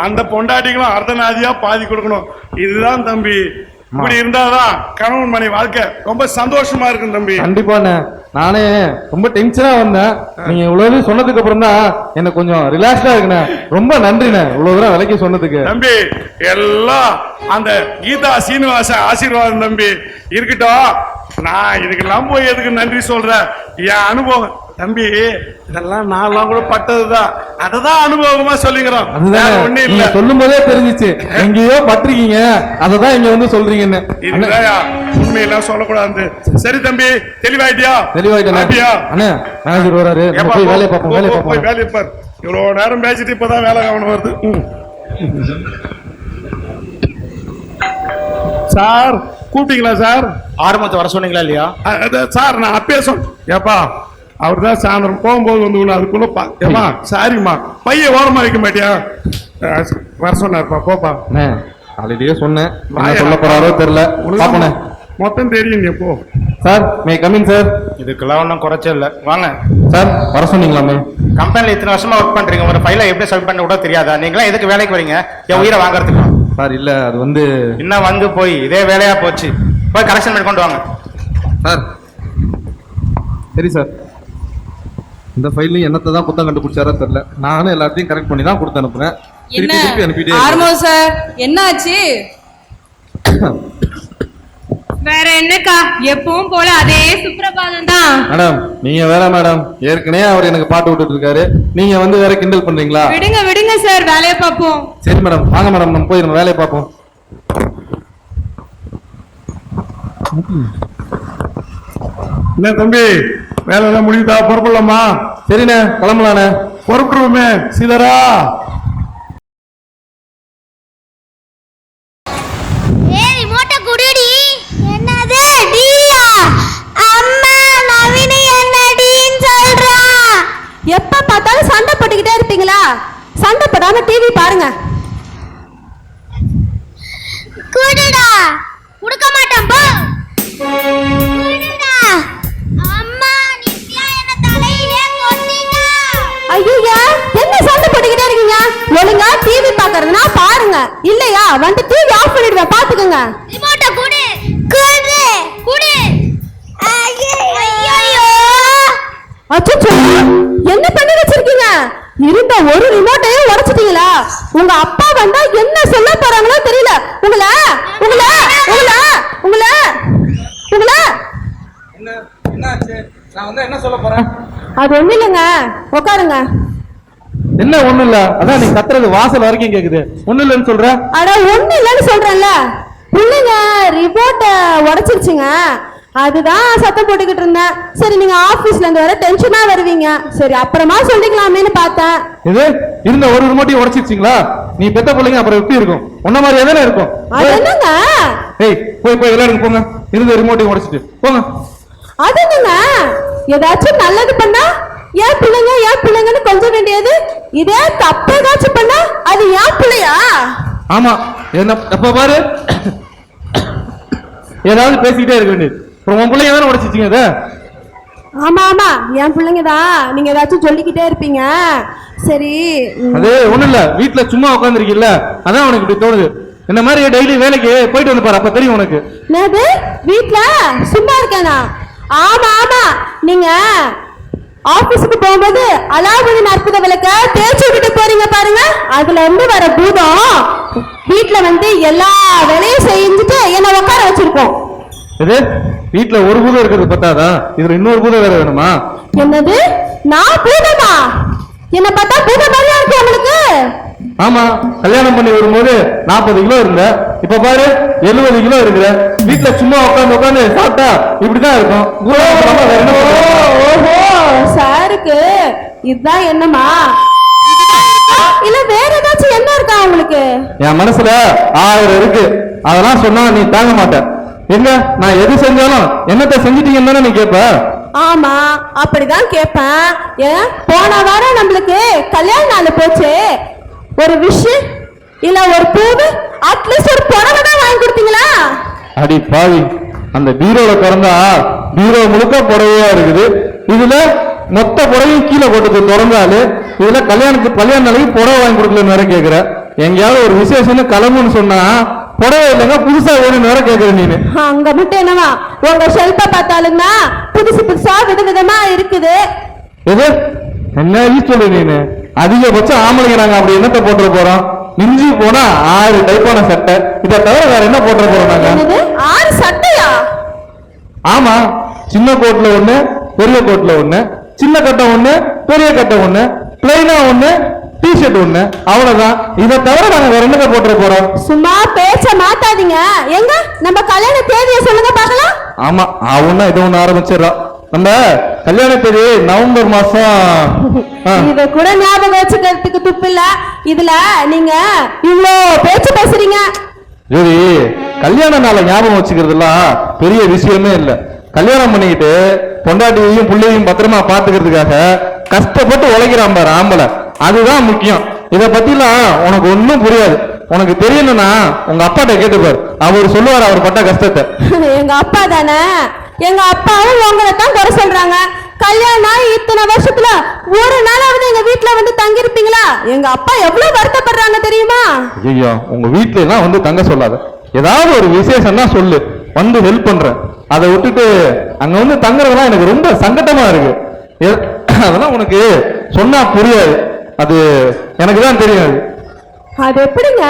Speaker 10: அந்த பொண்டாட்டிகளும் அர்த்தநாதியா பாதி கொடுக்கணும். இதுதான் தம்பி. இப்படி இருந்தாதான் கணவன் மனை வாழ்க்கை ரொம்ப சந்தோஷமா இருக்கும் தம்பி.
Speaker 5: கண்டிப்பாண்ணே, நானே ரொம்ப டென்ஷனா வந்தேன். நீங்க இவ்வளவு சொன்னதுக்கு அப்புறம் தான் எனக்கு கொஞ்சம் ரிலாக்ஸ்டா இருக்குண்ணே. ரொம்ப நன்றிண்ணே, இவ்வளவு தூரம் விலைக்கு சொன்னதுக்கு.
Speaker 10: தம்பி எல்லாம் அந்த கீதா சீனிவாச ஆசீர்வாதம் தம்பி இருக்கட்டும். நான் இதுக்கெல்லாம் போய் எதுக்கு நன்றி சொல்றேன், என் அனுபவம் தம்பி. இதெல்லாம் நான்லாம் கூட பட்டதுதான், அததான் அனுபவமா சொல்லிக்கிறோம். ஒண்ணு இல்ல,
Speaker 5: சொல்லும் போதே தெரிஞ்சிச்சு எங்கேயோ பட்டிருக்கீங்க, அததான் இங்க வந்து சொல்றீங்கன்னு.
Speaker 10: உண்மையெல்லாம் சொல்லக்கூடாது. சரி தம்பி, தெளிவாயிட்டியா?
Speaker 5: தெளிவாயிட்டா அண்ணே, மேனேஜர் வராரு, போய் வேலையை பார்ப்போம்.
Speaker 10: வேலையை பார், இவ்வளவு நேரம் பேசிட்டு இப்பதான் வேலை கவனம் வருது. சார் கூப்பிட்டீங்களா சார்?
Speaker 1: ஆரம்பத்தை வர சொன்னீங்களா இல்லையா?
Speaker 10: சார் நான் அப்பயே சொன்னேன். ஏப்பா அவர் தான் சாயந்தரம் போகும்போது வந்து அதுக்குள்ள ஏமா சாரிம்மா பையன் ஓரமா வைக்க மாட்டியா? வர சொன்னார்ப்பா, போப்பா.
Speaker 5: ஆல்ரெடியே சொன்னேன், சொல்ல போறாரோ தெரியல. பாப்பனே,
Speaker 10: மொத்தம் தெரியும். நீ போ
Speaker 5: சார். May coming sir.
Speaker 1: இதுக்கெல்லாம் ஒன்றும் குறைச்ச இல்லை, வாங்க
Speaker 5: சார். வர சொன்னீங்களாமே?
Speaker 1: கம்பெனில இத்தனை வருஷமா ஒர்க் பண்றீங்க, ஒரு ஃபைலை எப்படி சப்மிட் பண்ண கூட தெரியாதா? நீங்களா எதுக்கு வேலைக்கு வரீங்க? என் உயிரை வாங்குறதுக்கு?
Speaker 5: சார் இல்ல அது வந்து
Speaker 1: இன்னும் வந்து போய் இதே வேலையா போச்சு. போய் கரெக்ஷன் பண்ணி கொண்டு வாங்க.
Speaker 5: சார் சரி சார், இந்த ஃபைல்லையும் என்னத்தை தான் புத்தகம் கண்டுபிடிச்சாரோ தெரியல. நானும் எல்லாத்தையும் கரெக்ட் பண்ணி தான் கொடுத்து அனுப்புறேன். திருப்பி திருப்பி அனுப்பிட்டே
Speaker 8: ஆர்மோ சார் என்னாச்சு? வேற என்னக்கா, எப்பவும் போல அதே சுப்ரபாதம் தான்.
Speaker 5: மேடம் நீங்க வேற மேடம், ஏற்கனவே அவர் எனக்கு பாட்டு விட்டுட்டு இருக்காரு, நீங்க வந்து வேற கிண்டல் பண்றீங்களா?
Speaker 8: விடுங்க விடுங்க சார், வேலையை பார்ப்போம்.
Speaker 5: சரி மேடம் வாங்க மேடம், நம்ம போய் நம்ம வேலையை பார்ப்போம்.
Speaker 10: என்ன தம்பி, வேலை எல்லாம் முடியுதா? பொறுப்பிடலாமா?
Speaker 5: சரிண்ணே கிளம்பலாண்ணே.
Speaker 10: பொறுப்புருவோமே சீதரா.
Speaker 6: ஏய் ரிமோட்ட குடுடி. என்னது டியா? அம்மா நவீன என்ன டின்னு சொல்றா?
Speaker 4: எப்ப பார்த்தாலும் சண்டை போட்டுக்கிட்டே இருப்பீங்களா? சண்டை போடாம டிவி பாருங்க.
Speaker 6: குடுடா. குடுக்க மாட்டேன் போ. குடுடா. அம்மா நித்யா என்ன தலையிலே கொட்டிட்டா.
Speaker 4: ஐயோ என்ன சண்டை போட்டுக்கிட்டே இருக்கீங்க? ஒழுங்கா டிவி பாக்குறதுனா பாருங்க, இல்லையா வந்து டிவி ஆஃப் பண்ணிடுவேன், பாத்துக்கோங்க.
Speaker 6: ரிமோட்ட குடு. குடு. குடு. ஐயோ.
Speaker 4: அச்சச்சோ, என்ன பண்ணி வச்சிருக்கீங்க? இருந்த ஒரு ரிமோட்டையும் உடைச்சிட்டீங்களா? உங்க அப்பா வந்தா என்ன சொல்ல போறாங்களோ தெரியல. உங்கள உங்கள உங்கள உங்கள உங்கள
Speaker 5: என்னாச்சு? நான் வந்து என்ன சொல்ல போறேன்?
Speaker 4: அது ஒண்ணு இல்லைங்க, உட்காருங்க.
Speaker 5: என்ன ஒண்ணு இல்ல, அதான் நீ கத்துறது வாசல் வரைக்கும் கேக்குது. ஒண்ணு இல்லன்னு சொல்ற?
Speaker 4: அட ஒண்ணு இல்லன்னு சொல்றேன்ல. பிள்ளைங்க ரிமோட்ட உடைச்சிருச்சுங்க, அதுதான் சத்தம் போட்டுக்கிட்டு இருந்தேன். சரி நீங்க ஆபீஸ்ல இருந்து வர டென்ஷனா வருவீங்க, சரி அப்புறமா சொல்லிக்கலாமேன்னு பார்த்தேன்.
Speaker 5: இது இருந்த ஒரு ரிமோட்டையும் உடைச்சிருச்சீங்களா? நீ பெத்த பிள்ளைங்க அப்புறம் எப்படி இருக்கும்? உன்ன மாதிரி எதானே இருக்கும்.
Speaker 4: அது என்னங்க?
Speaker 5: ஏய் போய் போய் விளையாடுங்க போங்க, இருந்த ரிமோட்டையும் உடைச்சிட்டு போங்க.
Speaker 4: அது என்னங்க, ஏதாச்சும் நல்லது பண்ணா ஏன் பிள்ளைங்கன்னு கொஞ்சம் வேண்டியது, இதே தப்பு ஏதாச்சும் பண்ணா அது ஏன் பிள்ளையா?
Speaker 5: ஆமா என்ன எப்ப பாரு ஏதாவது பேசிக்கிட்டே இருக்க வேண்டியது. அப்புறம் உன் பிள்ளைங்க தானே உடைச்சிச்சிங்க இதை.
Speaker 4: ஆமா ஆமா என் பிள்ளைங்க தான், நீங்க ஏதாச்சும் சொல்லிக்கிட்டே இருப்பீங்க. சரி
Speaker 5: அது ஒண்ணு இல்ல, வீட்டுல சும்மா உட்காந்துருக்கீல்ல, அதான் உனக்கு இப்படி தோணுது. இந்த மாதிரி டெய்லி வேலைக்கு போயிட்டு வந்து பாரு, அப்ப தெரியும் உனக்கு.
Speaker 4: என்னது வீட்ல சும்மா இருக்கேனா? ஆமா ஆமா, நீங்க ஆபீஸுக்கு போகும்போது அலாவுதீன் அற்புத விளக்க தேய்ச்சி விட்டு போறீங்க பாருங்க, அதுல இருந்து வர பூதம் வீட்டுல வந்து எல்லா வேலையும் செஞ்சுட்டு என்ன உட்கார வச்சிருக்கோம்.
Speaker 5: இது வீட்டுல ஒரு பூதம் இருக்கிறது பத்தாதா, இதுல இன்னொரு பூதம் வேற வேணுமா?
Speaker 4: என்னது நான் பூதமா? என்ன பார்த்தா பூதம் மாதிரியா இருக்கு உங்களுக்கு?
Speaker 5: ஆமா, கல்யாணம் பண்ணி வரும்போது 40 கிலோ இருந்த, இப்ப பாரு 70 கிலோ இருக்கிற. வீட்டுல சும்மா உட்காந்து உட்காந்து சாப்பிட்டா இப்படிதான் இருக்கும்.
Speaker 4: ஓஹோ சாருக்கு இதுதான் என்னமா? இல்ல வேற ஏதாச்சும் என்ன இருக்கா உங்களுக்கு?
Speaker 5: என் மனசுல 1000 இருக்கு, அதெல்லாம் சொன்னா நீ தாங்க மாட்ட. எங்க நான் எது செஞ்சாலும் என்னத்த செஞ்சிட்டீங்கன்னு தானே நீ கேட்ப.
Speaker 4: ஆமா அப்படிதான் கேட்பேன். ஏன் போன வாரம் நம்மளுக்கு கல்யாண நாள் போச்சு, ஒரு விஷயம் இல்ல ஒரு பூவு அட்லீஸ்ட் ஒரு புடவை தான் வாங்கி கொடுத்தீங்களா?
Speaker 5: அடி பாவி, அந்த பீரோல திறந்தா பீரோ முழுக்க புடவையா இருக்குது. இதுல மொத்த புடவையும் கீழே போட்டு திறந்தாலு இதுல கல்யாண நாளைக்கு புடவை வாங்கி கொடுக்கலன்னு வேற கேக்குற. எங்கேயாவது ஒரு விசேஷம்னு கிளம்புன்னு சொன்னா புடவை இல்லைங்க புதுசா வேணும்னு வேற கேக்குற நீனு.
Speaker 4: அங்க மட்டும் என்னவா, உங்க ஷெல்ஃப பார்த்தாலுன்னா புதுசு புதுசா விதவிதமா இருக்குது.
Speaker 5: எது என்ன சொல்லு நீனு? அதிகபட்சம் ஆம்பளைங்க நாங்க அப்படி என்னத்த போட்டுற போறோம்? மிஞ்சி போனா 6 டைப்பான சட்டை, இதை தவிர வேற என்ன போட்டுற போறோம் நாங்க?
Speaker 4: 6 சட்டையா?
Speaker 5: ஆமா, சின்ன கோட்ல ஒண்ணு, பெரிய கோட்ல ஒண்ணு, சின்ன கட்டை ஒண்ணு, பெரிய கட்டை ஒண்ணு, பிளைனா ஒண்ணு, டிஷர்ட் ஒண்ணு, அவ்வளவுதான். இதை தவிர நாங்க வேற என்னத்த போட்டுற போறோம்?
Speaker 4: சும்மா பேச்ச மாத்தாதீங்க. எங்க நம்ம கல்யாண தேதியை சொல்லுங்க பார்க்கலாம்.
Speaker 5: ஆமா அவனா இது ஒண்ணு ஆரம்பிச்சிடறோம். நம்ம கல்யாண தேதி நவம்பர் மாசம்.
Speaker 4: இத கூட ஞாபகம் வச்சுக்கிறதுக்கு துப்பு இல்ல. இதுல நீங்க இவ்வளோ பேச்சு பேசுறீங்க.
Speaker 5: சரி, கல்யாண நாளை ஞாபகம் வச்சுக்கிறதுலாம் பெரிய விஷயமே இல்ல. கல்யாணம் பண்ணிக்கிட்டு பொண்டாட்டியையும் பிள்ளையும் பத்திரமா பாத்துக்கிறதுக்காக கஷ்டப்பட்டு உழைக்கிறான் பாரு ஆம்பளை, அதுதான் முக்கியம். இத பத்திலாம் உனக்கு ஒன்னும் புரியாது. உனக்கு தெரியணும்னா உங்க அப்பாட்ட கேட்டுப்பாரு, அவர் சொல்லுவார் அவர் பட்ட கஷ்டத்தை.
Speaker 4: எங்க அப்பா தானே, எங்க அப்பாவும் உங்களை தான் குறை சொல்றாங்க. கல்யாணம் ஆகி இத்தனை வருஷத்துல ஒரு நாளாவது எங்க வீட்டுல வந்து தங்கி இருப்பீங்களா? எங்க அப்பா எவ்வளவு வருத்தப்படுறாங்க தெரியுமா?
Speaker 5: ஐயோ, உங்க வீட்டுல எல்லாம் வந்து தங்க சொல்லாத. ஏதாவது ஒரு விசேஷம்னா சொல்லு, வந்து ஹெல்ப் பண்றேன். அதை விட்டுட்டு அங்க வந்து தங்குறதுலாம் எனக்கு ரொம்ப சங்கடமா இருக்கு. அதெல்லாம் உனக்கு சொன்னா புரியாது, அது எனக்கு தான் தெரியாது.
Speaker 4: அது எப்படிங்க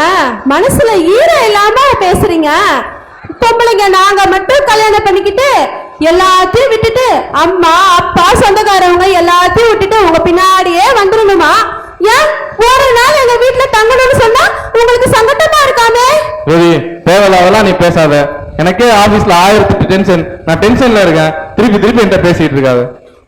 Speaker 4: மனசுல ஈரம் இல்லாம பேசுறீங்க? பொம்பளைங்க நாங்க மட்டும் கல்யாணம் பண்ணிக்கிட்டு எல்லாத்தையும் விட்டுட்டு அம்மா அப்பா சொந்தக்காரவங்க எல்லாத்தையும் விட்டுட்டு உங்க பின்னாடியே வந்துடணுமா? ஏன் ஒரு நாள் எங்க வீட்டுல தங்கணும்னு சொன்னா உங்களுக்கு சங்கடமா இருக்காமே?
Speaker 5: தேவையில்லாதெல்லாம் நீ பேசாத. எனக்கே ஆபீஸ்ல 1008 டென்ஷன். நான் டென்ஷன்ல இருக்கேன், திருப்பி என்கிட்ட பேசிட்டு இருக்காது.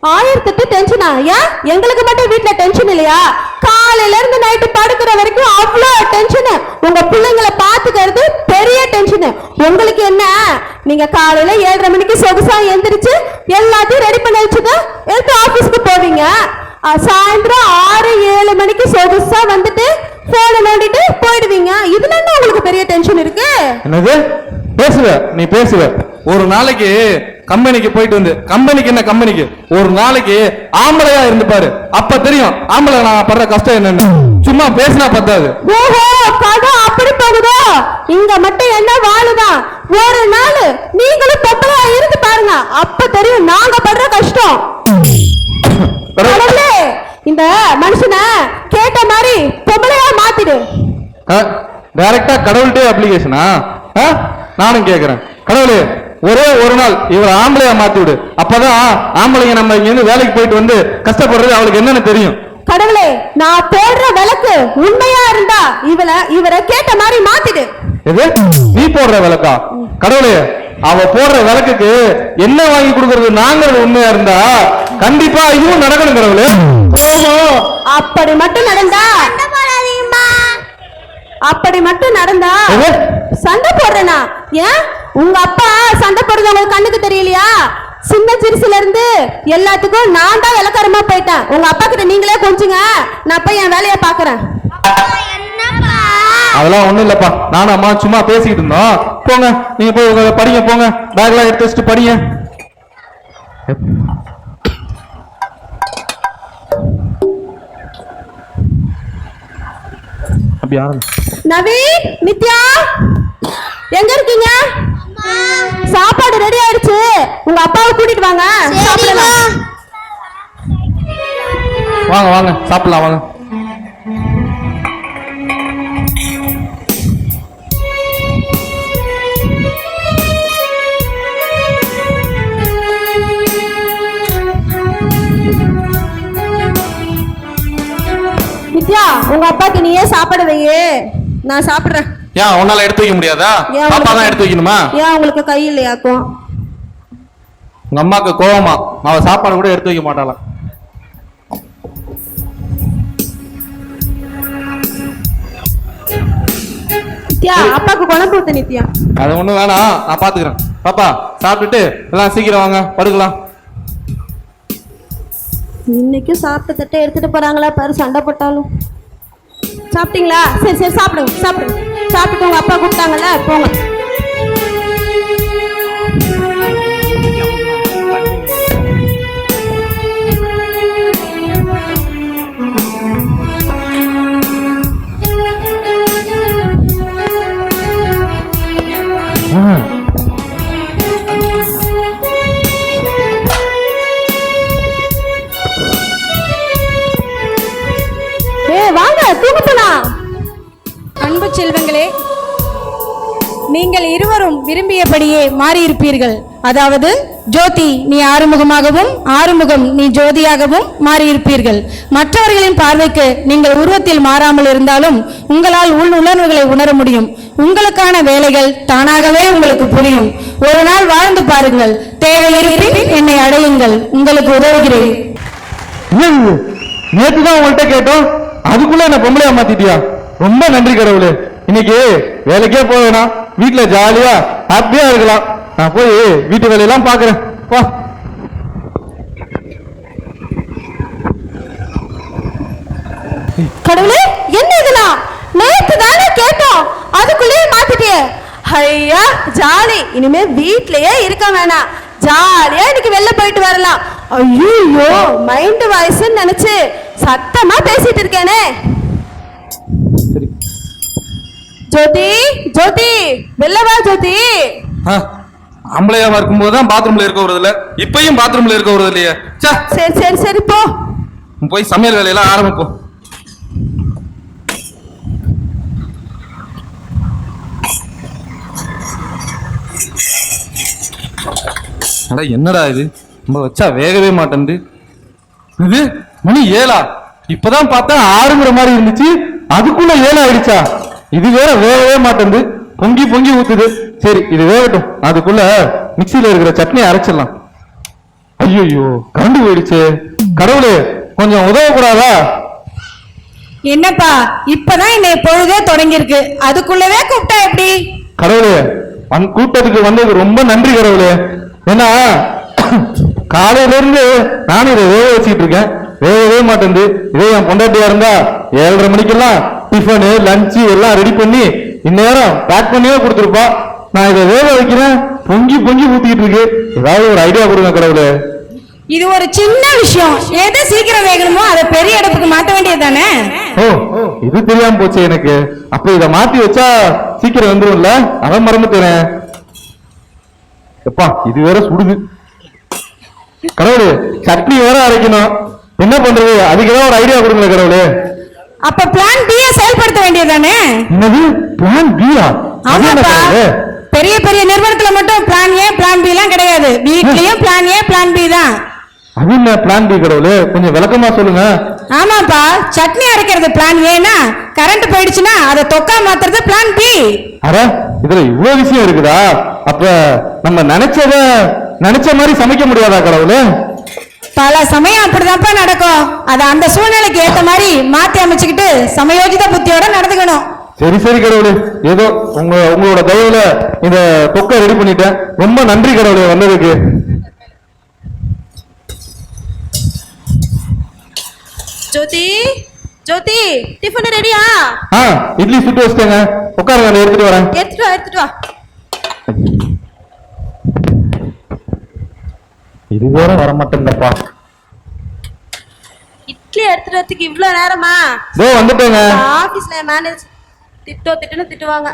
Speaker 4: 1008 டென்ஷனா? ஏன் எங்களுக்கு மட்டும் வீட்டுல டென்ஷன் இல்லையா? காலையில இருந்து நைட்டு படுக்கிற வரைக்கும் அவ்வளோ டென்ஷன். உங்க பிள்ளைங்களை பாத்துக்கிறது பெரிய டென்ஷன். உங்களுக்கு என்ன, நீங்க காலையில 7:30 மணிக்கு சொகுசா எந்திரிச்சு எல்லாத்தையும் ரெடி பண்ணி வச்சுட்டு எடுத்து ஆபீஸ்க்கு போவீங்க. சாயந்தரம் 6-7 மணிக்கு சொகுசா வந்துட்டு போன நோண்டிட்டு போயிடுவீங்க. இதுல என்ன உங்களுக்கு பெரிய டென்ஷன் இருக்கு?
Speaker 5: என்னது பேசுவ நீ பேசுவ? ஒரு நாளைக்கு கம்பெனிக்கு போயிட்டு வந்து, கம்பெனிக்கு என்ன கம்பெனிக்கு, ஒரு நாளைக்கு ஆம்பளையா இருந்து பாரு, அப்ப தெரியும் ஆம்பளை நான் படுற கஷ்டம் என்னன்னு. சும்மா பேசினா பத்தாது.
Speaker 4: ஓஹோ, கதை அப்படி போகுதோ? இங்க மட்டும் என்ன வாழுதான்? ஒரு நாள் நீங்களும் பொம்பளையா இருந்து பாருங்க, அப்ப தெரியும் நாங்க படுற கஷ்டம். கடவுளே, இந்த மனுஷனை கேட்ட மாதிரி பொம்பளையா மாத்திடு.
Speaker 5: டைரக்டா கடவுள்கிட்டே அப்ளிகேஷனா? நானும் கேக்குறேன், கடவுளே ஒரே ஒரு நாள் இவரை ஆம்பளையா மாத்தி விடு, அப்பதான் ஆம்பளைங்க நம்ம இங்க இருந்து வேலைக்கு போயிட்டு வந்து கஷ்டப்படுறது அவளுக்கு என்னன்னு தெரியும்.
Speaker 4: கடவுளே, நான் போடுற விளக்கு உண்மையா இருந்தா இவரை கேட்ட மாதிரி மாத்திடு.
Speaker 5: எது நீ போடுற விளக்கா? கடவுளே, அவ போடுற விளக்குக்கு என்ன வாங்கி கொடுக்கறது நாங்கள் உண்மையா இருந்தா கண்டிப்பா இதுவும் நடக்கணும் கடவுளே.
Speaker 4: ஓஹோ, அப்படி மட்டும் நடந்தா சண்டை போடுறேனா? ஏன் உங்க அப்பா சண்டை போடுறது உங்களுக்கு கண்ணுக்கு தெரியலையா? சின்ன சிறுசுல இருந்து எல்லாத்துக்கும் நான் தான் விளக்காரமா போயிட்டேன். உங்க அப்பா கிட்ட நீங்களே கொஞ்சுங்க, நான் போய் என் வேலையை பாக்குறேன்.
Speaker 5: அதெல்லாம் ஒண்ணும் இல்லப்பா, நானும் அம்மா சும்மா பேசிக்கிட்டு இருந்தோம். போங்க, நீங்க போய் படிங்க, போங்க, பேக்லாம் எடுத்து வச்சுட்டு படிங்க. அப்படி
Speaker 4: நவீன், நித்யா எங்க இருக்கீங்க? சாப்பாடு ரெடி ஆயிடுச்சு, உங்க அப்பாவை கூட்டிட்டு வாங்க, சாப்பிடலாம்.
Speaker 5: வாங்க வாங்க சாப்பிடலாம் வாங்க.
Speaker 4: நித்யா, உங்க அப்பாக்கு நீயே சாப்பிட வையே, நான் சாப்பிடுறேன்.
Speaker 5: ஏன் உன்னால எடுத்து வைக்க முடியாதா? பாப்பா தான் எடுத்து வைக்கணுமா?
Speaker 4: ஏன் உங்களுக்கு கை இல்லையாக்கும்?
Speaker 5: உங்க அம்மாக்கு கோவமா, அவ சாப்பாடு கூட எடுத்து வைக்க மாட்டாளா?
Speaker 4: நித்யா, அப்பாக்கு குழம்பு ஊத்து. நித்யா,
Speaker 5: அது ஒண்ணும் வேணாம், நான் பாத்துக்கிறேன். பாப்பா சாப்பிட்டுட்டு எல்லாம் சீக்கிரம் வாங்க, படுக்கலாம்.
Speaker 4: இன்னைக்கும் சாப்பிட்ட தட்டை எடுத்துட்டு போறாங்களா பாரு, சண்டை போட்டாலும். சாப்பிட்டீங்களா? சரி சரி, சாப்பிடுங்க சாப்பிடுங்க. சாப்பிட்டு உங்க அப்பா கூப்பிட்டாங்கல்ல, போங்க. வாங்க தூங்கலாம்.
Speaker 8: அன்பு செல்வங்களே, நீங்கள் இருவரும் விரும்பியபடியே மாறியிருப்பீர்கள். அதாவது ஜோதி நீ ஆறுமுகமாகவும் ஆறுமுகம் நீ ஜோதியாகவும் மாறியிருப்பீர்கள். மற்றவர்களின் பார்வைக்கு நீங்கள் உருவத்தில் மாறாமல் இருந்தாலும் உங்களால் உள் உணர்வுகளை உணர முடியும். உங்களுக்கான வேலைகள் தானாகவே உங்களுக்கு புரியும். ஒரு நாள் வாழ்ந்து பாருங்கள், தேவை இருப்பின் என்னை அடையுங்கள், உங்களுக்கு உதவுகிறேன்.
Speaker 5: நேற்றுதான் உங்கள்கிட்ட கேட்டோம், அதுக்குள்ள என்ன பொம்பளையா மாத்திட்டியா? ரொம்ப நன்றி கடவுளே. இன்னைக்கு வேலைக்கே போவேனா, வீட்டுல ஜாலியா ஹாப்பியா இருக்கலாம். நான் போய் வீட்டு வேலையெல்லாம் பாக்குறேன். வா.
Speaker 4: கடவுளே, என்ன இதெல்லாம்? நேத்து தானே கேட்டோம், அதுக்குள்ளேயே மாத்திட்டியே. ஐயா ஜாலி, இனிமே வீட்லயே இருக்க வேணாம், ஜாலியா இன்னைக்கு வெளில போயிட்டு வரலாம். ஐயோ மைண்ட் வாய்ஸ்ன்னு நினைச்சு சத்தமா பேசிட்டு இருக்கேனே. ஜோதி ஜோதி வெளில வா ஜோதி.
Speaker 5: ஆம்பளையாவா இருக்கும்போது தான் பாத்ரூம்ல இருக்க வருது இல்ல, இப்பயும் பாத்ரூம்ல இருக்க வருது இல்லையே.
Speaker 4: சரி சரி சரி போ
Speaker 5: போய் சமையல் வேலையெல்லாம் ஆரம்பிப்போம். அட என்னடா இது, நம்ம வச்சா வேகவே மாட்டேன்து. இது மணி 7 இப்பதான் பார்த்தா 6ங்கிற மாதிரி இருந்துச்சு, அதுக்குள்ள 7 ஆயிடுச்சா? இது வேற வேகவே மாட்டேன்து, பொங்கி பொங்கி ஊத்துது. சரி இது வேகட்டும், அதுக்குள்ள மிக்சியில இருக்கிற சட்னியை அரைச்சிடலாம். ஐயோ கரண்டு போயிடுச்சு, கடவுளே கொஞ்சம் உதவக்கூடாதா?
Speaker 8: என்னப்பா இப்பதான் என்னை பொழுதே தொடங்கியிருக்கு, அதுக்குள்ளவே கூப்பிட்டா எப்படி?
Speaker 5: கடவுளே கூட்டத்துக்கு வந்தது ரொம்ப நன்றி கடவுளே. ஏன்னா காலையில இருந்து நானும் இதை வேக வச்சுட்டு இருக்கேன், வேகவே மாட்டேன். இதே என் பொண்டாட்டியா இருந்தா 7:30 மணிக்கெல்லாம் டிஃபனு லஞ்சு எல்லாம் ரெடி பண்ணி இந்நேரம் பேக் பண்ணியே கொடுத்துருப்பா. நான் இதை வேக வைக்கிறேன், பொங்கி பொங்கி ஊத்திக்கிட்டு இருக்கு. ஏதாவது ஒரு ஐடியா கொடுங்க கடவுளே.
Speaker 8: இது ஒரு சின்ன விஷயம், எதை சீக்கிரம் வேகணுமோ அதை பெரிய அடுப்புக்கு மாத்த வேண்டியது தானே.
Speaker 5: ஓ இது தெரியாம போச்சு எனக்கு. அப்ப இதை மாத்தி வச்சா சீக்கிரம் வந்துரும்ல, அதான் மறந்துட்டேன். எப்பா இது வேற சுடுது. கடவுளே சட்னி வேற அரைக்கணும், என்ன பண்றது? அதுக்குதான் ஒரு ஐடியா கொடுங்க கடவுளே.
Speaker 8: அப்ப பிளான் பி செயல்படுத்த வேண்டியதுதானே.
Speaker 5: என்னது பிளான் பியா?
Speaker 8: ஆமாப்பா, பெரிய பெரிய நிறுவனத்துல மட்டும் பிளான் ஏ பிளான் பி எல்லாம் கிடையாது, வீட்லயும் பிளான் ஏ பிளான் பி தான்.
Speaker 5: அது என்ன பிளான் பி கடவுளே, கொஞ்சம் விளக்கமா சொல்லுங்க.
Speaker 8: ஆமாப்பா, சட்னி அரைக்கிறது பிளான் ஏன்னா, கரண்ட் போயிடுச்சுன்னா அதை தொக்கா மாத்துறது பிளான் பி.
Speaker 5: அட இதுல இவ்வளவு விஷயம் இருக்குதா? அப்ப நம்ம நினைச்ச மாதிரி சமைக்க முடியாதா கடவுளே?
Speaker 8: பல சமயம் அப்படிதான்ப்பா நடக்கும், அத அந்த சூழ்நிலைக்கு ஏத்த மாதிரி மாத்தி அமைச்சுக்கிட்டு சமயோஜித புத்தியோட நடந்துக்கணும்.
Speaker 5: சரி சரி கடவுளே, ஏதோ உங்களோட தயவுல இந்த தொக்கை ரெடி பண்ணிட்டேன், ரொம்ப நன்றி கடவுளே வந்ததுக்கு.
Speaker 4: ஜோதி ஜோதி டிஃபன் ரெடியா?
Speaker 5: இட்லி சுட்டு வச்சிட்டேங்க, உட்காருங்க நான் எடுத்துட்டு வரேன்.
Speaker 4: எடுத்துட்டு வா.
Speaker 5: இது வேற வர மாட்டேங்கப்பா.
Speaker 4: இட்லி எடுத்துட்டு வரதுக்கு இவ்வளவு நேரமா?
Speaker 5: வந்துட்டேங்க.
Speaker 4: ஆபீஸ்ல மேனேஜ் திட்டுன்னு திட்டுவாங்க.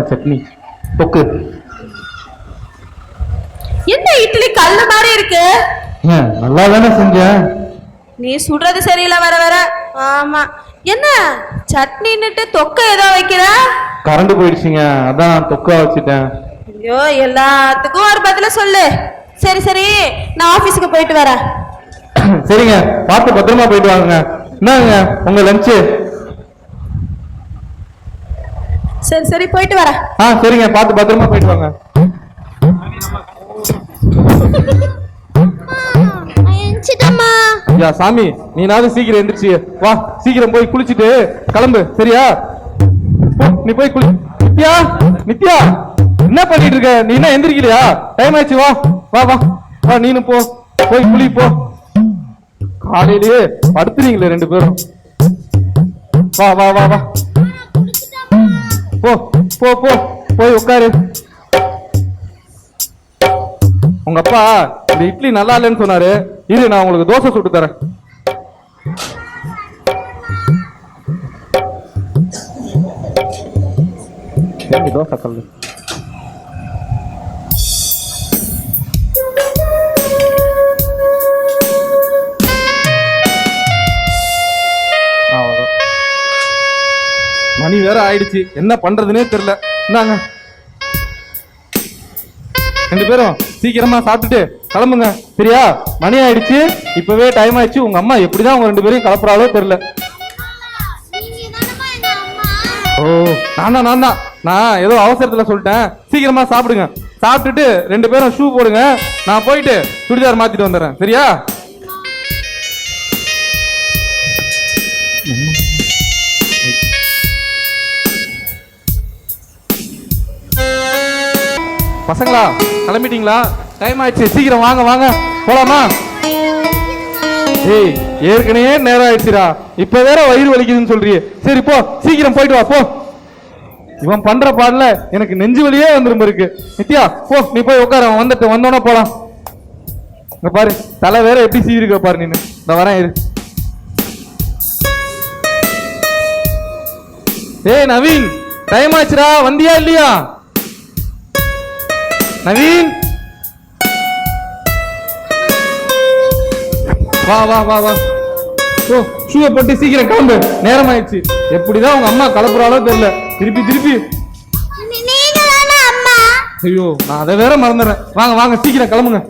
Speaker 5: சட்னி தொக்கு.
Speaker 4: என்ன இட்லி கல்லு மாதிரி இருக்கு?
Speaker 5: நல்லா தானே செஞ்சேன்.
Speaker 4: நீ சுடுறது சரியில்லை வர வர. ஆமா, என்ன சட்னின்னுட்டு தொக்க ஏதோ வைக்கிற?
Speaker 5: கரண்ட் போயிடுச்சுங்க, அதான் தொக்கா வச்சுட்டேன்.
Speaker 4: ஐயோ எல்லாத்துக்கும் ஒரு பதில சொல்லு. சரி சரி நான் ஆபீஸுக்கு போயிட்டு வரேன்.
Speaker 5: சரிங்க, பார்த்து பத்திரமா போயிட்டு வாங்க. என்னங்க உங்க லஞ்சு?
Speaker 4: சரி சரி போயிட்டு வரேன்.
Speaker 5: சரிங்க, பார்த்து பத்திரமா போயிட்டு வாங்க. யா சாமி, நீனாவது சீக்கிரம் எந்திரிச்சு வா, சீக்கிரம் போய் குளிச்சுட்டு கிளம்பு சரியா? நீ போய் குளி. நித்யா நித்யா என்ன பண்ணிட்டு இருக்க? நீ என்ன எந்திரிக்கலையா? டைம் ஆயிடுச்சு, வா வா வா வா, நீனும் போ, போய் குளி போ. காலையிலேயே படுத்துறீங்களே 2 பேரும். வா வா வா வா, போ போ போ, போய் உட்காரு. உங்க அப்பா இந்த இட்லி நல்லா இல்லைன்னு சொன்னாரு, இரு நான் உங்களுக்கு தோசை சுட்டு தரேன். தோசை கல்லு. மணி வேற ஆயிடுச்சு, என்ன பண்றதுன்னே தெரியல. இந்தாங்க 2 பேரும் சீக்கிரமா சாப்பிட்டுட்டு கிளம்புங்க சரியா? மணி ஆயிடுச்சு, இப்பவே டைம் ஆயிடுச்சு. உங்க அம்மா எப்படிதான் உங்க 2 பேரையும் கிளப்புறாளோ தெரியல. ஓ நான் தான் நான் ஏதோ அவசரத்துல சொல்லிட்டேன். சீக்கிரமா சாப்பிடுங்க, சாப்பிட்டுட்டு 2 பேரும் ஷூ போடுங்க, நான் போயிட்டு சுடிதார் மாத்திட்டு வந்துடுறேன் சரியா? பசங்களா கிளம்பிட்டீங்களா? டைம் ஆயிடுச்சு, சீக்கிரம் வாங்க வாங்க போலாமா? ஏய் ஏற்கனவே நேரம் ஆயிடுச்சுடா, இப்ப வேற வயிறு வலிக்குதுன்னு சொல்றியே. சரி போ, சீக்கிரம் போயிட்டு வா போ. இவன் பண்ற பாடல எனக்கு நெஞ்சு வலியே வந்துரும் இருக்கு. நித்யா போ, நீ போய் உட்கார, வந்துட்டு வந்தோட போலாம். இங்க பாரு, தலை வேற எப்படி சீவிருக்க பாரு நீனு. நான் வரேன் இரு. ஏய் நவீன், டைம் ஆச்சுடா, வந்தியா இல்லையா? நவீன் வா வா வா வா. ஓ, ஷூவை போட்டு சீக்கிரம் கிளம்பு, நேரம் ஆயிடுச்சு. எப்படிதான் உங்க அம்மா கலப்புறாளோ தெரியல. திருப்பி திருப்பி.
Speaker 6: நீங்க தானே அம்மா?
Speaker 5: ஐயோ, நான் அதை வேற மறந்துடுறேன். வாங்க வாங்க, சீக்கிரம் கிளம்புங்க.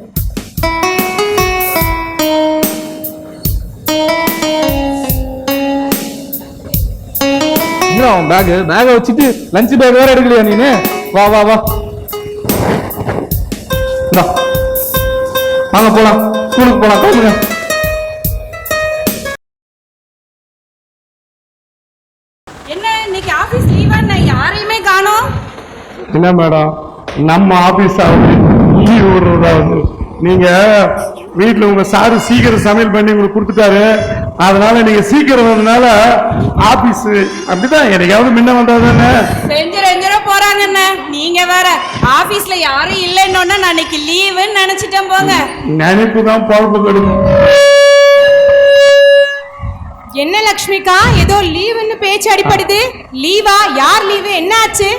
Speaker 5: அவன் பேக வச்சுட்டு லஞ்ச் பேக் வேற எடுக்கலையா நீனு? வா வா வா, வாங்க போலாம், ஸ்கூலுக்கு போலாம், கிளம்புங்க.
Speaker 8: என்ன இன்னைக்கு ஆபீஸ் லீவா? நான் யாரையுமே காணோம்.
Speaker 10: என்ன மேடம், நம்ம ஆபீஸ் லீவ் விடுறதாவது? நீங்க வீட்டுல உங்க சாரு சீக்கிரம் சமையல் பண்ணி உங்களுக்கு கொடுத்துட்டாரு, அதனால நீங்க சீக்கிரம் வந்ததுனால ஆபீஸ் அப்படிதான். எனக்காவது முன்ன வந்தாதானே.
Speaker 8: செஞ்சர போறாங்க. என்ன நீங்க வேற ஆபீஸ்ல யாரும் இல்லைன்னு நான் இன்னைக்கு லீவுன்னு நினைச்சிட்டேன். போங்க,
Speaker 10: நினைப்பு தான் பொழப்பு கெடுக்கும்.
Speaker 8: என்ன லக்ஷ்மிகா, ஏதோ லீவுன்னு பேச்சு அடிப்படுது. லீவா? யார் லீவு? என்ன ஆச்சு?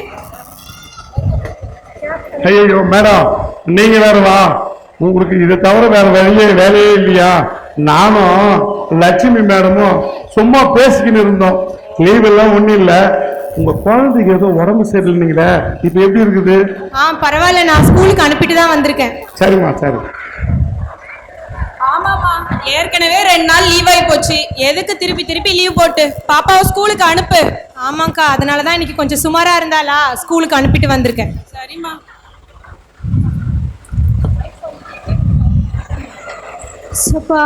Speaker 10: ஐயோ மேடம், நீங்க வேற வா. உங்களுக்கு இதை தவிர வேற வேலையே இல்லையா? நானும் லட்சுமி மேடமும் சும்மா பேசிக்கின்னு இருந்தோம். லீவ் எல்லாம் ஒண்ணும் இல்ல. உங்க குழந்தைக்கு ஏதோ உடம்பு சரியில்லைங்களே, இப்ப எப்படி இருக்குது?
Speaker 8: பரவாயில்ல, நான் ஸ்கூலுக்கு அனுப்பிட்டு தான் வந்திருக்கேன்.
Speaker 10: சரிம்மா சரி.
Speaker 8: ஆமாமா, ஏற்கனவே 2 நாள் லீவ் ஆகி போச்சு. எதுக்கு திருப்பி திருப்பி லீவ் போட்டு? பாப்பாவை ஸ்கூலுக்கு அனுப்பு. ஆமாக்கா, அதனாலதான் இன்னைக்கு கொஞ்சம் சுமாரா இருந்தாலா ஸ்கூலுக்கு அனுப்பிட்டு வந்திருக்கேன். சரிம்மா.
Speaker 4: சப்பா,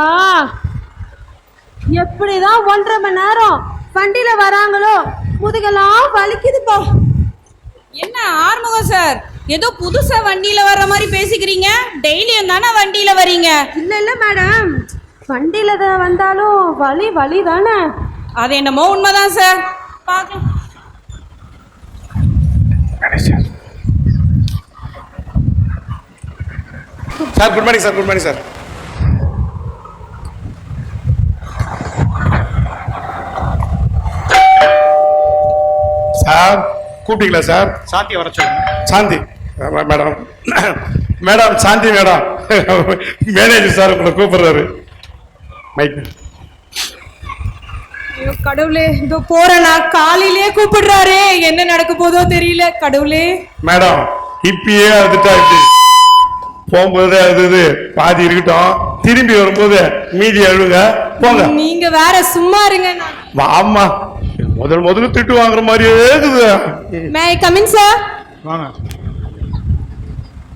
Speaker 4: எப்படிதான் 1.5 மணி நேரம் வண்டியில வராங்களோ, முதுகெல்லாம் வலிக்குதுப்பா.
Speaker 8: என்ன ஆறுமுகம் சார், ஏதோ புதுசா வண்டியில வர்ற மாதிரி பேசிக்கிறீங்க? டெய்லியும் தானே வண்டியில வரீங்க?
Speaker 4: இல்ல மேடம், வண்டியில வந்தாலும் வலி தானே.
Speaker 8: அது என்னமோ உண்மைதான் சார். பார்க்கலாம்.
Speaker 9: Sir good morning sir. Good morning sir. Sir கூப்பிட்டீங்களா சார்?
Speaker 1: சாந்தி வர சொல்லுங்க.
Speaker 9: சாந்தி மேடம், மேடம் சாந்தி மேடம், மேனேஜர் சார் உங்களை கூப்பிடுறாரு. மைக்.
Speaker 8: ஐயோ கடவுளே, இதோ போறேனா, காலையிலே கூப்பிடுறாரு. என்ன நடக்க போதோ தெரியல. கடவுளே.
Speaker 10: மேடம் இப்பயே அழுதுட்டா இப்படி போகும்போது அழுது பாதி இருக்கட்டும், திரும்பி வரும்போது மீதி அழுங்க போங்க.
Speaker 8: நீங்க வேற சும்மா இருங்க.
Speaker 10: வாமா, முதல்ல திட்டு வாங்குற மாதிரியே இருக்குது.
Speaker 8: மே ஐ கம் இன் சார்?
Speaker 1: வாங்க.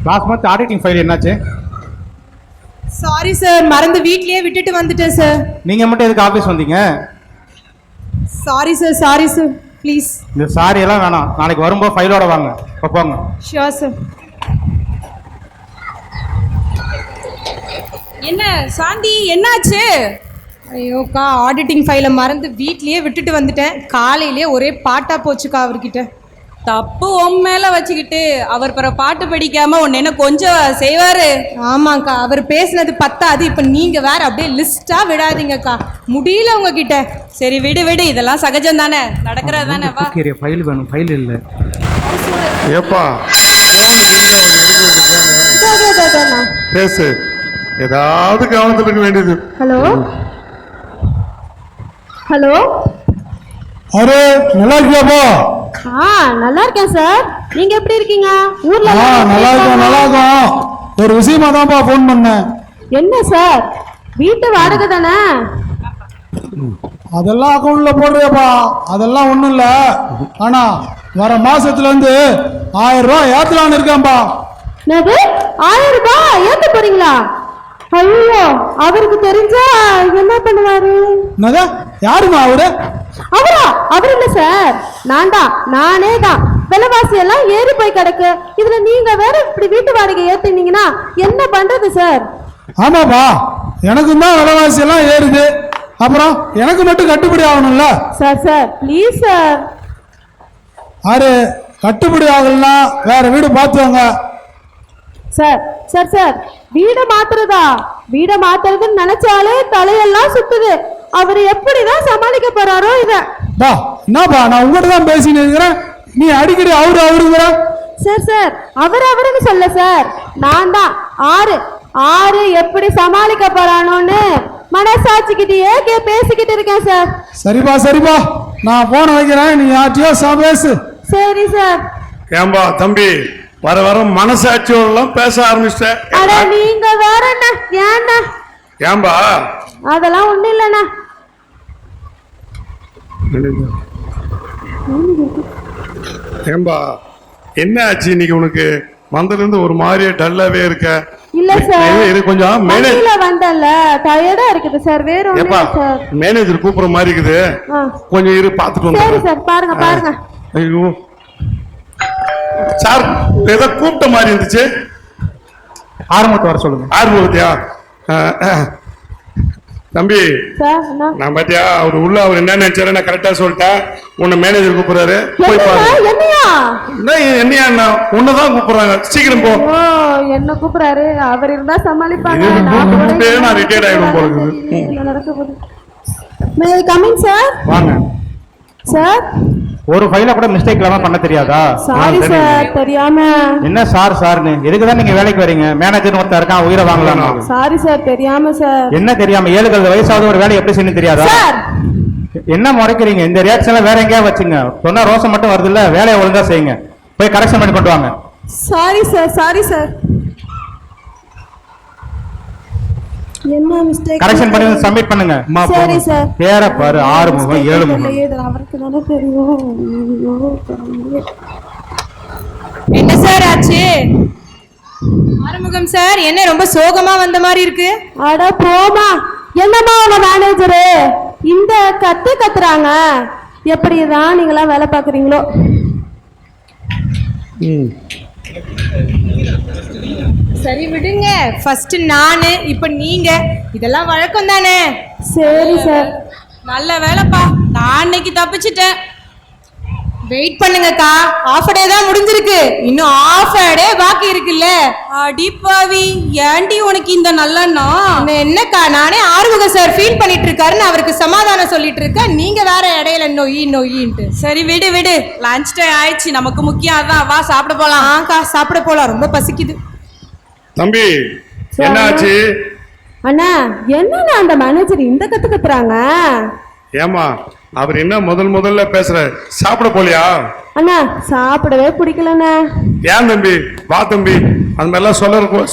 Speaker 1: லாஸ்ட் மந்த் ஆடிட்டிங் ஃபைல் என்னாச்சு?
Speaker 8: சாரி சார், மறந்து வீட்லயே விட்டுட்டு வந்துட்டேன் சார்.
Speaker 1: நீங்க மட்டும் எதுக்கு ஆபீஸ் வந்தீங்க?
Speaker 8: Sorry sir please.
Speaker 1: இந்த சாரி எல்லாம் வேணாம், நாளைக்கு வரும்போது ஃபைலோட வாங்க. போங்க.
Speaker 8: Sure sir. என்ன சாந்தி, என்னாச்சு? ஐயோக்கா, ஆடிட்டிங் ஃபைலை மறந்து வீட்லயே விட்டுட்டு வந்துட்டேன். காலையிலேயே ஒரே பாட்டா போச்சுக்கா அவர்கிட்ட. தப்பு உன் மேல வச்சுக்கிட்டு அவர் பிற பாட்டு படிக்காம உன்ன என்ன கொஞ்சம் செய்வாரு? ஆமாக்கா, அவர் பேசினது பத்தாது. இப்ப நீங்க வேற அப்படியே லிஸ்டா விடாதீங்கக்கா, முடியல உங்ககிட்ட. சரி விடு, இதெல்லாம் சகஜம் தானே, நடக்கிறது தானே. வா.
Speaker 1: ஃபைல் வேணும், ஃபைல் இல்ல.
Speaker 10: ஏப்பா பேசு, ஏதாவது கவனத்தில் இருக்க வேண்டியது.
Speaker 4: Hello hello.
Speaker 2: அரே, நல்லா இருக்கியாப்பா?
Speaker 4: நல்லா இருக்கேன் சார். நீங்க எப்படி இருக்கீங்க? ஊர்ல
Speaker 2: நல்லா இருக்கும். ஒரு விஷயமா தான்ப்பா போன் பண்ணேன்.
Speaker 4: என்ன சார், வீட்டு வாடகை தானே?
Speaker 2: அதெல்லாம் அக்கௌண்ட்ல போடுறியாப்பா, அதெல்லாம் ஒண்ணும் இல்ல. ஆனா வர மாசத்துல இருந்து 1000 ரூபாய் ஏத்தலான்னு இருக்கேன்பா.
Speaker 4: என்னது, 1000 ரூபாய் ஏத்த போறீங்களா? ஐயோ, அவருக்கு தெரிஞ்சா என்ன பண்ணுவாரு?
Speaker 2: என்னது, யாருமா அவரு?
Speaker 4: அவர் இல்ல சார், நானே தான். விலைவாசி எல்லாம் ஏறி போய் கிடக்கு. இதுல நீங்க வேற இப்படி வீட்டு வாடகை ஏத்தினீங்கன்னா என்ன பண்றது சார்?
Speaker 2: ஆமாப்பா, எனக்கும் தான் விலைவாசி எல்லாம் ஏறுது. அப்புறம் எனக்கு மட்டும் கட்டுப்படி ஆகணும்ல.
Speaker 4: Sir sir please sir.
Speaker 2: ஆறு கட்டுப்படி ஆகலன்னா வேற வீடு பார்த்துவாங்க.
Speaker 4: சார் சார் சார் வீடை மாத்துறதா? வீடை மாத்துறதுன்னு நினைச்சாலே தலையெல்லாம் சுத்துது. அவர் எப்படிதான் சமாளிக்க போறாரோ இத.
Speaker 2: பா என்னப்பா, நான் உங்ககிட்ட தான் பேசின்னு இருக்கிறேன், நீ அடிக்கடி அவருங்கிற.
Speaker 4: சார் சார் அவருன்னு சொல்ல சார், நான் தான் ஆறு எப்படி சமாளிக்க போறானோன்னு மனசாட்சிக்கிட்டே பேசிக்கிட்டு இருக்கேன் சார்.
Speaker 2: சரிப்பா நான் போன வைக்கிறேன், நீ யார்ட்டையோ பேசு.
Speaker 4: சரி சார்.
Speaker 10: ஏம்பா தம்பி, வர வர மனசாட்சியோடலாம் பேச ஆரம்பிச்சிட்டேன்.
Speaker 4: அட நீங்க வேற என்ன? ஏன்னா
Speaker 10: ஏம்பா?
Speaker 4: அதெல்லாம் ஒண்ணும் இல்லண்ணா.
Speaker 10: ஏம்பா என்ன ஆச்சு இன்னைக்கு உனக்கு? வந்ததுல இருந்து ஒரு மாதிரியே டல்லாவே இருக்க.
Speaker 4: இல்ல சார்,
Speaker 10: இது கொஞ்சம்
Speaker 4: மேனேஜர் வந்தல்ல, டயர்டா இருக்குது சார். வேற ஒண்ணும் இல்ல சார்.
Speaker 10: மேனேஜர் கூப்பிடுற மாதிரி இருக்குது, கொஞ்சம் இரு பாத்துட்டு வந்து.
Speaker 4: சரி சார், பாருங்க.
Speaker 10: ஐயோ சார், ஏதோ கூப்பிட்ட மாதிரி இருந்துச்சு.
Speaker 5: ஆரம்பத்தை வர சொல்லுங்க.
Speaker 10: ஆரம்பத்தியா? தம்பி
Speaker 4: சார்
Speaker 10: நான் பாத்தியா, அவர் என்ன நினைச்சாரு நான் கரெக்டா சொல்லிட்டேன். உன்னை மேனேஜர் கூப்பிடுறாரு, போய் பாரு. என்னையா? உன்னதான் கூப்பிடுறாங்க, சீக்கிரம் போ.
Speaker 4: என்ன கூப்பிடுறாரு? அவர் இருந்தா சமாளிப்பாங்க.
Speaker 10: நான் ரிட்டையர்ட் ஆயிடும் போல இருக்குது.
Speaker 4: மே ஐ கம் இன் சார்?
Speaker 5: வாங்க
Speaker 4: சார்.
Speaker 5: ஒரு ஃபைல கூட மிஸ்டேக் இல்லாம பண்ண தெரியாதா?
Speaker 4: சாரி சார், தெரியாம.
Speaker 5: என்ன சார்னு எதுக்கு தான் நீங்க வேலைக்கு வரீங்க? மேனேஜர் ஒருத்தர் இருக்கான், உயிரை வாங்கலாம்.
Speaker 4: சாரி சார், தெரியாம சார்.
Speaker 5: என்ன தெரியாம? 7 வயசாவது ஒரு வேலை எப்படி செய்யணும் தெரியாதா?
Speaker 4: சார்
Speaker 5: என்ன முறைக்கிறீங்க? இந்த ரியாக்ஷன்ல வேற எங்கேயா வச்சுங்க. சொன்னா ரோசம் மட்டும் வருது இல்ல, வேலையை ஒழுங்கா செய்யுங்க. போய் கரெக்ஷன் பண்ணி கொண்டு வாங்க.
Speaker 4: Sorry sir. என்ன மிஸ்டேக்?
Speaker 5: கரெக்ஷன் பண்ணி சப்மிட் பண்ணுங்க.
Speaker 4: சரி சார்.
Speaker 5: பேர பாரு, 6 முகம் 7 முகம்.
Speaker 4: அவருக்கு தானே தெரியும்.
Speaker 8: என்ன சார் ஆச்சு? ஆறுமுகம் சார், என்ன ரொம்ப சோகமா வந்த மாதிரி இருக்கு?
Speaker 4: அட போமா, என்னமா உங்க மேனேஜரு இந்த கத்துறாங்க. எப்படிதான் நீங்களாம் வேலை பாக்குறீங்களோ?
Speaker 8: சரி விடுங்க, ஃபர்ஸ்ட் நானு, இப்ப நீங்க, இதெல்லாம் வழக்கம் தானே.
Speaker 4: சரி சார்.
Speaker 8: நல்ல வேலைப்பா, நான் அன்னைக்கு தப்பிச்சிட்டேன். வெயிட் பண்ணுங்கக்கா, ஆஃப் டே தான் முடிஞ்சிருக்கு, இன்னும் ஆஃப் டே பாக்கி இருக்குல்ல. அடிப்பாவி, ஏண்டி உனக்கு இந்த நல்லண்ணா? என்னக்கா, நானே ஆறுமுக சார் ஃபீல் பண்ணிட்டு இருக்காருன்னு அவருக்கு சமாதானம் சொல்லிட்டு இருக்கேன், நீங்க வேற இடையில நொய்யின்ட்டு. சரி விடு, லஞ்ச் டைம் ஆயிடுச்சு, நமக்கு முக்கியம் அதான். வா சாப்பிட போலாம். ஆக்கா சாப்பிட போலாம், ரொம்ப பசிக்குது.
Speaker 10: தம்பி என்ன ஆச்சு?
Speaker 4: அண்ணா, என்னண்ணா அந்த மேனேஜர் இந்த கத்துறாங்க?
Speaker 10: ஏமா, அவர் என்ன முதல்ல பேசுற? சாப்பிட போலியா?
Speaker 4: அண்ணா சாப்பிடவே பிடிக்கலண்ணா.
Speaker 10: ஏன் தம்பி? வா தம்பி, அந்த மாதிரிலாம்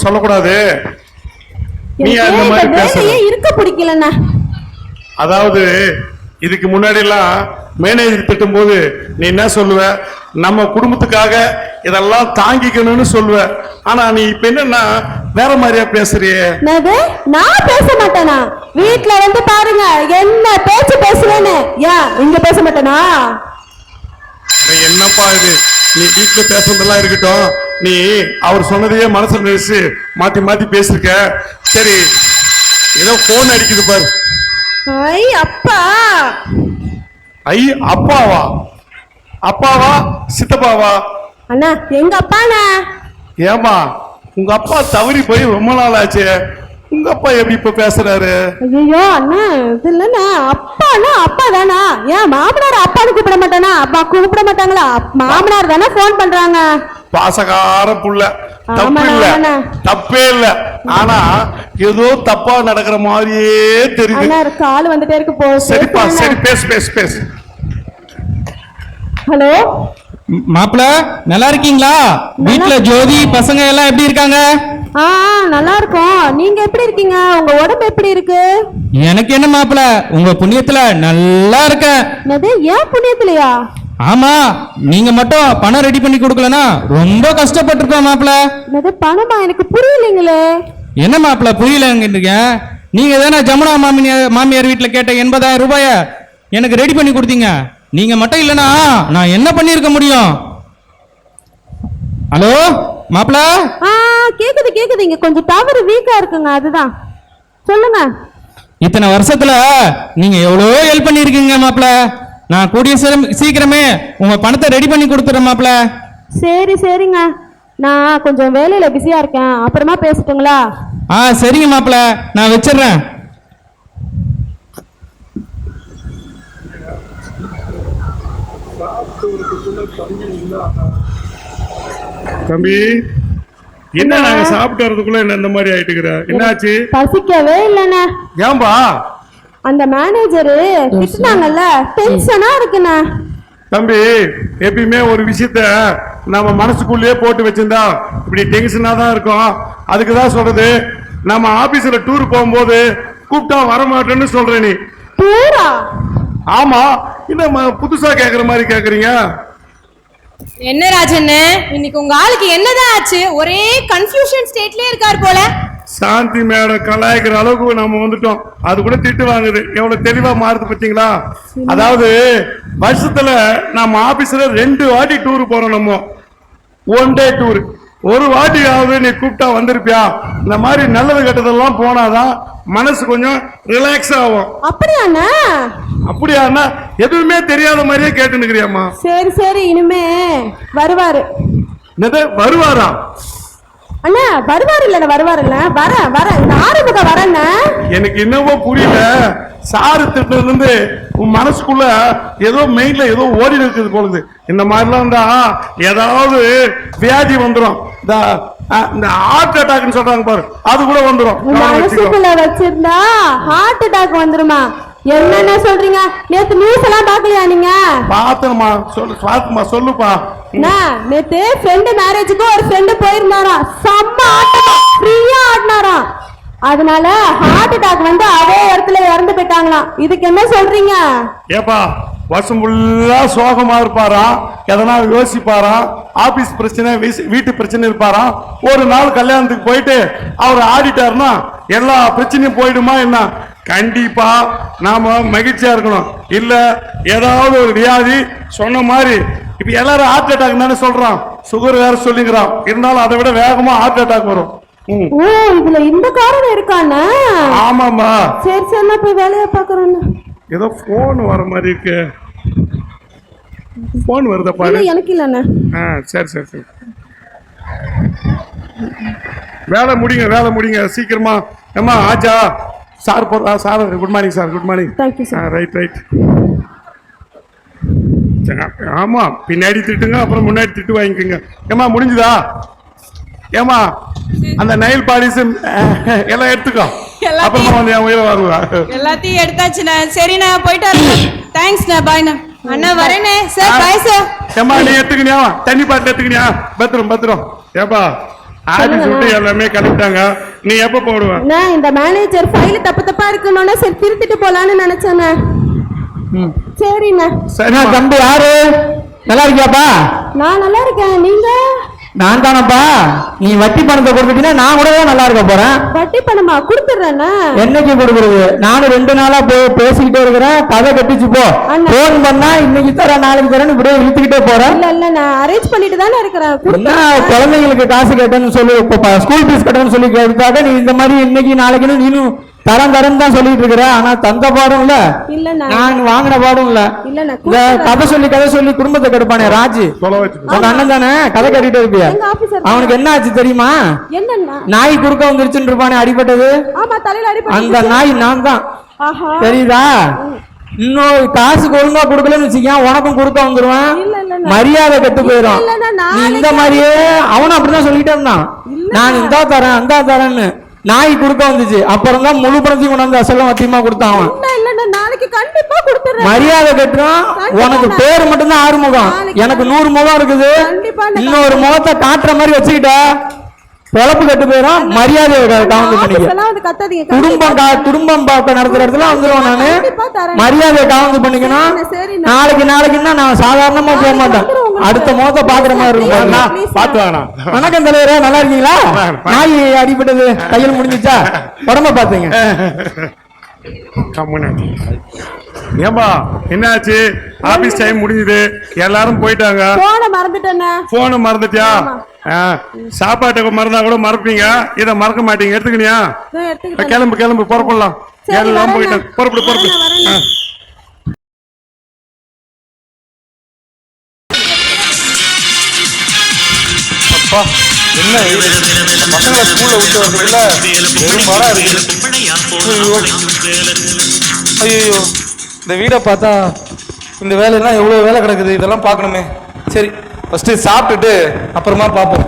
Speaker 10: சொல்லக்கூடாது. நீ அந்த மாதிரி பேசுற
Speaker 4: இருக்க பிடிக்கலண்ணா.
Speaker 10: அதாவது இதுக்கு முன்னாடி எல்லாம் மேனேஜர் திட்டும் போது நீ என்ன சொல்லுவ? நம்ம குடும்பத்துக்காக இதெல்லாம் தாங்கிக்கணும்னு சொல்லுவ. ஆனா நீ இப்ப என்னன்னா வேற மாதிரியா பேசுறியே.
Speaker 4: நான் பேச மாட்டேனா? வீட்டுல வந்து பாருங்க என்ன பேச்சு பேசுவேன்னு. ஏன் இங்க பேச மாட்டேனா?
Speaker 10: என்னப்பா இது, நீ வீட்டுல பேசுறதெல்லாம் இருக்கட்டும், நீ அவர் சொன்னதையே மனசுல நினைச்சு மாத்தி பேசிருக்க. சரி, ஏதோ போன் அடிக்குது பாரு.
Speaker 4: ஐ அப்பா.
Speaker 10: ஐ அப்பாவா? அப்பாவா சித்தப்பாவா?
Speaker 4: அண்ணா எங்க அப்பாண்ணா.
Speaker 10: ஏமா, உங்க அப்பா தவறி போய் ரொம்ப நாள் ஆச்சு, உங்க அப்பா எப்படி இப்ப பேசுறாரு?
Speaker 4: ஐயோ அண்ணா, இது இல்லண்ணா, அப்பாண்ணா அப்பா தானா? ஏன் மாமனார் அப்பான்னு கூப்பிட மாட்டானா? அப்பா கூப்பிட மாட்டாங்களா? மாமனார் தானே போன் பண்றாங்க.
Speaker 10: பாசகார புள்ள, தப்பே இல்ல. ஆனா ஏதோ தப்பா நடக்கிற மாதிரியே தெரியுது.
Speaker 4: கால் வந்துட்டே இருக்கு போ.
Speaker 10: சரிப்பா, சரி பேசு.
Speaker 4: ஹலோ
Speaker 1: மாப்பிள, நல்லா இருக்கீங்களா? வீட்டுல ஜோதி பசங்க எல்லாம் எப்படி இருக்காங்க?
Speaker 4: நல்லா இருக்கோம். நீங்க எப்படி இருக்கீங்க? உங்க உடம்பு எப்படி இருக்கு?
Speaker 1: எனக்கு என்ன மாப்பிள, உங்க புண்ணியத்துல நல்லா இருக்கேன்.
Speaker 4: ஏன் புண்ணியத்திலயா?
Speaker 1: ஆமா, நீங்க மட்டும் பணம் ரெடி பண்ணி கொடுக்கலனா ரொம்ப கஷ்டப்பட்டிருக்கோம் மாப்பிள.
Speaker 4: பணமா? எனக்கு புரியலீங்களே.
Speaker 1: என்ன மாப்பிள புரியலங்க? நீங்க தானே ஜமுனா மாமியார் வீட்டுல கேட்ட 80,000 ரூபாய எனக்கு ரெடி பண்ணி கொடுத்தீங்க. நீங்க மட்டும் இல்லனா நான் என்ன பண்ணிருக்க முடியும்? ஹலோ மாப்பிள.
Speaker 4: கேக்குது. இங்க கொஞ்சம் டவர் வீக்கா இருக்குங்க, அதுதான். சொல்லுங்க.
Speaker 1: இத்தனை வருஷத்துல நீங்க எவ்வளோ ஹெல்ப் பண்ணிருக்கீங்க மாப்பிள. நான் கூடிய சீக்கிரமே உங்க பணத்தை ரெடி பண்ணி கொடுத்துறேன் மாப்பிள.
Speaker 4: சரி சரிங்க, நான் கொஞ்சம் வேலையில பிஸியா இருக்கேன், அப்புறமா பேசட்டுங்களா?
Speaker 1: சரிங்க மாப்பிள, நான் வச்சிடுறேன்.
Speaker 10: தம்பி, என்ன நாங்க சாப்பிட்டு வரதுக்குள்ள என்ன இந்த மாதிரி ஆயிட்டுக்கிற? என்னாச்சு?
Speaker 4: பசிக்கவே இல்லைண்ணே.
Speaker 10: ஏன்பா?
Speaker 4: அந்த மேனேஜரு திட்டினாங்கல்ல, டென்ஷனா இருக்குண்ணே.
Speaker 10: தம்பி, எப்பயுமே ஒரு விஷயத்த நம்ம மனசுக்குள்ளேயே போட்டு வச்சிருந்தா இப்படி டென்ஷனா தான் இருக்கும். அதுக்கு தான் சொல்றது, நம்ம ஆபீஸ்ல டூர் போகும்போது கூப்பிட்டா வரமாட்டேன்னு சொல்ற நீ.
Speaker 4: டூரா?
Speaker 10: ஆமா, என்ன புதுசா கேக்குற மாதிரி கேக்குறீங்க?
Speaker 8: என்ன ராஜண்ணே, இன்னைக்கு உங்க ஆளுக்கு என்னதான் ஆச்சு? ஒரே கன்ஃபியூஷன் ஸ்டேட்லயே இருக்கார் போல.
Speaker 10: சாந்தி மேடம் கலாய்க்கிற அளவுக்கு நம்ம வந்துட்டோம். அது கூட திட்டு வாங்குது. எவ்வளவு தெளிவா மாறுது பாத்தீங்களா? அதாவது வருஷத்துல நம்ம ஆபீஸ்ல 2 வாட்டி டூர் போறோம். நம்ம 1 டே டூர். ஒரு வாட்டியாவது நீ கூப்பிட்டா வந்திருப்பியா? இந்த மாதிரி நல்லது கெட்டதெல்லாம் போனாதான் மனசு கொஞ்சம் ரிலாக்ஸ் ஆகும்.
Speaker 4: அப்படியாண்ணா?
Speaker 10: அப்படியாண்ணா? எதுவுமே தெரியாத மாதிரியே கேட்டுனுக்கிறியாமா?
Speaker 4: சரி சரி, இனிமே வருவாரு.
Speaker 10: என்னது வருவாரா?
Speaker 4: அண்ணா வருவாரு இல்ல, வருவாரு இல்ல, வர இந்த ஆரம்பக்க வரண்ணா.
Speaker 10: எனக்கு என்னவோ புரியல. சாரு திட்டத்துல இருந்து உன் மனசுக்குள்ள ஏதோ மெயின்ல ஏதோ ஓடி இருக்குது போலுது. இந்த மாதிரிலாம் தான் ஏதாவது வியாதி வந்துடும். இந்த ஹார்ட் அட்டாக்னு சொல்றாங்க பாரு, அது கூட வந்துடும்.
Speaker 4: மனசுக்குள்ள வச்சிருந்தா ஹார்ட் அட்டாக் வந்துருமா? என்னென்ன சொல்றீங்க? நேத்து நியூஸ் எல்லாம் பாக்கலையா நீங்க?
Speaker 10: பாத்தமா சொல்லுப்பா.
Speaker 4: நேத்து ஃப்ரெண்டு மேரேஜுக்கு ஒரு ஃப்ரெண்டு போயிருந்தாராம். செம்ம ஆட்டம், ஃப்ரீயா ஆடினாராம். அதனால ஹார்ட் அட்டாக் வந்து அதே இடத்துல இறந்து போயிட்டாங்களாம். இதுக்கு என்ன சொல்றீங்க?
Speaker 10: ஏப்பா, வருஷம் ஃபுல்லா சோகமா இருப்பாராம், எதனா யோசிப்பாராம், ஆபீஸ் பிரச்சனை வீட்டு பிரச்சனை இருப்பாராம். ஒரு நாள் கல்யாணத்துக்கு போயிட்டு அவர் ஆடிட்டாருன்னா எல்லா பிரச்சனையும் போயிடுமா என்ன? கண்டிப்பா நாம மகிழ்ச்சியா இருக்கணும். இல்ல ஏதாவது ஒரு வியாதி சொன்ன மாதிரி இப்ப எல்லாரும் ஹார்ட் அட்டாக் தானே சொல்றான், சுகர் வேற சொல்லிக்கிறான். இருந்தாலும் அதை விட வேகமா ஹார்ட் அட்டாக் வரும்.
Speaker 4: ஓ, இதுல இந்த காரணம் இருக்கானே?
Speaker 10: ஆமாமா.
Speaker 4: சரி சரி, நான் போய் வேலையை பாக்குறேன்.
Speaker 10: ஏதோ போன் வர மாதிரி இருக்கு. போன் வருதா பாரு.
Speaker 4: எனக்கு இல்லண்ணா.
Speaker 10: சரி சரி சரி, வேலை முடிங்க சீக்கிரமா. ஏமா ஆச்சா? Sir sir good morning sir. Good morning.
Speaker 4: Thank you sir.
Speaker 10: Right. ஆமா, பின்னாடி திட்டுங்க, அப்புறம் முன்னாடி திட்டு வாங்கிக்கோங்க. ஏமா முடிஞ்சுதா? ஏமா அந்த நைல் பாலிஸ் எல்லாம் எடுத்துக்கோ, அப்புறமா வந்து என் உயிரை வருவா.
Speaker 8: எல்லாத்தையும் எடுத்தாச்சுண்ணா. சரிண்ணா, போயிட்டு வரேன். தேங்க்ஸ்ண்ணா, பாய்ண்ணா. அண்ணா வரேனே. Sir bye sir.
Speaker 10: ஏமா நீ எடுத்துக்கினியா? தண்ணி பாட்டில் எடுத்துக்கினியா? பத்திரம். ஏப்பா ஆபீஸ் விட்டு எல்லாமே கிளம்பிட்டாங்க. நீ எப்ப போடுவ?
Speaker 4: இந்த மேனேஜர் ஃபைல் தப்பா இருக்கணும்னா சரி திருத்திட்டு போலான்னு நினைச்சேண்ணா. சரிண்ணா.
Speaker 10: சரி
Speaker 1: தம்பி, யாரு நல்லா இருக்கியாப்பா?
Speaker 4: நான் நல்லா இருக்கேன், நீங்க?
Speaker 1: நான் தானப்பா. நீ வட்டி பணத்தை கொடுத்துட்டீங்கன்னா நான் கூட தான் நல்லா இருக்க போறேன்.
Speaker 4: வட்டி பணமா? கொடுத்துறேன்னா?
Speaker 1: என்னைக்கு கொடுக்குறது? நானும் 2 நாளா பேசிக்கிட்டே இருக்கிறேன். கதை கட்டிச்சு போ. போன் பண்ணா இன்னைக்கு தரேன் நாளைக்கு தரேன்னு இப்படியே இழுத்துக்கிட்டே போறேன்.
Speaker 4: இல்ல நான் அரேஞ்ச் பண்ணிட்டு தானே இருக்கிறேன்.
Speaker 1: குழந்தைங்களுக்கு காசு கேட்டேன்னு சொல்லி, ஸ்கூல் ஃபீஸ் கட்டணும்னு சொல்லி கேட்டாக்க நீ இந்த மாதிரி இன்னைக்கு நாளைக்குன்னு நீனும் தரம் தான் சொல்லிட்டு இருக்கிற. ஆனா தந்த பாடும் இல்ல, நான் வாங்கின பாடும் இல்ல. இந்த கதை சொல்லி குடும்பத்தை கெடுப்பானே ராஜு, உங்க அண்ணன் தானே கதை கட்டிட்டு இருப்பியா? அவனுக்கு என்ன ஆச்சு தெரியுமா? நாய் குறுக்க வந்துருச்சுன்னு இருப்பானே, அடிபட்டது. அந்த நாய் நான் தான், தெரியுதா? இன்னும் காசு ஒழுங்கா கொடுக்கலன்னு வச்சுக்க, உனக்கும் கொடுக்க வந்துருவான். மரியாதை கெட்டு போயிடும். நீ இந்த மாதிரியே அவனும் அப்படிதான் சொல்லிட்டே இருந்தான். நான் இந்தா தரேன் அந்த தரேன்னு. நாய் கொடுக்க வந்துச்சு, அப்புறம் தான் முழு பணத்தையும் கொண்டாந்து அசலும் அதிகமா கொடுத்தான். மரியாதை கட்டுறான். உனக்கு பேரு மட்டும்தான் ஆறுமுகம், எனக்கு 100 முகம் இருக்குது. இன்னொரு முகத்தை காட்டுற மாதிரி வச்சுக்கிட்ட பொழப்பு கட்டு போயிடும். மரியாதை கவர்ந்து பண்ணிக்க. குடும்பம் பார்க்க நடத்துற இடத்துல வந்துருவோம் நானு. மரியாதையை கவர்ந்து பண்ணிக்கணும். நாளைக்குன்னா நான் சாதாரணமா போக மாட்டேன், அடுத்த முகத்தை பாக்குற மாதிரி இருக்கும். வணக்கம் தலைவரே, நல்லா இருக்கீங்களா? நாய் அடிபட்டது கையில் முடிஞ்சிச்சா? உடம்ப பாத்தீங்க?
Speaker 10: ஏம்பா என்னாச்சு? ஆபீஸ் டைம் முடிஞ்சது, எல்லாரும் போயிட்டாங்க. போன மறந்துட்டியா? சாப்பாட்டை மறந்தா கூட மறப்பீங்க, இதை மறக்க மாட்டீங்க. எடுத்துக்கினியா? கிளம்பு புறப்படலாம்.
Speaker 4: சரி,
Speaker 10: எல்லாம்
Speaker 4: வரேண்ணா.
Speaker 10: போயிட்டேன். புறப்படு புறப்படு.
Speaker 4: வரேண்ணா.
Speaker 10: ஆ.
Speaker 5: அப்பா என்ன இது? பசங்களை ஸ்கூல்ல விட்டு வரதுக்குள்ள பெரும்பாடா இருக்கு. ஐயோ இந்த வீடை பார்த்தா இந்த வேலையெல்லாம் எவ்வளோ வேலை கிடக்குது, இதெல்லாம் பார்க்கணுமே. சரி ஃபஸ்ட்டு சாப்பிட்டுட்டு அப்புறமா பார்ப்போம்.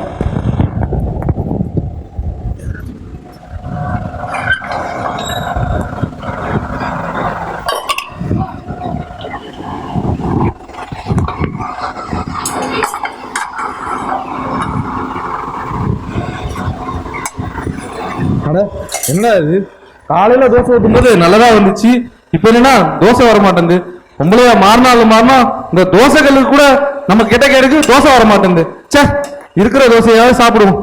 Speaker 5: என்ன இது காலையில தோசை ஊற்றும்போது நல்லதா வந்துச்சு, இப்ப என்னன்னா தோசை வர மாட்டேங்குது. ரொம்பளையா மாறினாலும் மாறினா இந்த தோசைகளுக்கு கூட நம்ம கிட்ட கிடைக்கு தோசை வர மாட்டேங்குது. சே, இருக்கிற தோசையாவது சாப்பிடுவோம்.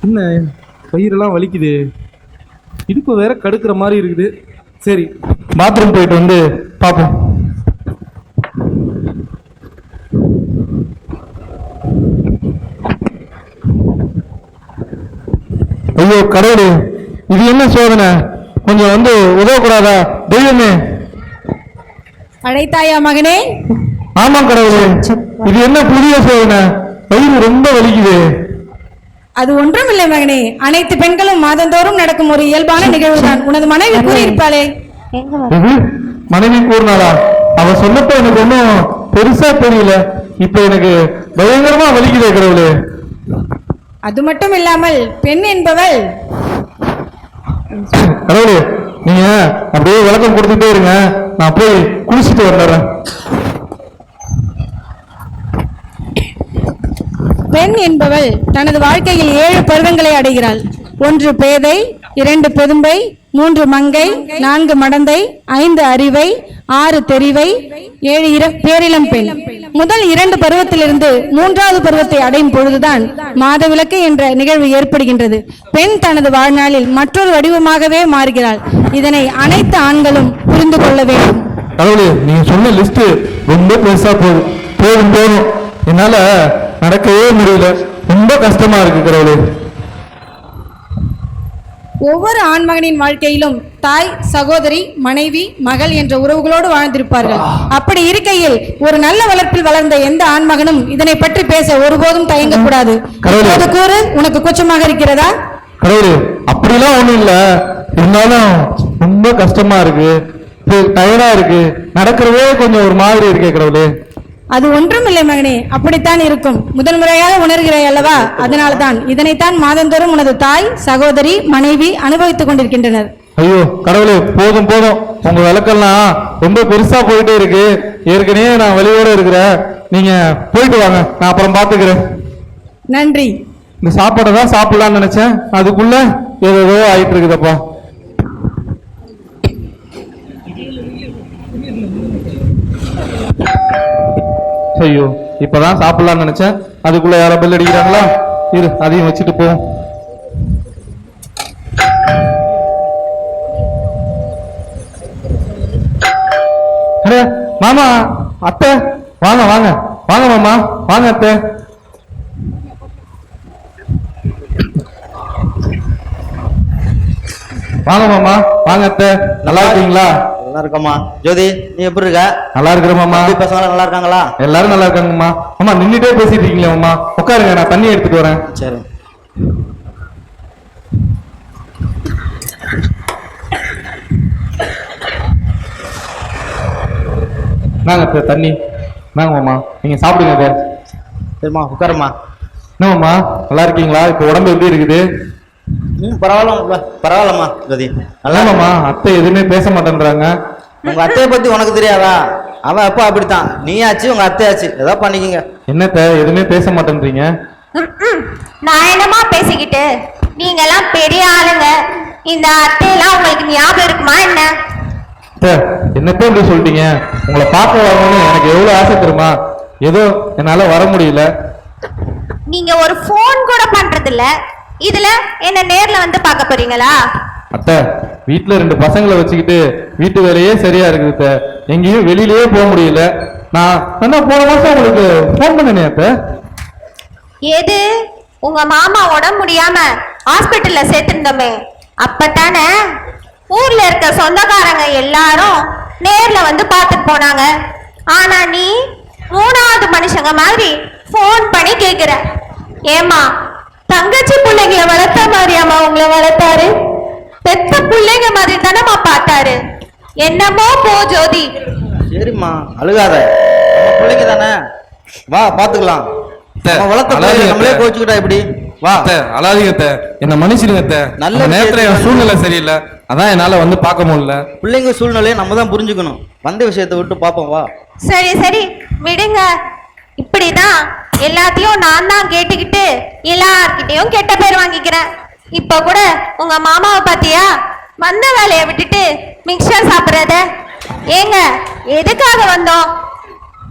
Speaker 5: என்ன பயிரெல்லாம் வலிக்குது, இடுப்பு வேற கடுக்கிற மாதிரி இருக்குது. சரி பாத்ரூம் போயிட்டு வந்து பார்ப்போம். ஐயோ கடவுளே, இது என்ன சோதனை? கொஞ்சம் வந்து உதவக்கூடாதா தெய்வமே?
Speaker 8: அழைத்தாயா மகனே?
Speaker 5: ஆமா கடவுளே, இது என்ன புதிய சோதனை? வயிறு ரொம்ப வலிக்குது.
Speaker 8: அது ஒன்றுமில்லை மகனே, அனைத்து பெண்களும் மாதந்தோறும் நடக்கும் ஒரு இயல்பான நிகழ்வுதான். உனது மனைவி கூறியிருப்பாளே.
Speaker 5: மனைவி கூறினாளா? அவ சொன்னப்ப எனக்கு ஒன்றும் பெருசா தெரியல, இப்ப எனக்கு பயங்கரமா வலிக்குதே கடவுளே.
Speaker 8: அது மட்டும் இல்லாமல் பெண் என்பவள்
Speaker 5: கடவுளே, நீங்க அப்படியே விளக்கம் கொடுத்துட்டே இருங்க, நான் போய் குளிச்சுட்டு வந்துடுறேன்.
Speaker 8: பெண் என்பவள் தனது வாழ்க்கையில் 7 பருவங்களை அடைகிறாள். 1 பேதை, 2 பெதும்பை, 3 மங்கை, 4 மடந்தை, 5 அறிவை, 6 தெரிவை, 7 பேரிளம் பெண். முதல் 2 பருவத்திலிருந்து 3வது பருவத்தை அடையும் பொழுதுதான் மாதவிலக்கு என்ற நிகழ்வு ஏற்படுகின்றது. பெண் தனது வாழ்நாளில் மற்றொரு வடிவமாகவே மாறுகிறாள். இதனை அனைத்து ஆண்களும் புரிந்து கொள்ள வேண்டும்.
Speaker 5: கடவுளே, நீங்க சொன்ன லிஸ்ட் ரொம்ப பெருசா போதும். என்னால நடக்கவே முடியல, ரொம்ப கஷ்டமா இருக்கு கடவுளே.
Speaker 8: ஒவ்வொரு ஆண்மகனின் வாழ்க்கையிலும் தாய், சகோதரி, மனைவி, மகள் என்ற உறவுகளோடு வாழ்ந்திருப்பார்கள். அப்படி இருக்கையில் ஒரு நல்ல வளர்ப்பில் வளர்ந்த எந்த ஆண்மகனும் இதனை பற்றி பேச ஒருபோதும் தயங்கக்கூடாது. இப்போது கூறு, உனக்கு கூச்சமாக இருக்கிறதா?
Speaker 5: கடவுளே, அப்படிலாம் ஒண்ணும் இல்ல, இருந்தாலும் ரொம்ப கஷ்டமா இருக்கு, டயர்டா இருக்கு, நடக்கிறதே கொஞ்சம் ஒரு மாதிரி இருக்கே கடவுளே.
Speaker 8: அது ஒன்றும் இல்லை மகனே, அப்படித்தான் இருக்கும். முதல் முறையாக உணர்கிறாய் அல்லவா, அதனால்தான் இதனைத்தான் மாதந்தோறும் உனது தாய், சகோதரி, மனைவி அனுபவித்துக் கொண்டிருக்கின்றனர்.
Speaker 5: ஐயோ கடவுளே, போதும் உங்க விளக்கெல்லாம் ரொம்ப பெருசா போயிட்டே இருக்கு. ஏற்கனவே நான் வழியோட இருக்கிறேன், நீங்க போயிட்டு வாங்க, நான் அப்புறம் பாத்துக்கிறேன்.
Speaker 8: நன்றி.
Speaker 5: இந்த சாப்பாடை தான் சாப்பிடலாம்னு நினைச்சேன், அதுக்குள்ள ஏதோ ஆயிட்டு இருக்குதப்பா. ஐயோ, இப்பதான் சாப்பிடலாம்னு நினைச்சேன், அதுக்குள்ள யாரோ பெல் அடிக்கிறாங்களா? இரு, அதையும் வச்சுட்டு போவோம். மாமா, அத்தை, வாங்க வாங்க வாங்க மாமா, வாங்க அத்தை. வாங்க மாமா, வாங்க அத்தை. நல்லா இருக்கீங்களா?
Speaker 1: நல்லா இருக்கம்மா. ஜோதி, நீ எப்படி இருக்க?
Speaker 5: நல்லா இருக்கிற மாமா.
Speaker 1: பசங்க நல்லா இருக்காங்களா?
Speaker 5: எல்லாரும் நல்லா இருக்காங்கம்மா. அம்மா நின்றுட்டே பேசிட்டு இருக்கீங்களா மாமா? உட்காருங்க, நான் தண்ணி எடுத்துட்டு வரேன்.
Speaker 1: சரி.
Speaker 5: நாங்க தண்ணி நாங்க மாமா, நீங்க சாப்பிடுங்க.
Speaker 1: சரிம்மா, உட்காருமா.
Speaker 5: என்ன மாமா, நல்லா இருக்கீங்களா? இப்ப உடம்பு எப்படி இருக்குது?
Speaker 1: பரவாயில்லம்மா ஜோதி.
Speaker 5: நல்லா மாமா, அத்தை எதுவுமே பேச மாட்டேன்றாங்க.
Speaker 1: உங்க அத்தையை பத்தி உனக்கு தெரியாதா? அவன் அப்பா அப்படித்தான், நீயாச்சு உங்க அத்தையாச்சு, ஏதோ பண்ணிக்கங்க.
Speaker 5: என்னத்த எதுவுமே பேச மாட்டேன்றீங்க?
Speaker 6: நான் என்னமா பேசிக்கிட்டு, நீங்க எல்லாம் பெரிய ஆளுங்க, இந்த அத்தையெல்லாம் உங்களுக்கு ஞாபகம் இருக்குமா என்ன?
Speaker 5: என்னத்த இப்படி சொல்லிட்டீங்க? உங்களை பார்க்க வரணும்னு எனக்கு எவ்வளவு ஆசை தெரியுமா, ஏதோ என்னால வர முடியல.
Speaker 6: நீங்க ஒரு போன் கூட பண்றது இல்ல, இதுல என்ன நேர்ல வந்து பார்க்க போறீங்களா?
Speaker 5: அத்தை வீட்டுல 2 பசங்களை வச்சுக்கிட்டு வீட்டு வேலையே சரியா இருக்குது அத்தை. எங்கேயும் வெளியிலயே போக முடியல. நான் போன மாசம் உங்களுக்கு போன் பண்ணனே அத்தை.
Speaker 6: எது உங்க மாமா உடம்பு முடியாம ஹாஸ்பிட்டல்ல சேர்த்திருந்தோமே அப்பத்தானே ஊர்ல இருக்க சொந்தக்காரங்க எல்லாரும் நேர்ல வந்து பார்த்துட்டு போனாங்க. ஆனா நீ 3வது மனுஷங்க மாதிரி போன் பண்ணி கேக்குற. ஏமா தங்கச்சி பிள்ளைங்களை வளர்த்த மாதிரியாமா உங்களை வளர்த்தாரு? பெத்த பிள்ளைங்க மாதிரி தானேமா பார்த்தாரு. என்னமோ போ ஜோதி.
Speaker 11: சரிம்மா அழுகாத, நம்ம பிள்ளைங்க தானே, வா பாத்துக்கலாம். நம்ம வளர்த்த பிள்ளைங்க நம்மளே கோச்சுக்கிட்டா எப்படி? வா
Speaker 5: அழாதீங்க அத்தை, என்ன மன்னிச்சிடுங்க அத்தை.
Speaker 11: நல்ல
Speaker 5: நல்ல நேரத்துல என் சூழ்நிலை சரியில்லை, அதான் என்னால வந்து பார்க்க முடியல.
Speaker 11: பிள்ளைங்க சூழ்நிலையை நம்ம தான் புரிஞ்சுக்கணும். வந்த விஷயத்தை விட்டு பார்ப்போம் வா.
Speaker 6: சரி சரி விடுங்க. இப்படிதான் எல்லாத்தையும் நான் தான் கேட்டுக்கிட்டு எல்லார்கிட்டையும் கெட்ட பேர் வாங்கிக்கிறேன். இப்ப கூட உங்க மாமாவை பாத்தியா, வந்த வேலையை விட்டுட்டு மிக்சர் சாப்பிடுறத. ஏங்க எதுக்காக வந்தோம்,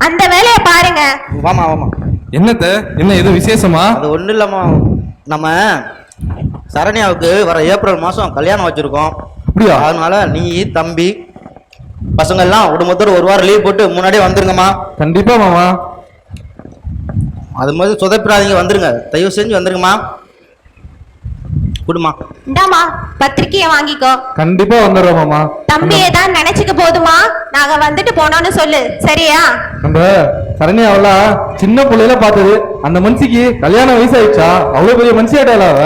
Speaker 6: அந்த வேலையை பாருங்க.
Speaker 11: வாமா வாமா.
Speaker 5: என்னத்த என்ன எதுவும் விசேஷமா?
Speaker 11: அது ஒன்றும் இல்லம்மா, நம்ம சரண்யாவுக்கு வர ஏப்ரல் மாதம் கல்யாணம் வச்சுருக்கோம்.
Speaker 5: அப்படியா?
Speaker 11: அதனால நீ தம்பி பசங்க எல்லாம் குடும்பத்தோட 1 வாரம் லீவ் போட்டு முன்னாடியே வந்துருங்கம்மா.
Speaker 5: கண்டிப்பா மாமா.
Speaker 11: அது மாதிரி சொதப்பிடாதீங்க, வந்துருங்க, தயவு செஞ்சு வந்துருங்கம்மா. குடுமா
Speaker 6: இந்தாமா பத்திரிக்கைய வாங்கிக்கோ.
Speaker 5: கண்டிப்பா வந்துடுறோம் மாமா.
Speaker 6: தம்பியை தான் நினைச்சுக்க போதுமா, நாங்க வந்துட்டு போனோம்னு சொல்லு, சரியா?
Speaker 5: நம்ம சரண்யாவெல்லாம் சின்ன பிள்ளையில பார்த்தது, அந்த மனுஷிக்கு கல்யாண வயசாயிடுச்சா? அவ்வளவு பெரிய மனுஷி ஆயிட்டாளா அவ?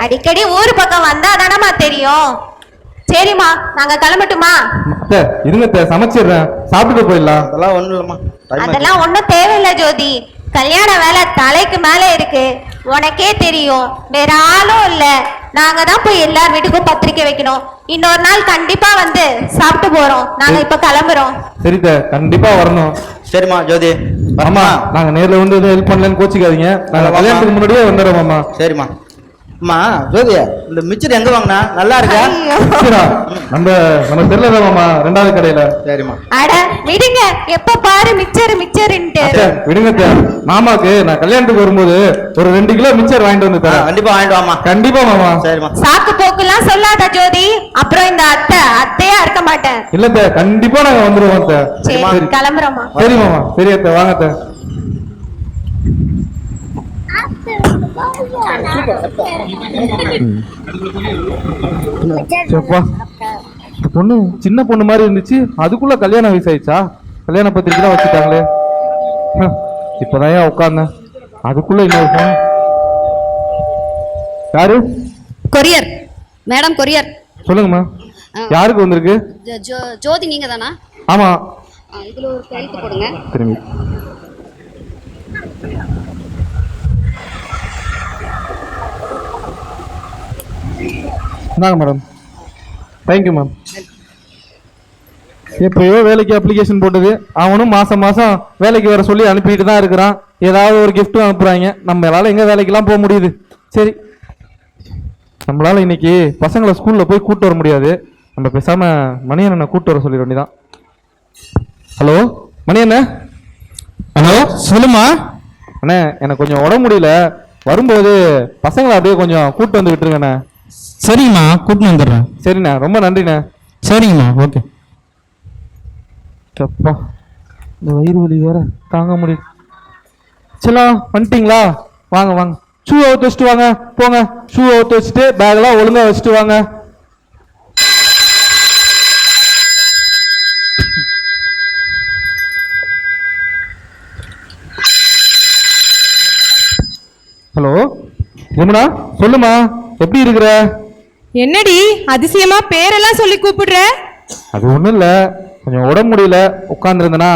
Speaker 6: அடிக்கடி ஊர் பக்கம் வந்தா தானமா தெரியும். சரிம்மா நாங்க கிளம்பட்டுமா?
Speaker 5: இருங்க சமைச்சிடுறேன், சாப்பிட்டு போயிடலாம்.
Speaker 11: அதெல்லாம் ஒண்ணும் இல்லம்மா,
Speaker 6: அதெல்லாம் ஒண்ணும் தேவையில்லை ஜோதி. கல்யாண வேலை தலைக்கு மேல இருக்கு, உனக்கே தெரியும். வேற ஆளும் இல்ல, நாங்க தான் போய் எல்லார் வீட்டுக்கும் பத்திரிக்கை வைக்கணும். இன்னொரு நாள் கண்டிப்பா வந்து சாப்பிட்டு போறோம். நாங்க இப்ப கிளம்புறோம்.
Speaker 5: சரித்த, கண்டிப்பா வரணும்.
Speaker 11: சரிம்மா ஜோதி.
Speaker 5: ஆமா, நாங்க நேர்ல வந்து எதுவும் ஹெல்ப் பண்ணலன்னு கோச்சிக்காதீங்க, நாங்க கல்யாணத்துக்கு முன்னாடியே வந்துடுறோம் மாமா.
Speaker 11: சரிம்மா. அம்மா ஜோதியா, இந்த மிச்சர் எங்க வாங்கினா? நல்லா இருக்கா?
Speaker 5: நம்ம தெரியல மாமா, 2வது கடையில.
Speaker 11: சரிம்மா.
Speaker 6: அட விடுங்க, எப்ப பாரு மிச்சர் மிச்சர்ன்ட்டு.
Speaker 5: விடுங்க, மாமாக்கு நான் கல்யாணத்துக்கு வரும்போது ஒரு 2 கிலோ மிச்சர் வாங்கிட்டு வந்து தரேன்.
Speaker 11: கண்டிப்பா வாங்கிட்டு வாமா.
Speaker 5: கண்டிப்பா மாமா.
Speaker 11: சரிம்மா.
Speaker 6: சாக்கு போக்குலாம் சொல்லாத ஜோதி, அப்புறம் இந்த அத்தையா இருக்க மாட்டேன்.
Speaker 5: இல்ல கண்டிப்பா நாங்க வந்துருவோம்.
Speaker 6: சரி கிளம்புறோமா?
Speaker 5: சரி மாமா. சரி அத்தை, வாங்க. பொண்ணு சின்ன பொண்ணு மாதிரி இருந்துச்சு, அதுக்குள்ள கல்யாண வயசாயிடுச்சா? கல்யாண பத்திரிக்கை தான் வச்சுட்டாங்களே. இப்பதான் உட்கார்ந்தேன், அதுக்குள்ள இன்னொரு பொண்ணு. யாரு?
Speaker 12: Courier madam, courier.
Speaker 5: சொல்லுங்கம்மா, யாருக்கு வந்திருக்கு?
Speaker 12: ஜோதி நீங்க தானா?
Speaker 5: ஆமா.
Speaker 12: இதுல ஒரு கையெழுத்து போடுங்க.
Speaker 5: திரும்பி இந்தாங்க மேடம். Thank you ma'am. எப்பயோ வேலைக்கு அப்ளிகேஷன் போட்டது, அவனும் மாசம் வேலைக்கு வர சொல்லி அனுப்பிட்டு தான் இருக்கிறான். ஏதாவது ஒரு கிஃப்ட்டும் அனுப்புறாங்க. நம்மளால எங்க வேலைக்கெல்லாம் போக முடியுது? சரி, நம்மளால இன்னைக்கு பசங்களை ஸ்கூல்ல போய் கூட்டு வர முடியாது. நம்ம பேசாம மணியண்ணனை கூட்டு வர சொல்லிட வேண்டியதான். ஹலோ மணியண்ணே. ஹலோ சொல்லுமா. அண்ணே, எனக்கு கொஞ்சம் உடம்பு முடியல, வரும்போது பசங்களை அப்படியே கொஞ்சம் கூட்டு வந்து விட்டுருங்கண்ணே.
Speaker 1: சரிங்கம்மா, கூட்டின்னு வந்துடுறேன்.
Speaker 5: சரிண்ணே, ரொம்ப நன்றிண்ணே.
Speaker 1: சரிங்கம்மா, ஓகே.
Speaker 5: அப்பா, இந்த வயிறு வலி வேற தாங்க முடியும். சரி, வந்துட்டீங்களா? வாங்க. ஷூ அவுத்து வச்சுட்டு வாங்க, போங்க. ஷூ அவுத்து வச்சுட்டு பேக்லாம் ஒழுங்கா வச்சுட்டு வாங்க. ஹலோ யமுனா, சொல்லுமா, எப்படி இருக்கிற?
Speaker 8: என்னடி அதிசயமா பேரெல்லாம் சொல்லி கூப்பிடுற?
Speaker 5: அது ஒண்ணும் இல்ல, கொஞ்சம் உடம்பு முடியல, உட்கார்ந்துருந்தேனா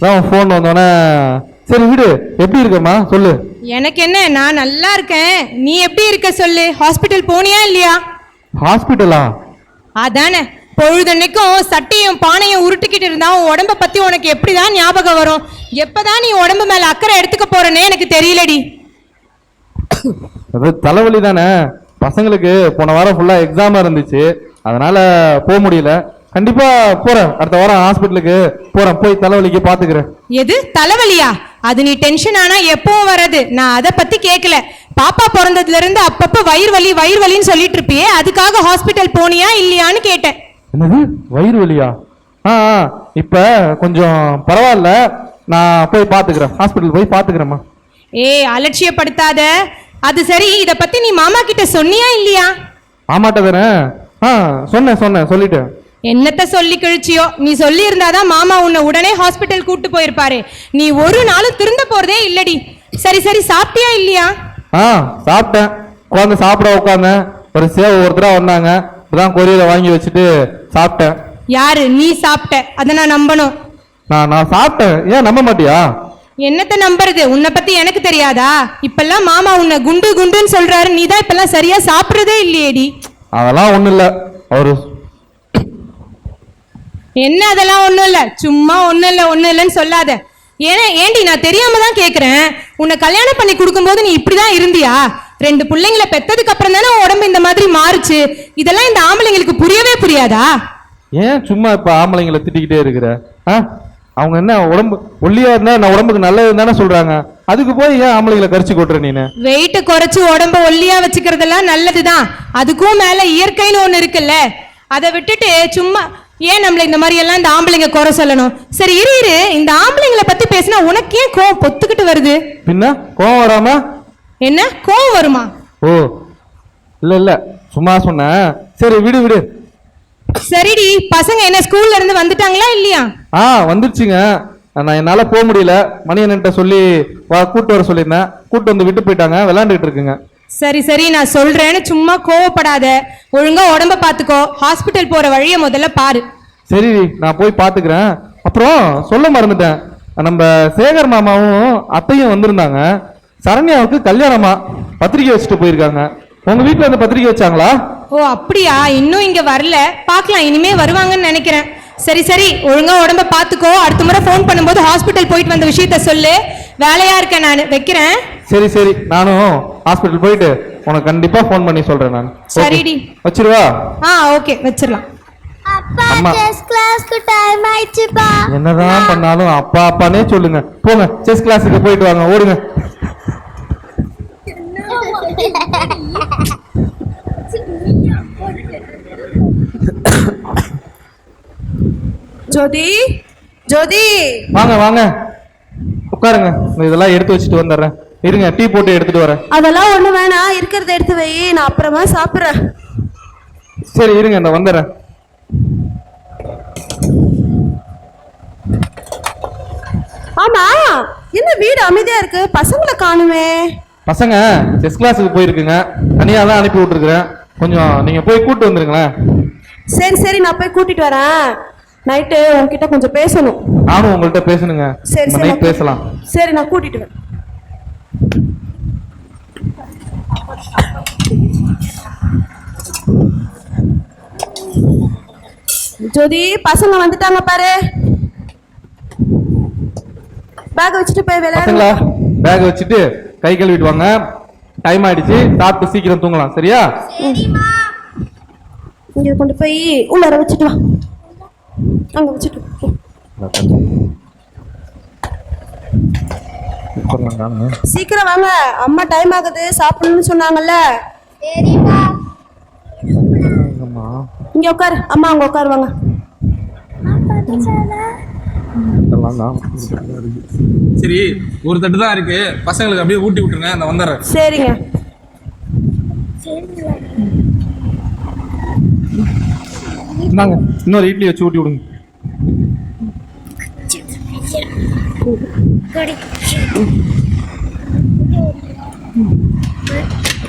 Speaker 5: தான் ஃபோன் வந்தோடனே. சரி விடு, எப்படி இருக்கம்மா சொல்லு.
Speaker 8: எனக்கு என்ன, நான் நல்லா இருக்கேன். நீ எப்படி இருக்க சொல்லு. ஹாஸ்பிட்டல் போனியா இல்லையா?
Speaker 5: ஹாஸ்பிட்டலா?
Speaker 8: அதானே, பொழுதன்னைக்கும் சட்டையும் பானையும் உருட்டிக்கிட்டு இருந்தா உன் உடம்ப பத்தி உனக்கு எப்படிதான் ஞாபகம் வரும்? எப்பதான் நீ உடம்பு மேல அக்கறை எடுத்துக்க போறேன்னே எனக்கு தெரியலடி.
Speaker 5: அது தலைவலி தானே, பசங்களுக்கு போன வாரம் ஃபுல்லா எக்ஸாமா இருந்துச்சு, அதனால போக முடியல. கண்டிப்பா போறேன். அடுத்த வாரம் ஹாஸ்பிட்டலுக்கு போறேன். போய் தலைவலிக்கு பாத்துக்கிறேன்.
Speaker 8: எது தலைவலியா? அது நீ டென்ஷன் ஆனா எப்பவும் வர்றது. நான் அதை பத்தி கேட்கல. பாப்பா பிறந்ததுல இருந்து அப்பப்ப வயிறு வலின்னு சொல்லிட்டு இருப்பியே, அதுக்காக ஹாஸ்பிட்டல் போனியா இல்லையான்னு கேட்டேன்.
Speaker 5: என்னது வயிறு வலியா? இப்ப கொஞ்சம் பரவாயில்ல. நான் போய் பாத்துக்கிறேன். ஹாஸ்பிட்டல் போய் பாத்துக்கிறேம்மா.
Speaker 8: அலட்சியப்படுத்தாத. அது சரி, இத பத்தி நீ மாமா கிட்ட சொன்னியா இல்லையா?
Speaker 5: மாமாட்ட தானே? சொன்னேன் சொல்லிட்டேன்.
Speaker 8: என்னத்த சொல்லி கழிச்சியோ? நீ சொல்லி இருந்தாதான் மாமா உன்னை உடனே ஹாஸ்பிட்டல் கூட்டு போயிருப்பாரு. நீ ஒரு நாளும் திருந்த போறதே இல்லடி. சரி சாப்பிட்டியா இல்லையா?
Speaker 5: சாப்பிட்டேன். குழந்தை சாப்பிட உட்காந்தேன். ஒரு சேவை ஒருத்தரா வந்தாங்க. இப்பதான் கொரியரை வாங்கி வச்சுட்டு சாப்பிட்டேன்.
Speaker 8: யாரு? நீ சாப்பிட்ட? அதை நான் நம்பணும்.
Speaker 5: நான் சாப்பிட்டேன். ஏன் நம்ப மாட்டியா?
Speaker 8: என்னத்த நம்புறது? உன்னை பத்தி எனக்கு தெரியாதா? இப்பெல்லாம் மாமா உன்னை குண்டுன்னு சொல்றாரு. நீ தான் இப்பெல்லாம் சரியா சாப்பிடுறதே இல்லையேடி.
Speaker 5: அதெல்லாம் ஒண்ணும் இல்ல. அவரு
Speaker 8: என்ன அதெல்லாம் ஒண்ணும் இல்ல? சும்மா ஒண்ணும் இல்லைன்னு சொல்லாத. ஏண்டி நான் தெரியாம தான் கேக்குறேன். உன்னை கல்யாணம் பண்ணி கொடுக்கும்போது நீ இப்படிதான் இருந்தியா? 2 பிள்ளைங்களை பெத்ததுக்கு அப்புறம் தானே உடம்பு இந்த மாதிரி மாறுச்சு. இதெல்லாம் இந்த ஆம்பளைங்களுக்கு புரியவே புரியாதா?
Speaker 5: ஏன் சும்மா இப்ப ஆம்பளைங்களை திட்டிக்கிட்டே இருக்கிற? அவங்க என்ன உடம்பு ஒல்லியா இருந்தா நான் உடம்புக்கு நல்லது தானே சொல்றாங்க. அதுக்கு போய் ஏன் ஆம்பளைங்களை கரிச்சு கொட்டுற நீனு?
Speaker 8: வெயிட் குறைச்சு உடம்ப ஒல்லியா வச்சுக்கிறதெல்லாம் நல்லதுதான். அதுக்கும் மேல இயற்கைன்னு ஒண்ணு இருக்குல்ல. அதை விட்டுட்டு சும்மா ஏன் நம்மள இந்த மாதிரி எல்லாம் இந்த ஆம்பளைங்க குறை சொல்லணும்? சரி இரு. இந்த ஆம்பளைங்களை பத்தி பேசினா உனக்கு ஏன் கோவம் பொத்துக்கிட்டு வருது?
Speaker 5: பின்ன கோவம் வராம
Speaker 8: என்ன கோவம் வருமா?
Speaker 5: ஓ இல்ல சும்மா சொன்னேன். சரி விடு.
Speaker 8: சரிடி, பசங்க என்ன ஸ்கூல்ல இருந்து வந்துட்டாங்களா இல்லையா?
Speaker 5: வந்துருச்சுங்க. நான் என்னால போக முடியல. மணியன்கிட்ட சொல்லி கூட்டு வர சொல்லியிருந்தேன். கூட்டு வந்து விட்டு போயிட்டாங்க. விளையாண்டுட்டு இருக்குங்க.
Speaker 8: சரி நான் சொல்றேன்னு சும்மா கோவப்படாத. ஒழுங்கா உடம்ப பாத்துக்கோ. ஹாஸ்பிட்டல் போற வழிய முதல்ல பாரு.
Speaker 5: சரி நான் போய் பாத்துக்கிறேன். அப்புறம் சொல்ல மறந்துட்டேன். நம்ம சேகர் மாமாவும் அத்தையும் வந்திருந்தாங்க. சரண்யாவுக்கு கல்யாணமா பத்திரிக்கை வச்சுட்டு போயிருக்காங்க. உங்க வீட்டுல வந்து பத்திரிக்கை வச்சாங்களா?
Speaker 8: ஓ அப்படியா? இன்னும் இங்க வரல. பாக்கலாம், இனிமே வருவாங்கன்னு நினைக்கிறேன். சரி ஒழுங்கா உடம்ப பாத்துக்கோ. அடுத்த முறை போன் பண்ணும்போது ஹாஸ்பிட்டல் போயிட்டு வந்த விஷயத்த சொல்லு. வேலையா இருக்கேன், நான் வைக்கிறேன்.
Speaker 5: சரி நானும் ஹாஸ்பிட்டல் போயிட்டு உனக்கு கண்டிப்பா போன் பண்ணி சொல்றேன். நான்
Speaker 8: சரிடி
Speaker 5: வச்சிருவா?
Speaker 8: ஓகே வச்சிரலாம்.
Speaker 5: அம்மா செஸ் கிளாஸ்க்கு டைம் ஆயிடுச்சுப்பா. என்னதான் பண்ணாலும் அப்பானே சொல்லுங்க. போங்க செஸ் கிளாஸுக்கு போயிட்டு வாங்க. ஓடுங்க.
Speaker 4: ஜோதி
Speaker 5: வாங்க உட்காருங்க. இதெல்லாம் எடுத்து வச்சுட்டு வந்துடுறேன். இருங்க, டீ போட்டு எடுத்துட்டு வரேன்.
Speaker 4: அதெல்லாம் ஒண்ணு வேணாம், இருக்கிறத எடுத்து வை, நான் அப்புறமா சாப்பிடுறேன்.
Speaker 5: சரி இருங்க, நான் வந்துடுறேன்.
Speaker 4: ஆமா, என்ன வீடு அமைதியா இருக்கு? பசங்களை காணுமே.
Speaker 5: பசங்க செஸ் கிளாஸுக்கு போயிருக்குங்க. தனியா தான் அனுப்பி விட்டுருக்குறேன். கொஞ்சம் நீங்க போய் கூட்டு வந்துருங்களேன்.
Speaker 4: சரி நான் போய் கூட்டிட்டு வரேன். நைட்டு உன்கிட்ட கொஞ்சம் பேசணும்.
Speaker 5: நானும் உங்கள்கிட்ட பேசணுங்க.
Speaker 4: சரி
Speaker 5: பேசலாம்.
Speaker 4: சரி நான் கூட்டிட்டு வரேன். ஜோதி, பசங்க வந்துட்டாங்க பாரு. பேக் வச்சுட்டு போய் விளையாடுங்க.
Speaker 5: பேக் வச்சுட்டு கை கழுவிட்டு வாங்க. டைம் ஆயிடுச்சு. சாப்பிட்டு சீக்கிரம் தூங்கலாம். சரியா?
Speaker 4: இங்க கொண்டு போய் உள்ளார வச்சுட்டு வா. அங்க வச்சுட்டு சீக்கிரம் வாங்க. அம்மா டைம் ஆகுது, சாப்பிடணும்னு சொன்னாங்கல்ல. இங்க உட்காரு. அம்மா அங்க உட்காருவாங்க.
Speaker 13: சரி, ஒரு தட்டு தான் இருக்கு. பசங்களுக்கு அப்படியே ஊட்டி விட்டுருங்க. நான் வந்துடுறேன்.
Speaker 4: சரிங்க.
Speaker 5: இன்னொரு இட்லி வச்சு ஊட்டி விடுங்க.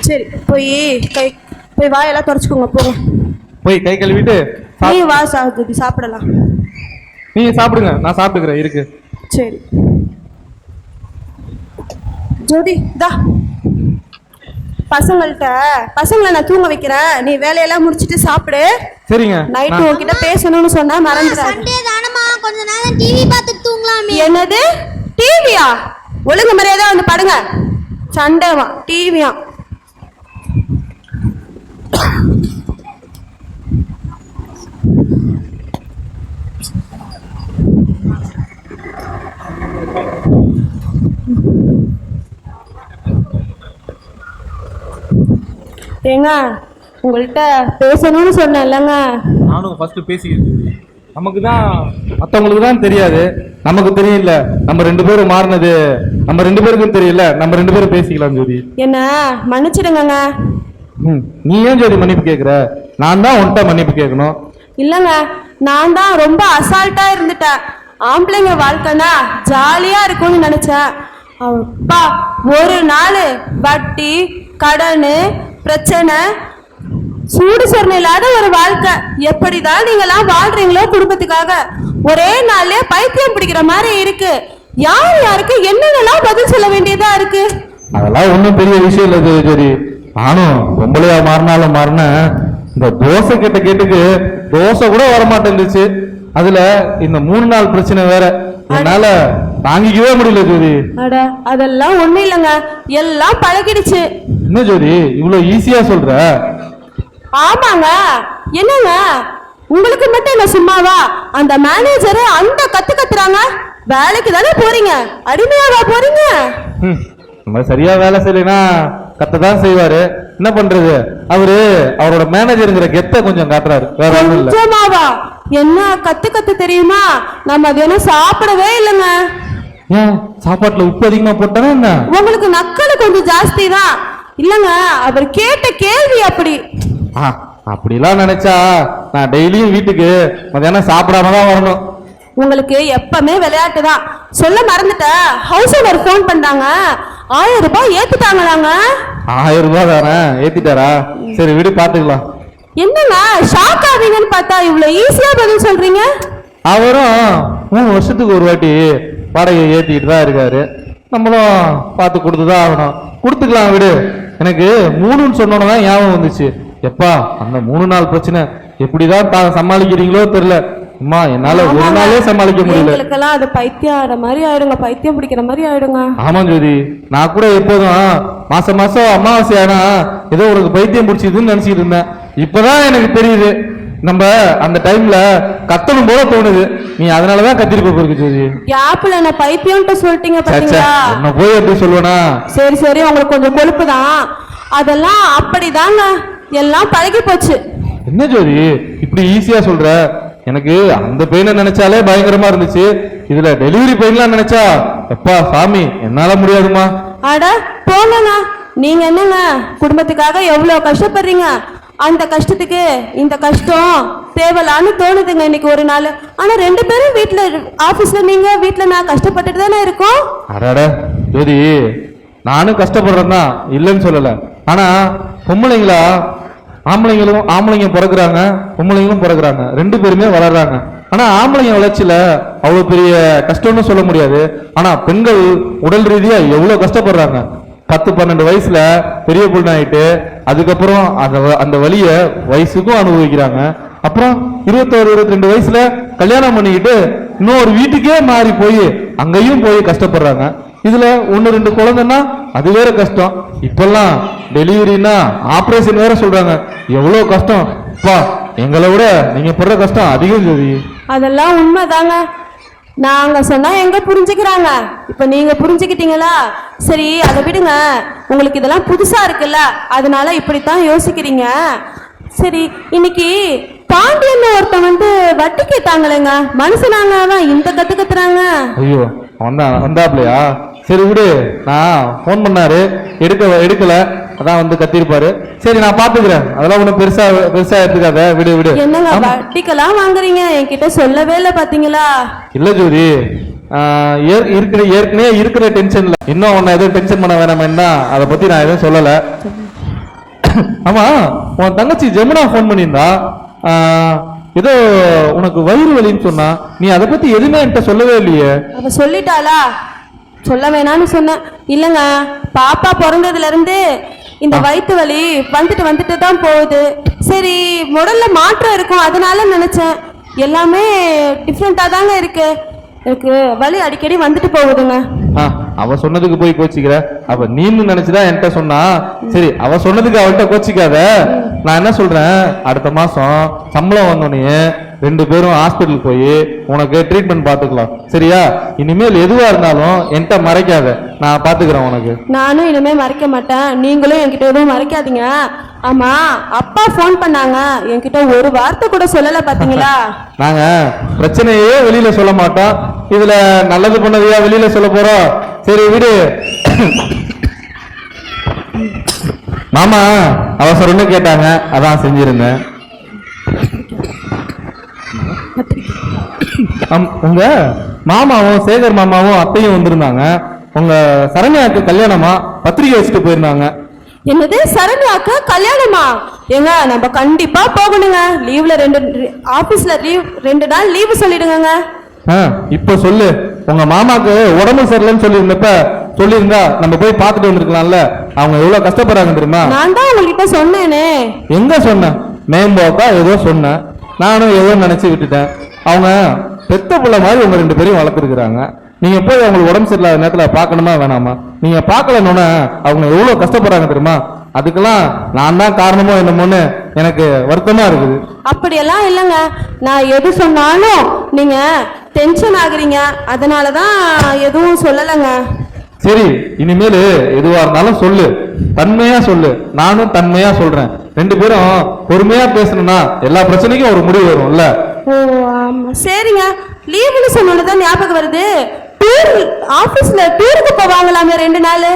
Speaker 4: சரி போய் வாயெல்லாம் தொடச்சுக்கோங்க. போங்க
Speaker 5: போய் கை கழுவிட்டு
Speaker 4: நீ வா சாப்பிடலாம்.
Speaker 5: நீங்க சாப்பிடுங்க, நான் சாப்பிட்டுக்கிறேன். இருக்கு.
Speaker 4: சரி ஜோதி, பசங்களை நான் தூங்க வைக்கிறேன். நீ வேலையெல்லாம் முடிச்சிட்டு சாப்பிடு.
Speaker 5: சரிங்க.
Speaker 4: நைட்டு உன்கிட்ட பேசணும்னு சொன்னா மறந்துடாத.
Speaker 6: கொஞ்ச நேரம் டிவி பார்த்துட்டு தூங்கலாமே.
Speaker 4: என்னது டிவியா? ஒழுங்கு மரியாதை வந்து படுங்க. சண்டேவா டிவியா? ஏங்க உங்கள்கிட்ட பேசணும்னு சொன்னேன்லங்க.
Speaker 5: நானும் ஃபர்ஸ்ட் பேசிக்கிட்டு நமக்கு தான் மற்றவங்களுக்கு தான் தெரியாது, நமக்கு தெரியல. நம்ம 2 பேரும் மாறினது நம்ம 2 பேருக்கும் தெரியல. நம்ம 2 பேரும் பேசிக்கலாம் ஜோதி.
Speaker 4: என்ன மன்னிச்சிடுங்க.
Speaker 5: நீ ஏன் ஜோதி மன்னிப்பு கேட்குற? நான் தான் உன்கிட்ட மன்னிப்பு கேட்கணும்.
Speaker 4: இல்லைங்க, நான் தான் ரொம்ப அசால்ட்டா இருந்துட்டேன். ஆம்பளைங்க வாழ்க்கைனா ஜாலியா இருக்கும்னு நினைச்சேன். அப்பா ஒரு நாள் வட்டி கடன் பிரச்சனை சூடு சொரணை இல்லாத ஒரு வாழ்க்கை. எப்படிதான் நீங்களாம் வாழ்றீங்களோ குடும்பத்துக்காக. ஒரே நாள்லயே பைத்தியம் பிடிக்கிற மாதிரி இருக்கு. யார் யாருக்கு என்னென்னலாம் பதில் சொல்ல வேண்டியதா இருக்கு.
Speaker 5: அதெல்லாம் ஒன்றும் பெரிய விஷயம் இல்லை ஜோதி. நானும் பொம்பளையா மாறினாலும் மாறின இந்த தோசை கேட்டுக்கு தோசை கூட வரமாட்டேங்குச்சு. அதுல இந்த 3 நாள் பிரச்சனை வேற என்னால தாங்கிக்கவே முடியல ஜோதி.
Speaker 4: அட அதெல்லாம் ஒண்ணும் இல்லைங்க, எல்லாம் பழகிடுச்சு.
Speaker 5: என்ன ஜோதி இவ்வளவு ஈஸியா சொல்ற?
Speaker 4: ஆமாங்க. என்னங்க உங்களுக்கு மட்டும் என்ன சும்மாவா? அந்த மேனேஜர் அந்த கத்துறாங்க. வேலைக்கு தானே போறீங்க, அடிமையாவா போறீங்க?
Speaker 5: நம்ம சரியா வேலை செய்யலைன்னா கத்ததான் செய்வாரு. என்ன பண்றது, அவரோட மேனேஜருங்கிற கெத்த கொஞ்சம் காட்டுறாரு, வேற ஒண்ணும் இல்ல.
Speaker 4: நிஜமாவா? என்ன கத்து தெரியுமா? நம்ம தினம் சாப்பிடவே இல்லைங்க.
Speaker 5: ஏன் சாப்பாட்டுல உப்பு அதிகமா போட்டானா என்ன?
Speaker 4: உங்களுக்கு நக்கல் கொஞ்சம் ஜாஸ்தி தான். இல்லங்க, அவர் கேட்ட கேள்வி அப்படி.
Speaker 5: அப்படிலாம் நினைச்சா நான் டெய்லியும் வீட்டுக்கு மதியானம் சாப்பிடாம தான் வரணும்.
Speaker 4: உங்களுக்கு எப்பவுமே விளையாட்டு தான். சொல்ல மறந்துட்டேன், ஹவுஸ் ஓனர் ஃபோன் பண்ணாங்க. 1000 ரூபாய் ஏத்துட்டாங்களாங்க.
Speaker 5: 1000 ரூபாய் தானே ஏத்திட்டாரா? சரி விடு பாத்துக்கலாம்.
Speaker 4: என்னங்க ஷாக் ஆவீங்கன்னு பார்த்தா இவ்வளவு ஈஸியா பதில் சொல்றீங்க.
Speaker 5: அவரும் 3 வருஷத்துக்கு ஒரு வாட்டி வாடகை ஏத்திக்கிட்டு தான் இருக்காரு. நம்மளும் பார்த்து கொடுத்துதான் ஆகணும். கொடுத்துக்கலாம் விடு. எனக்கு 3ன்னு சொன்னோன்னதான் ஞாபகம் வந்துச்சு. எப்பா அந்த 3 நாள் பிரச்சனை எப்படிதான் சமாளிக்கிறீங்களோ தெரியல. அம்மா என்னால ஒரு நாளே சமாளிக்க முடியல.
Speaker 4: எங்களுக்கெல்லாம் அது பைத்தியம் ஆட மாதிரி ஆயிடுங்க, பைத்தியம் பிடிக்கிற மாதிரி ஆயிடுங்க.
Speaker 5: ஆமா ஜோதி, நான் கூட எப்போதும் மாசம் அமாவாசை ஆனா ஏதோ உனக்கு பைத்தியம் பிடிச்சதுன்னு நினைச்சிட்டு இருந்தேன். இப்பதான் எனக்கு தெரியுது, நம்ம அந்த டைம்ல கத்தணும் போல தோணுது. நீ அதனாலதான் கத்திருப்ப போருக்கு ஜோதி.
Speaker 4: யாப்புல என்ன பைத்தியம்ட்டு சொல்லிட்டீங்க பாத்தீங்களா?
Speaker 5: என்ன போய் எப்படி சொல்லுவேனா?
Speaker 4: சரி உங்களுக்கு கொஞ்சம் கொழுப்பு தான். அதெல்லாம் அப்படிதாங்க, எல்லாம் பழகி போச்சு.
Speaker 5: என்ன ஜோதி இப்படி ஈஸியா சொல்ற? எனக்கு அந்த பெயினை நினைச்சாலே பயங்கரமா இருந்துச்சு. இதுல டெலிவரி பெயின்லாம் நினைச்சா எப்பா சாமி என்னால முடியாதுமா.
Speaker 4: அட போங்கண்ணா, நீங்க என்னங்க குடும்பத்துக்காக எவ்வளவு கஷ்டப்படுறீங்க. அந்த கஷ்டத்துக்கு இந்த கஷ்டம் தேவலான்னு தோணுதுங்க இன்னைக்கு ஒரு நாள். ஆனா 2 பேரும் வீட்டுல, ஆபீஸ்ல நீங்க, வீட்டுல நான் கஷ்டப்பட்டுட்டு தானே இருக்கோம்.
Speaker 5: அடாட ஜோதி, நானும் கஷ்டப்படுறேன் தான், இல்லைன்னு சொல்லல. ஆனா பொம்பளைங்களா ஆம்பளைங்க பிறகுறாங்க, பொம்பளைங்களும் பிறகுறாங்க, 2 பேருமே வளர்றாங்க. ஆனா ஆம்பளைங்க வளர்ச்சியில அவ்வளவு பெரிய கஷ்டம்னு சொல்ல முடியாது. ஆனா பெண்கள் உடல் ரீதியா எவ்வளவு கஷ்டப்படுறாங்க. 10-12 வயசுல பெரிய பொண்ணாயிட்டு அதுக்கப்புறம் அந்த வலிய வயசுக்கும் அனுபவிக்கிறாங்க. அப்புறம் 21-22 வயசுல கல்யாணம் பண்ணிக்கிட்டு இன்னொரு வீட்டுக்கே மாறி போய் அங்கேயும் போய் கஷ்டப்படுறாங்க. இதுல 1-2 குழந்தைன்னா அது வேற கஷ்டம். இப்பெல்லாம் டெலிவரினா ஆபரேஷன் வேற சொல்றாங்க. எவ்வளவு கஷ்டம் பா. எங்களை விட நீங்க படுற கஷ்டம் அதிகம் ஜோதி.
Speaker 4: அதெல்லாம் உண்மைதாங்க. நாங்க சொன்னா எங்க புரிஞ்சுக்கிறாங்க. இப்ப நீங்க புரிஞ்சுக்கிட்டீங்களா? சரி அதை விடுங்க. உங்களுக்கு இதெல்லாம் புதுசா இருக்குல்ல, அதனால இப்படித்தான் யோசிக்கிறீங்க. சரி, இன்னைக்கு பாண்டியன் ஒருத்தன் வட்டி கேட்டாங்களேங்க. மனுஷனாங்க தான் இந்த கத்துறாங்க.
Speaker 5: ஐயோ வந்தாப்லையா? சரி விடு, நான் போன் பண்ணாரு, எடுக்கல, அதான் கத்திருப்பாரு. சரி நான் பாத்துக்கிறேன், அதெல்லாம் ஒண்ணு பெருசா எடுத்துக்காத, விடு.
Speaker 4: என்னங்க வட்டிக்கெல்லாம் வாங்குறீங்க? என்கிட்ட சொல்லவே இல்லை பாத்தீங்களா?
Speaker 5: இல்ல ஜோதி, ஏற்கனவே இருக்கிற டென்ஷன்ல இன்னும் உன்னை எதுவும் டென்ஷன் பண்ண வேணாமேன்னா அதை பத்தி நான் எதுவும் சொல்லல. ஆமா, உன் தங்கச்சி ஜெமுனா போன் பண்ணியிருந்தா, ஏதோ உனக்கு வயிறு வலின்னு சொன்னா. நீ அதை பத்தி எதுவுமே என்கிட்ட சொல்லவே இல்லையே.
Speaker 4: அவ சொல்லிட்டாளா? சொல்ல வேணான்னு சொன்னேன். இல்லைங்க, பாப்பா பிறந்ததுல இருந்து இந்த வயிற்று வலி வந்துட்டு தான் போகுது. சரி உடல்ல மாற்றம் இருக்கும் அதனால நினைச்சேன். எல்லாமே டிஃப்ரெண்டா தாங்க இருக்கு. எனக்கு வலி அடிக்கடி வந்துட்டு போகுதுங்க.
Speaker 5: அவ சொன்னதுக்கு போய் கோச்சிக்கிற? அவ நீன்னு நினைச்சுதான் என்கிட்ட சொன்னா. சரி அவ சொன்னதுக்கு அவள்கிட்ட கோச்சிக்காத. நான் என்ன சொல்றேன், அடுத்த மாசம் சம்பளம் வந்தோடனே 2 பேரும் ஹாஸ்பிட்டல் போய் உனக்கு ட்ரீட்மெண்ட் பார்த்துக்கலாம், சரியா? இனிமேல் எதுவா இருந்தாலும் என்கிட்ட மறைக்காத, நான் பாத்துக்கிறேன் உனக்கு.
Speaker 4: நானும் இனிமே மறைக்க மாட்டேன், நீங்களும் என்கிட்ட எதுவும் மறைக்காதீங்க. ஆமா, அப்பா ஃபோன் பண்ணாங்க, என்கிட்ட ஒரு வார்த்தை கூட சொல்லல, பாத்தீங்களா?
Speaker 5: நாங்க பிரச்சனையே வெளியில சொல்ல மாட்டோம், இதுல நல்லது பண்ணதையா வெளியில சொல்ல போறோம்? சரி விடு. மாமா அவசரம்னு கேட்டாங்க, அதான் செஞ்சிருந்தேன். உங்க மாமாவும் சேகர் மாமாவும் அத்தையும் வந்திருந்தாங்க. உங்க சரண்யாவுக்கு கல்யாணமா, பத்திரிகை வச்சுட்டு போயிருந்தாங்க.
Speaker 4: என்னது, சரண்யாக்கு கல்யாணமா? ஏங்க நம்ம கண்டிப்பா போகணுங்க. லீவ்ல ஆபீஸ்ல 2 நாள் லீவு சொல்லிடுங்க.
Speaker 5: இப்ப சொல்லு, உங்க மாமாக்கு உடம்பு சரியில்லைன்னு சொல்லியிருந்தா நம்ம போய் பார்த்துட்டு வந்திருக்கலாம்ல. அவங்க எவ்வளவு கஷ்டப்படுறாங்க தெரியுமா?
Speaker 4: நான் தான் உங்ககிட்ட சொன்னேனே.
Speaker 5: எங்க சொன்னேன்? மேம்போக்கா ஏதோ சொன்னேன், நானும் ஏதோ நினைச்சு விட்டுட்டேன். அவங்க பெத்த பிள்ளை மாதிரி உங்க 2 பேரையும் வளர்த்துருக்குறாங்க. நீங்க போய் அவங்களுக்கு உடம்பு சரியில்லாத நேரத்துல பார்க்கணுமா வேணாமா? நீங்க பார்க்கலன்னு அவங்க எவ்வளவு கஷ்டப்படுறாங்க தெரியுமா? அதுக்கெல்லாம் நான் தான் காரணமோ என்னமோன்னு எனக்கு வருத்தமா இருக்குது.
Speaker 4: அப்படியெல்லாம் இல்லைங்க, நான் எது சொன்னாலும் நீங்க டென்ஷன் ஆகுறீங்க, அதனாலதான் எதுவும் சொல்லலைங்க.
Speaker 5: சரி, இனிமேல் எதுவா இருந்தாலும் சொல்லு, தன்மையா சொல்லு. நானும் தன்மையா சொல்றேன். 2 பேரும் பொறுமையா பேசணும்னா எல்லா பிரச்சனைக்கும் ஒரு முடிவு வரும்ல.
Speaker 4: ஓ ஆமா, சரிங்க. லீவுன்னு சொன்னதான் ஞாபகம் வருது, ஆபீஸ்ல டூருக்கு போவாங்களாமே 2 நாள்.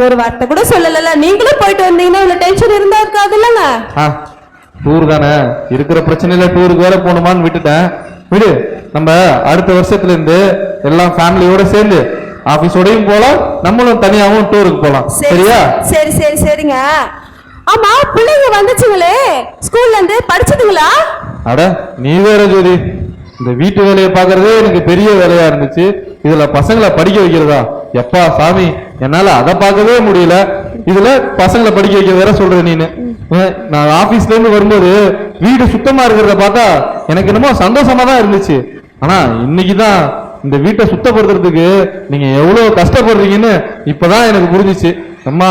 Speaker 4: ஒரு வார்த்தை கூட சொல்லல. நீங்களும் போயிட்டு வந்தீங்கன்னா இவ்வளவு டென்ஷன் இருந்தா இருக்காது இல்லங்க?
Speaker 5: டூர் தானே, இருக்கிற பிரச்சனையில டூருக்கு வேற போகணுமான்னு விட்டுட்டேன். விடு, நம்ம அடுத்த வருஷத்துல இருந்து எல்லாம் ஃபேமிலியோட சேர்ந்து ஆபீஸோடையும் போலாம், நம்மளும் தனியாவும் டூருக்கு போலாம், சரியா?
Speaker 4: சரி சரி சரிங்க. ஆமா, பிள்ளைங்க வந்துச்சுங்களே ஸ்கூல்ல இருந்து, படிச்சதுங்களா?
Speaker 5: அட நீ வேற ஜோதி, இந்த வீட்டு வேலையை பாக்குறதே எனக்கு பெரிய வேலையா இருந்துச்சு, இதுல பசங்களை படிக்க வைக்கிறதா? எப்பா சாமி, என்னால அதை பார்க்கவே முடியல, இதுல பசங்களை படிக்க வைக்க வேற சொல்ற நீனு. நான் ஆபீஸ்ல இருந்து வரும்போது வீடு சுத்தமா இருக்கிறத பார்த்தா எனக்கு என்னமோ சந்தோஷமா தான் இருந்துச்சு. ஆனா இன்னைக்குதான் இந்த வீட்டை சுத்தப்படுத்துறதுக்கு நீங்க எவ்வளவு கஷ்டப்படுறீங்கன்னு இப்பதான் எனக்கு புரிஞ்சிச்சு. அம்மா,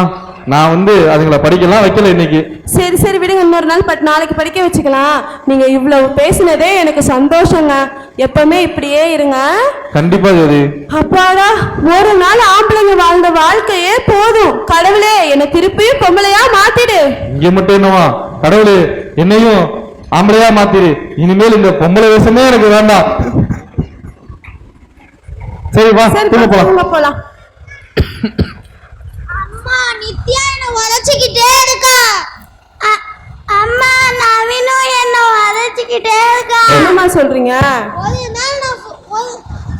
Speaker 5: நான் அதுங்களை படிக்கலாம் வைக்கல இன்னைக்கு.
Speaker 4: சரி சரி விடுங்க, இன்னொரு நாள் நாளைக்கு படிக்க வச்சுக்கலாம். நீங்க இவ்வளவு பேசினதே எனக்கு சந்தோஷங்க. எப்பவுமே இப்படியே இருங்க.
Speaker 5: கண்டிப்பா ஜோதி.
Speaker 4: அப்பாடா, ஒரு நாள் ஆம்பளைங்க வாழ்ந்த வாழ்க்கையே போதும். கடவுளே, என்னை திருப்பியும் பொம்பளையா மாத்திடு.
Speaker 5: இங்க மட்டும் என்னவா, கடவுளே என்னையும் ஆம்பளையா மாத்திரு. இனிமேல் இந்த பொம்பளை வேஷமே எனக்கு வேண்டாம். சரி வா,
Speaker 4: போலாம்.
Speaker 6: அம்மா, நித்யா என்ன உரைச்சிக்கிட்டே இருக்கா. அம்மா, நவீனும் என்ன உரைச்சிக்கிட்டே இருக்கா.
Speaker 4: என்னம்மா சொல்றீங்க?
Speaker 6: ஒரு நாள் நான்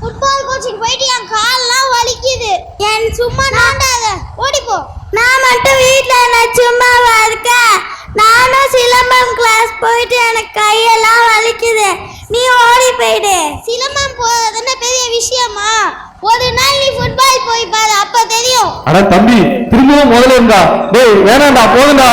Speaker 6: ஃபுட்பால் கோச்சிங் போயிட்டு என் கால்லாம் வலிக்குது. என் சும்மா நாண்டாத, ஓடிப்போ. நான் மட்டும் வீட்டுல நான் சும்மாவா இருக்கேன்? நானும் சிலம்பம் கிளாஸ் போயிட்டு எனக்கு கையெல்லாம் வலிக்குது. நீ ஓடி போயிடு. சிலம்பம் போறதுன்னா பெரிய விஷயமா? ஒரு நாள் நீ ஃபுட்பால் போய் பாரு, அப்ப தெரியும்.
Speaker 5: அட தம்பி, திரும்பவும் முதல்ல இருந்தா. டேய் வேணாம்டா, போதும்டா.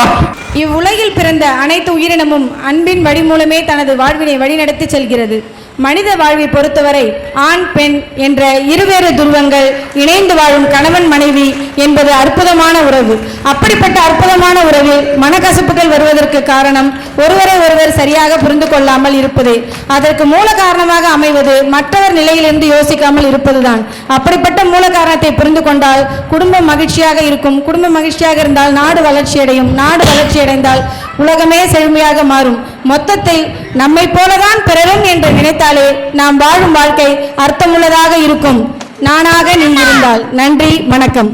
Speaker 8: இவ்வுலகில் பிறந்த அனைத்து உயிரினமும் அன்பின் வழி மூலமே தனது வாழ்வினை வழிநடத்தி செல்கிறது. மனித வாழ்வை பொறுத்தவரை ஆண் பெண் என்ற இருவேறு துருவங்கள் இணைந்து வாழும் கணவன் மனைவி என்பது அற்புதமான உறவு. அப்படிப்பட்ட அற்புதமான உறவில் மனக்கசப்புகள் வருவதற்கு காரணம் ஒருவரை ஒருவர் சரியாக புரிந்து கொள்ளாமல் இருப்பதே. அதற்கு மூல காரணமாக அமைவது மற்றவர் நிலையிலிருந்து யோசிக்காமல் இருப்பதுதான். அப்படிப்பட்ட மூல காரணத்தை புரிந்து கொண்டால் குடும்பம் மகிழ்ச்சியாக இருக்கும். குடும்பம் மகிழ்ச்சியாக இருந்தால் நாடு வளர்ச்சியடையும். நாடு வளர்ச்சியடைந்தால் உலகமே செழுமையாக மாறும். மொத்தத்தில் நம்மை போலதான் பிறரும் என்று நினைத்தாலே நாம் வாழும் வாழ்க்கை அர்த்தமுள்ளதாக இருக்கும். நானாக நின்றிருந்தால். நன்றி, வணக்கம்.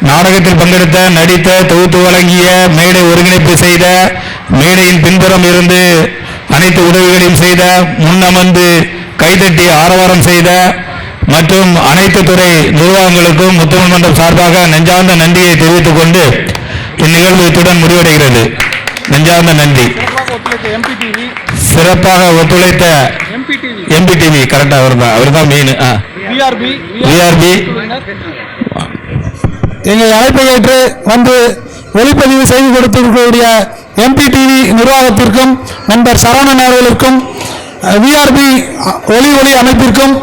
Speaker 14: நாடகத்தில் பங்கெடுத்த, நடித்த, தொகுத்து வழங்கிய, மேடை ஒருங்கிணைப்பு செய்த, மேடையின் பின்புறம் இருந்து அனைத்து உதவிகளையும் செய்த, முன்னமர்ந்து கைதட்டி ஆரவாரம் செய்த மற்றும் அனைத்து துறை நிர்வாகங்களுக்கும் முத்தமிழ் மன்றம் சார்பாக நெஞ்சார்ந்த நன்றியை தெரிவித்துக் கொண்டு இந்நிகழ்வு இத்துடன் முடிவடைகிறது. நெஞ்சார்ந்த நன்றி. சிறப்பாக ஒத்துழைத்த எம்பிடிவி கரெக்டா அவர்தான் மெயின். விஆர்பி
Speaker 2: எங்கள் அழைப்பை ஏற்று வந்து ஒளிப்பதிவு செய்து கொடுத்திருக்கக்கூடிய எம்பிடிவி நிர்வாகத்திற்கும் நண்பர் சரவணன் அவர்களுக்கும் விஆர்பி ஒளி அமைப்பிற்கும்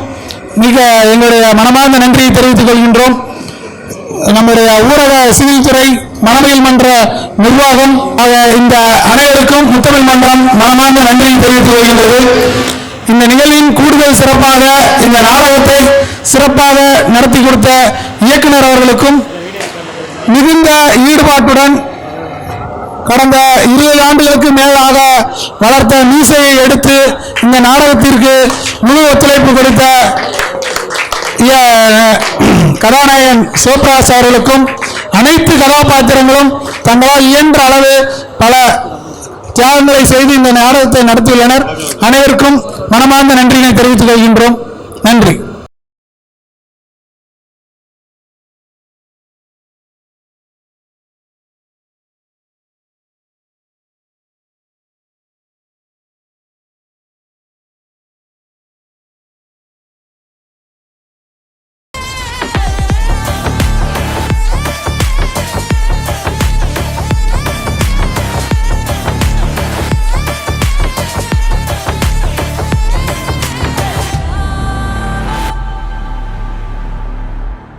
Speaker 2: மிக எங்களுடைய மனமார்ந்த நன்றியை தெரிவித்துக் கொள்கின்றோம். நம்முடைய ஊரக சிவில் துறை, மனவியல் மன்ற நிர்வாகம் இந்த அனைவருக்கும் முத்தமிழ் மன்றம் மனமார்ந்த நன்றியை தெரிவித்துக் கொள்கின்றது. இந்த நிகழ்வின் கூடுதல் சிறப்பாக இந்த நாடகத்தை சிறப்பாக நடத்தி கொடுத்த இயக்குனர் அவர்களுக்கும் மிகுந்த ஈடுபாட்டுடன் கடந்த 20 ஆண்டுகளுக்கு மேலாக வளர்த்த மீசையை எடுத்து இந்த நாடகத்திற்கு முழு ஒத்துழைப்பு கொடுத்த கதாநாயகன் சிவபிரகாஷ் அவர்களுக்கும் அனைத்து கதாபாத்திரங்களும் தங்களால் இயன்ற அளவு பல தியாகங்களை செய்து இந்த நாடகத்தை நடத்தியுள்ளனர். அனைவருக்கும் மனமார்ந்த நன்றியினை தெரிவித்துக் கொள்கின்றோம். நன்றி.